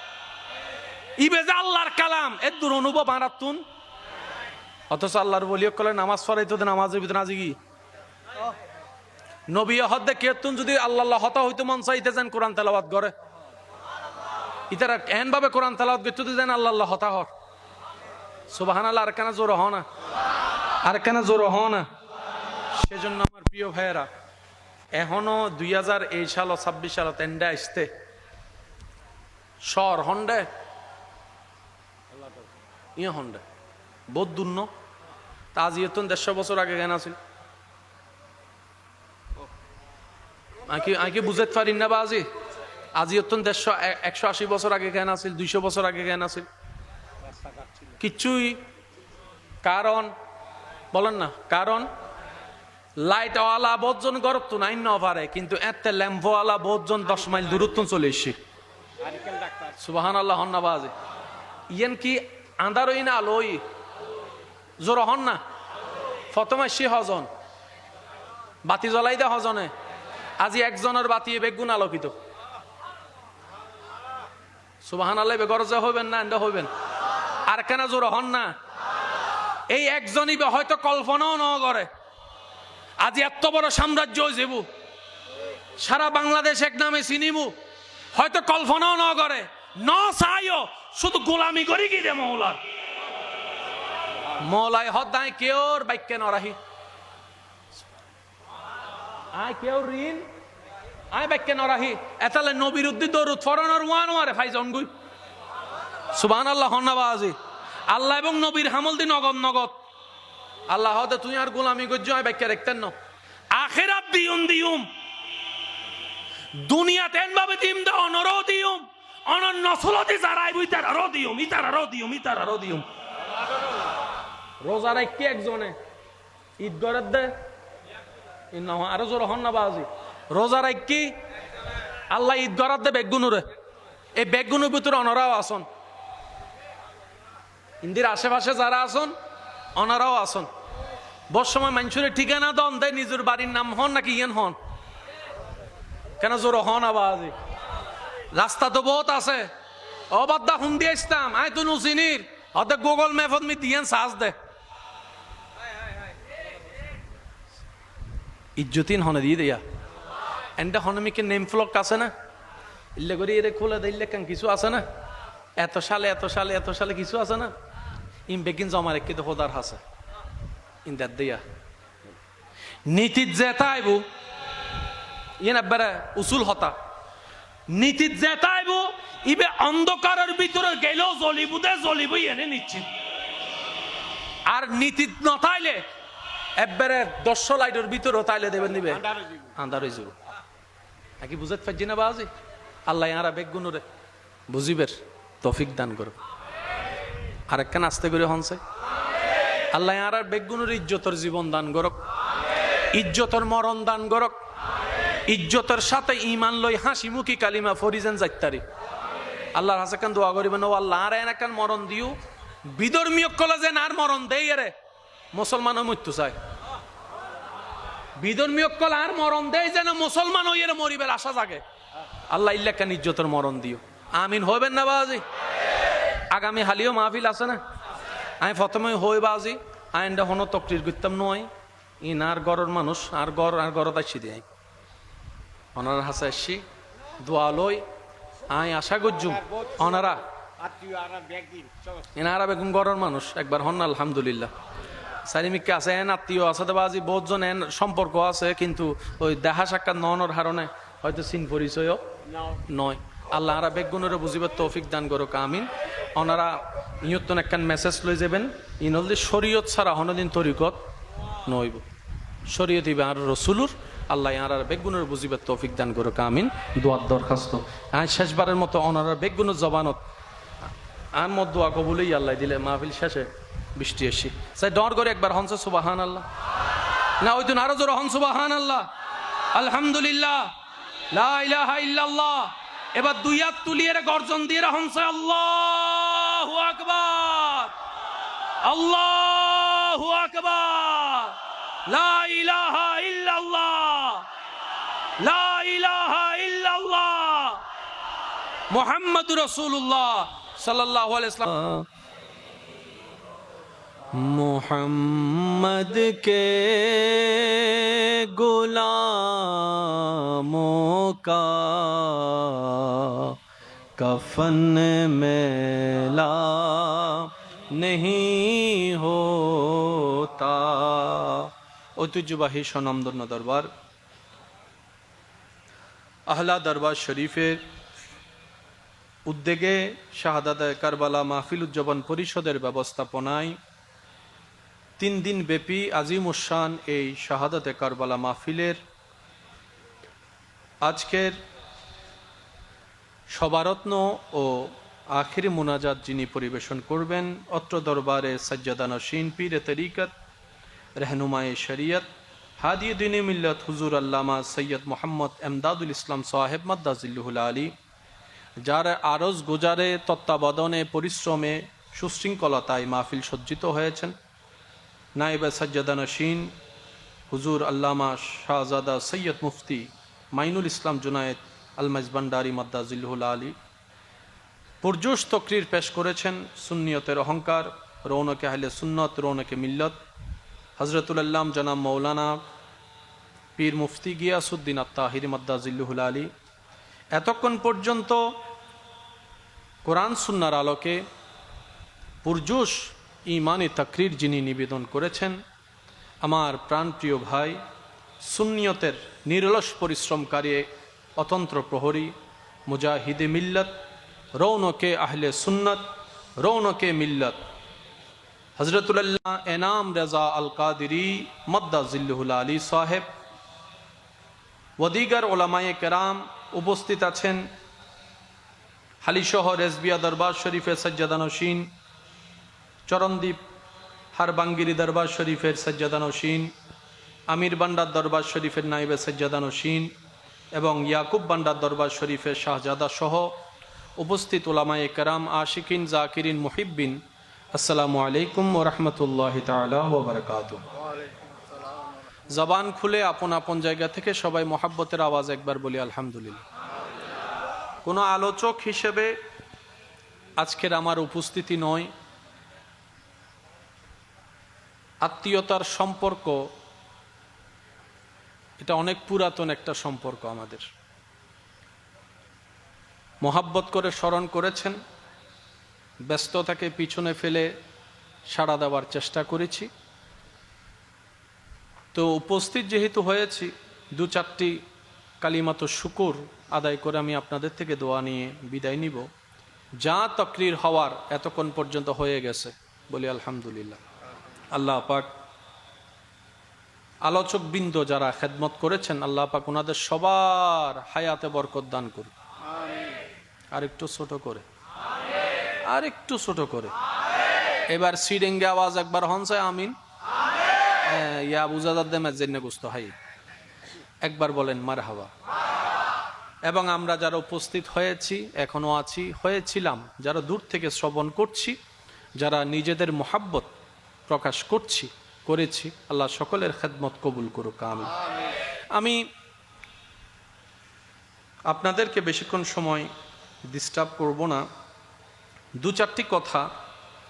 ইবে যে আল্লাহর কালাম এর দূর অনুভব আর তুন অথচ আল্লাহর বলিও কলে নামাজ পড়াইতো নামাজের ভিতরে আজি কি নবী হদ্দে কেতুন যদি আল্লাহ হতা হইতো মন চাইতে যান কোরআন তেলাওয়াত করে ইতারা এন ভাবে কোরআন তেলাওয়াত করতে যান আল্লাহ হতা হর সুবহানাল্লাহ আর কেনা জোর হ না আর কেনা জোর হ না সেজন্য আমার প্রিয় ভাইয়েরা এখনো 2023 সাল 26 সাল তেন্ডা আসতে শহর হন্ডে ইয়ে হন্ডে বহুত দূর্ণ তা আজ ইয়ে 150 বছর আগে কেন আছিল আঁকি বুঝাতে পারি না বা আজি 180 বছর আগে কেন আছিল 200 বছর আগে কেন আছিল কিচ্ছুই কারণ বলেন না কারণ লাইটওয়ালা বহুজন গরত তো নাই না পারে কিন্তু এত ল্যাম্পওয়ালা বহুজন 10 মাইল দূরত্ব চলে এসছে সুবহানাল্লাহ হন না বাজে ইয়েন কি আন্ধারই না আলোই জোর হন না ফতমাসি হজন বাতি জ্বলাই দে হজনে আজি একজনের বাতি বেগুন আলোকিত সুবহানাল্লাহ বেগরজা হইবেন না এন্ড হইবেন আর কেন জোর হন না এই একজনই হয়তো কল্পনাও ন করে আজি এত বড় সাম্রাজ্য যাবো সারা বাংলাদেশ এক নামে চিনিবু হয়তো কল্পনাও ন করে ন চাইও শুধু গোলামি করি কি রে মৌলার মৌলাই হদায় কেউর বাক্যে নরাহি আয় কেউ ঋণ আয় বাক্যে নরাহি এতালে নবীর উদ্দি দরুদ ফরনের ওয়ারে ফাইজন গুই সুবহানাল্লাহ হন্নাবাজি আল্লাহ এবং নবীর হামল দি নগদ নগদ আল্লাহ হদে তুই আর গোলামি গজ্জ আয় বাক্যে রাখতেন না আখিরাত দিউম দুনিয়াতে এন ভাবে দিম দে অনরো দিউম অনর নসলতে যারাই বই তার আরো দিউম রোজা রাখি একজনে ঈদ গরত দে আরো জোর হন না বাজি রোজা রাখি আল্লাহ ঈদ গরত দে বেগুনুরে এই বেগুনের ভিতরে অনরাও আসন ইন্দির আশেপাশে যারা আসন অনারাও আসন বস সময় মানুষের ঠিকানা দন দেয় নিজের বাড়ির নাম হন নাকি ইয়েন হন কেন জোর হন আবাজি রাস্তা তো বহুত আছে অবাদ্দা হুন দিয়ে ইসলাম আয় তুই নুসিনির অর্ধেক গুগল ম্যাপত মি দিয়েন সাজ দে ইজ্জতিন হনে দিয়ে দিয়া এন্ডা হনমিকে নেম ফ্লক আছে না ইল্লে করি এরে খোলা দিলে কেন কিছু আছে না এত সালে কিছু আছে না ইম বেগিন জমা রেখে তো খোদার হাসে ইন্দার দিয়া নীতিত জেতাইবু ইয়েন আব্বারা উসুল হতা নীতিত জেতাইবু ইবে অন্ধকারের ভিতরে গেলেও জ্বলিবু এনে নিশ্চিত আর নীতিত নতাইলে একবারে 10 লাইটের ভিতরে তাইলে দেবেন দিবে আন্ধার হয়ে যাব নাকি বুঝাতে পারছি না বাজি আল্লাহ ইয়ারা বেগুনুরে বুঝিবের তৌফিক দান করো আরেকখান আস্তে করে হনছে আল্লাহ ইয়ারা বেগুনুর ইজ্জতর জীবন দান করক ইজ্জতর মরণ দান করক ইজ্জতের সাথে ঈমান লই হাসি মুখী কালিমা ফরিজেন যাইতারি আল্লাহর কাছে কান দোয়া করিবেন ও আল্লাহ আর এনাকান মরণ দিও বিধর্মীয় কলেজে আর মরণ দেই রে মুসলমানও মৃত্যু চায় বিধর্মীয় কল আর মরণ দেয় যেন মুসলমান হইয়ে মরিবের আশা জাগে আল্লাহ ইল্লাকান ইজ্জতের মরণ দিও আমিন হইবেন না বাজি আগামী হালিও মাহফিল আছে না আমি প্রথমে হই বাজি আইনটা হনো তকরির করতাম নয় ইনার গড়ের মানুষ আর গড়ত আসি দিয়ে ওনার হাসে আসছি দোয়া লই আই আশা করছুম ওনারা এনারা বেগুন গড়ের মানুষ একবার হন আলহামদুলিল্লাহ চারিমিককে আছে এন আত্মীয় আছে তো বাজি বহুতজন এন সম্পর্ক আছে, কিন্তু ওই দেখা সাক্ষাৎ ননের হারণে হয়তো চিন পরিচয়ও নয়। আল্লাহ আরা বেগুনের বুঝিবার তৌফিক দান করো আমিন। ওনারা ইয়তন একখান মেসেজ লই যাবেন, ইনলদি শরীয়ত ছাড়া হনদিন তরিকত নইব, শরীয়ত ইবে আর রসুলুর। আল্লাহ আর বেগুনের বুঝিবার তৌফিক দান করো আমিন। দোয়ার দরখাস্ত শেষবারের মতো ওনারা বেগুনের জবানত আর মত দোয়া কবুলেই আল্লাহ দিলে মাহফিল শেষে বৃষ্টি এসি সাই ডর করে একবার হংস সুবাহান আল্লাহ না ওই দিন আরো জোরে হং সুবাহান আল্লাহ আলহামদুলিল্লাহ লা ইলাহা ইল্লাল্লাহ। এবার দুই হাত তুলিয়ে গর্জন দিয়ে হংস আল্লাহু আকবার, আল্লাহু আকবার, লা ইলাহা ইল্লাল্লাহ, লা ইলাহা ইল্লাল্লাহ, মুহাম্মাদুর রাসূলুল্লাহ সাল্লাল্লাহু আলাইহি ওয়াসাল্লাম। मोहम्मद के गुलामों का कफन मेला नहीं होता। ঐতিহ্যবাহী স্বনামধন্য দরবার আহলা দরবার শরীফের উদ্যোগে শাহাদাতে কারবালা মাহফিল উদযাপন পরিষদের ব্যবস্থাপনায় 3 দিন ব্যাপী আজিমুশান এই শাহাদাতে কারবালা মাহফিলের আজকের সবারত্ন ও আখিরি মুনাজাত যিনি পরিবেশন করবেন, অত্র দরবারে সাজ্জাদা নশীন পীর তরিকত रहनुमाए शरीयत हादी दीन मिल्लत हुजूर अल्लामा सैयद मोहम्मद एमदादुल इस्लाम साहेब मद्दाजिल्लुहुल आली, যার আরজ গুজারে তত্ত্বাবধানে পরিশ্রমে সুশৃঙ্খলতায় মাহফিল সজ্জিত হয়েছেন, নায়েবে সাজ্জাদা নশীন হুজুর আল্লামা শাহজাদা সৈয়দ মুফতি মাইনুল ইসলাম জুনায়েদ আল মাজবান্ডারি মাদ্দাজিল্লুহুল আলী পুরজোশ তকরির পেশ করেছেন। সুন্নিয়তের অহংকার, রৌনকে আহলে সুন্নত, রৌনকে মিল্লত হজরতুল আল্লাম জনাব মৌলানা পীর মুফতি গিয়াসউদ্দিন আত-তাহিরি মাদ্দাজিল্লুহুল আলী এতক্ষণ পর্যন্ত কোরআন সুন্নাহর আলোকে পুরজোশ ঈমানি তাকরীর যিনি নিবেদন করেছেন, আমার প্রাণপ্রিয় ভাই, সুন্নিয়তের নিরলস পরিশ্রমকারী অতন্ত্র প্রহরী, মুজাহিদে মিল্লত, রৌনকে আহলে সুন্নত, রৌনকে মিল্লত হজরতুল্লাহ এনাম রেজা আল কাদিরি মাদ্দাজিল্লুহুল আলী সাহেব ওদিগার ওলামায়ে কেরাম উপস্থিত আছেন। হালিশহর রেজবিয়া দরবার শরীফের সাজ্জাদা নশীন, চরণদ্বীপ হারবাঙ্গিরি দরবার শরীফের সাজ্জাদা নশীন, আমির বান্ডার দরবার শরীফের নাইবে সাজ্জাদা নশীন এবং ইয়াকুব বান্ডার দরবার শরীফের শাহজাদা সহ উপস্থিত ওলামায়ে কেরাম, আশিকিন, জাকিরিন, মুহিব্বিন, আসসালামু আলাইকুম ওয়া রাহমাতুল্লাহি তাআলা ওয়া বারাকাতুহু। জবান খুলে আপন আপন জায়গা থেকে সবাই মোহাব্বতের আওয়াজ একবার বলি আলহামদুলিল্লাহ। কোনো আলোচক হিসেবে আজকের আমার উপস্থিতি নয়, আত্মীয়তার সম্পর্ক এটা অনেক পুরাতন একটা সম্পর্ক। আমাদের মোহাব্বত করে স্মরণ করেছেন, ব্যস্ততাকে পিছনে ফেলে সাড়া দেওয়ার চেষ্টা করেছি। তো উপস্থিত যেহেতু হয়েছি, 2-4টি কালিমাত শুকুর আদায় করে আমি আপনাদের থেকে দোয়া নিয়ে বিদায় নিব। যা তাকরীর হওয়ার এতক্ষণ পর্যন্ত হয়ে গেছে, বলি আলহামদুলিল্লাহ। আল্লাহ পাক আলোচক বৃন্দ যারা খেদমত করেছেন, আল্লাহ পাক ওনাদের সবার হায়াতে বরকত দান করুন। আরেকটু ছোট করে, আরেকটু ছোট করে, এবার সিডেঙ্গে আওয়াজ একবার হনসায় আমিন। ইয়া বুজাদার দেমের জন্য গুস্ত হাই একবার বলেন মারহাবা। এবং আমরা যারা উপস্থিত হয়েছি, এখনো আছি, হয়েছিলাম, যারা দূর থেকে শ্রবণ করছি, যারা নিজেদের মোহাব্বত প্রকাশ করেছি, আল্লাহ সকলের খেদমত কবুল করুক আমিন। আমি আপনাদেরকে বেশিক্ষণ সময় ডিস্টার্ব করব না, 2-4টি কথা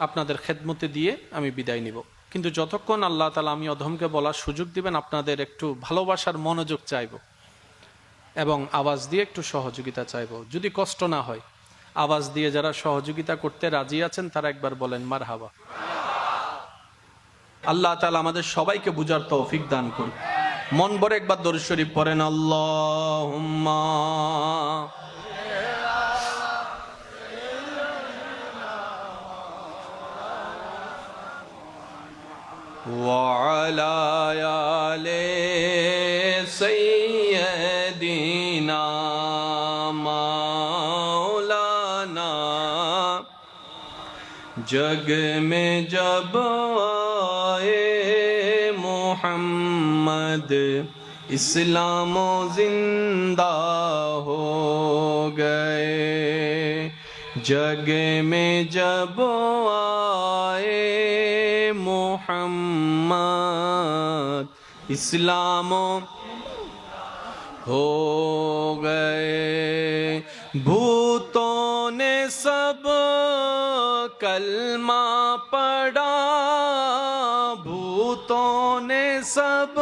আপনাদের খেদমতে দিয়ে আমি বিদায় নিব। কিন্তু যতক্ষণ আল্লাহ তাআলা আমি অধমকে বলার সুযোগ দিবেন, আপনাদের একটু ভালোবাসার মনোযোগ চাইব এবং আওয়াজ দিয়ে একটু সহযোগিতা চাইব। যদি কষ্ট না হয়, আওয়াজ দিয়ে যারা সহযোগিতা করতে রাজি আছেন তারা একবার বলেন মারহাবা। আল্লাহ তাআলা আমাদের সবাইকে বুঝার তৌফিক দান করুন। মন ভরে একবার দরুদ শরীফ পড়েন, আল্লাহুম্মা وعلى آل سيدنا مولانا। जग में जब आए मोहम्मद इस्लाम जिंदा हो गए। जग में जब आए मोहम्मद इस्लाम हो गए। भूतों ने सब कलमा पढ़ा, भूतों ने सब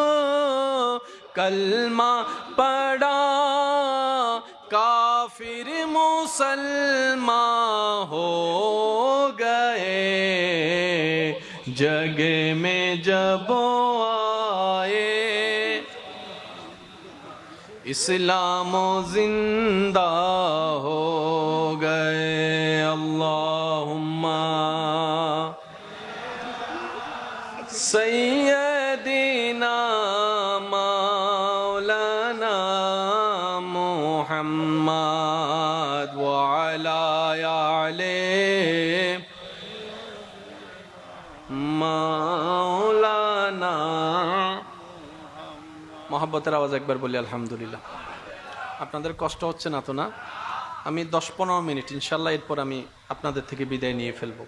कलमा पढ़ा। काफिर मुसलमान हो गए। जग में जब आए इस्लाम जिंदा हो गए। अल्लाहुम्मा सय्यदिना मौलाना मुहम्मद व अला आले मौलाना। মহব্বতের আওয়াজ একবার বলি আলহামদুলিল্লাহ। আপনাদের কষ্ট হচ্ছে না তো? না, আমি 10-15 মিনিট ইনশাল্লাহ, এরপর আমি আপনাদের থেকে বিদায় নিয়ে ফেলবো।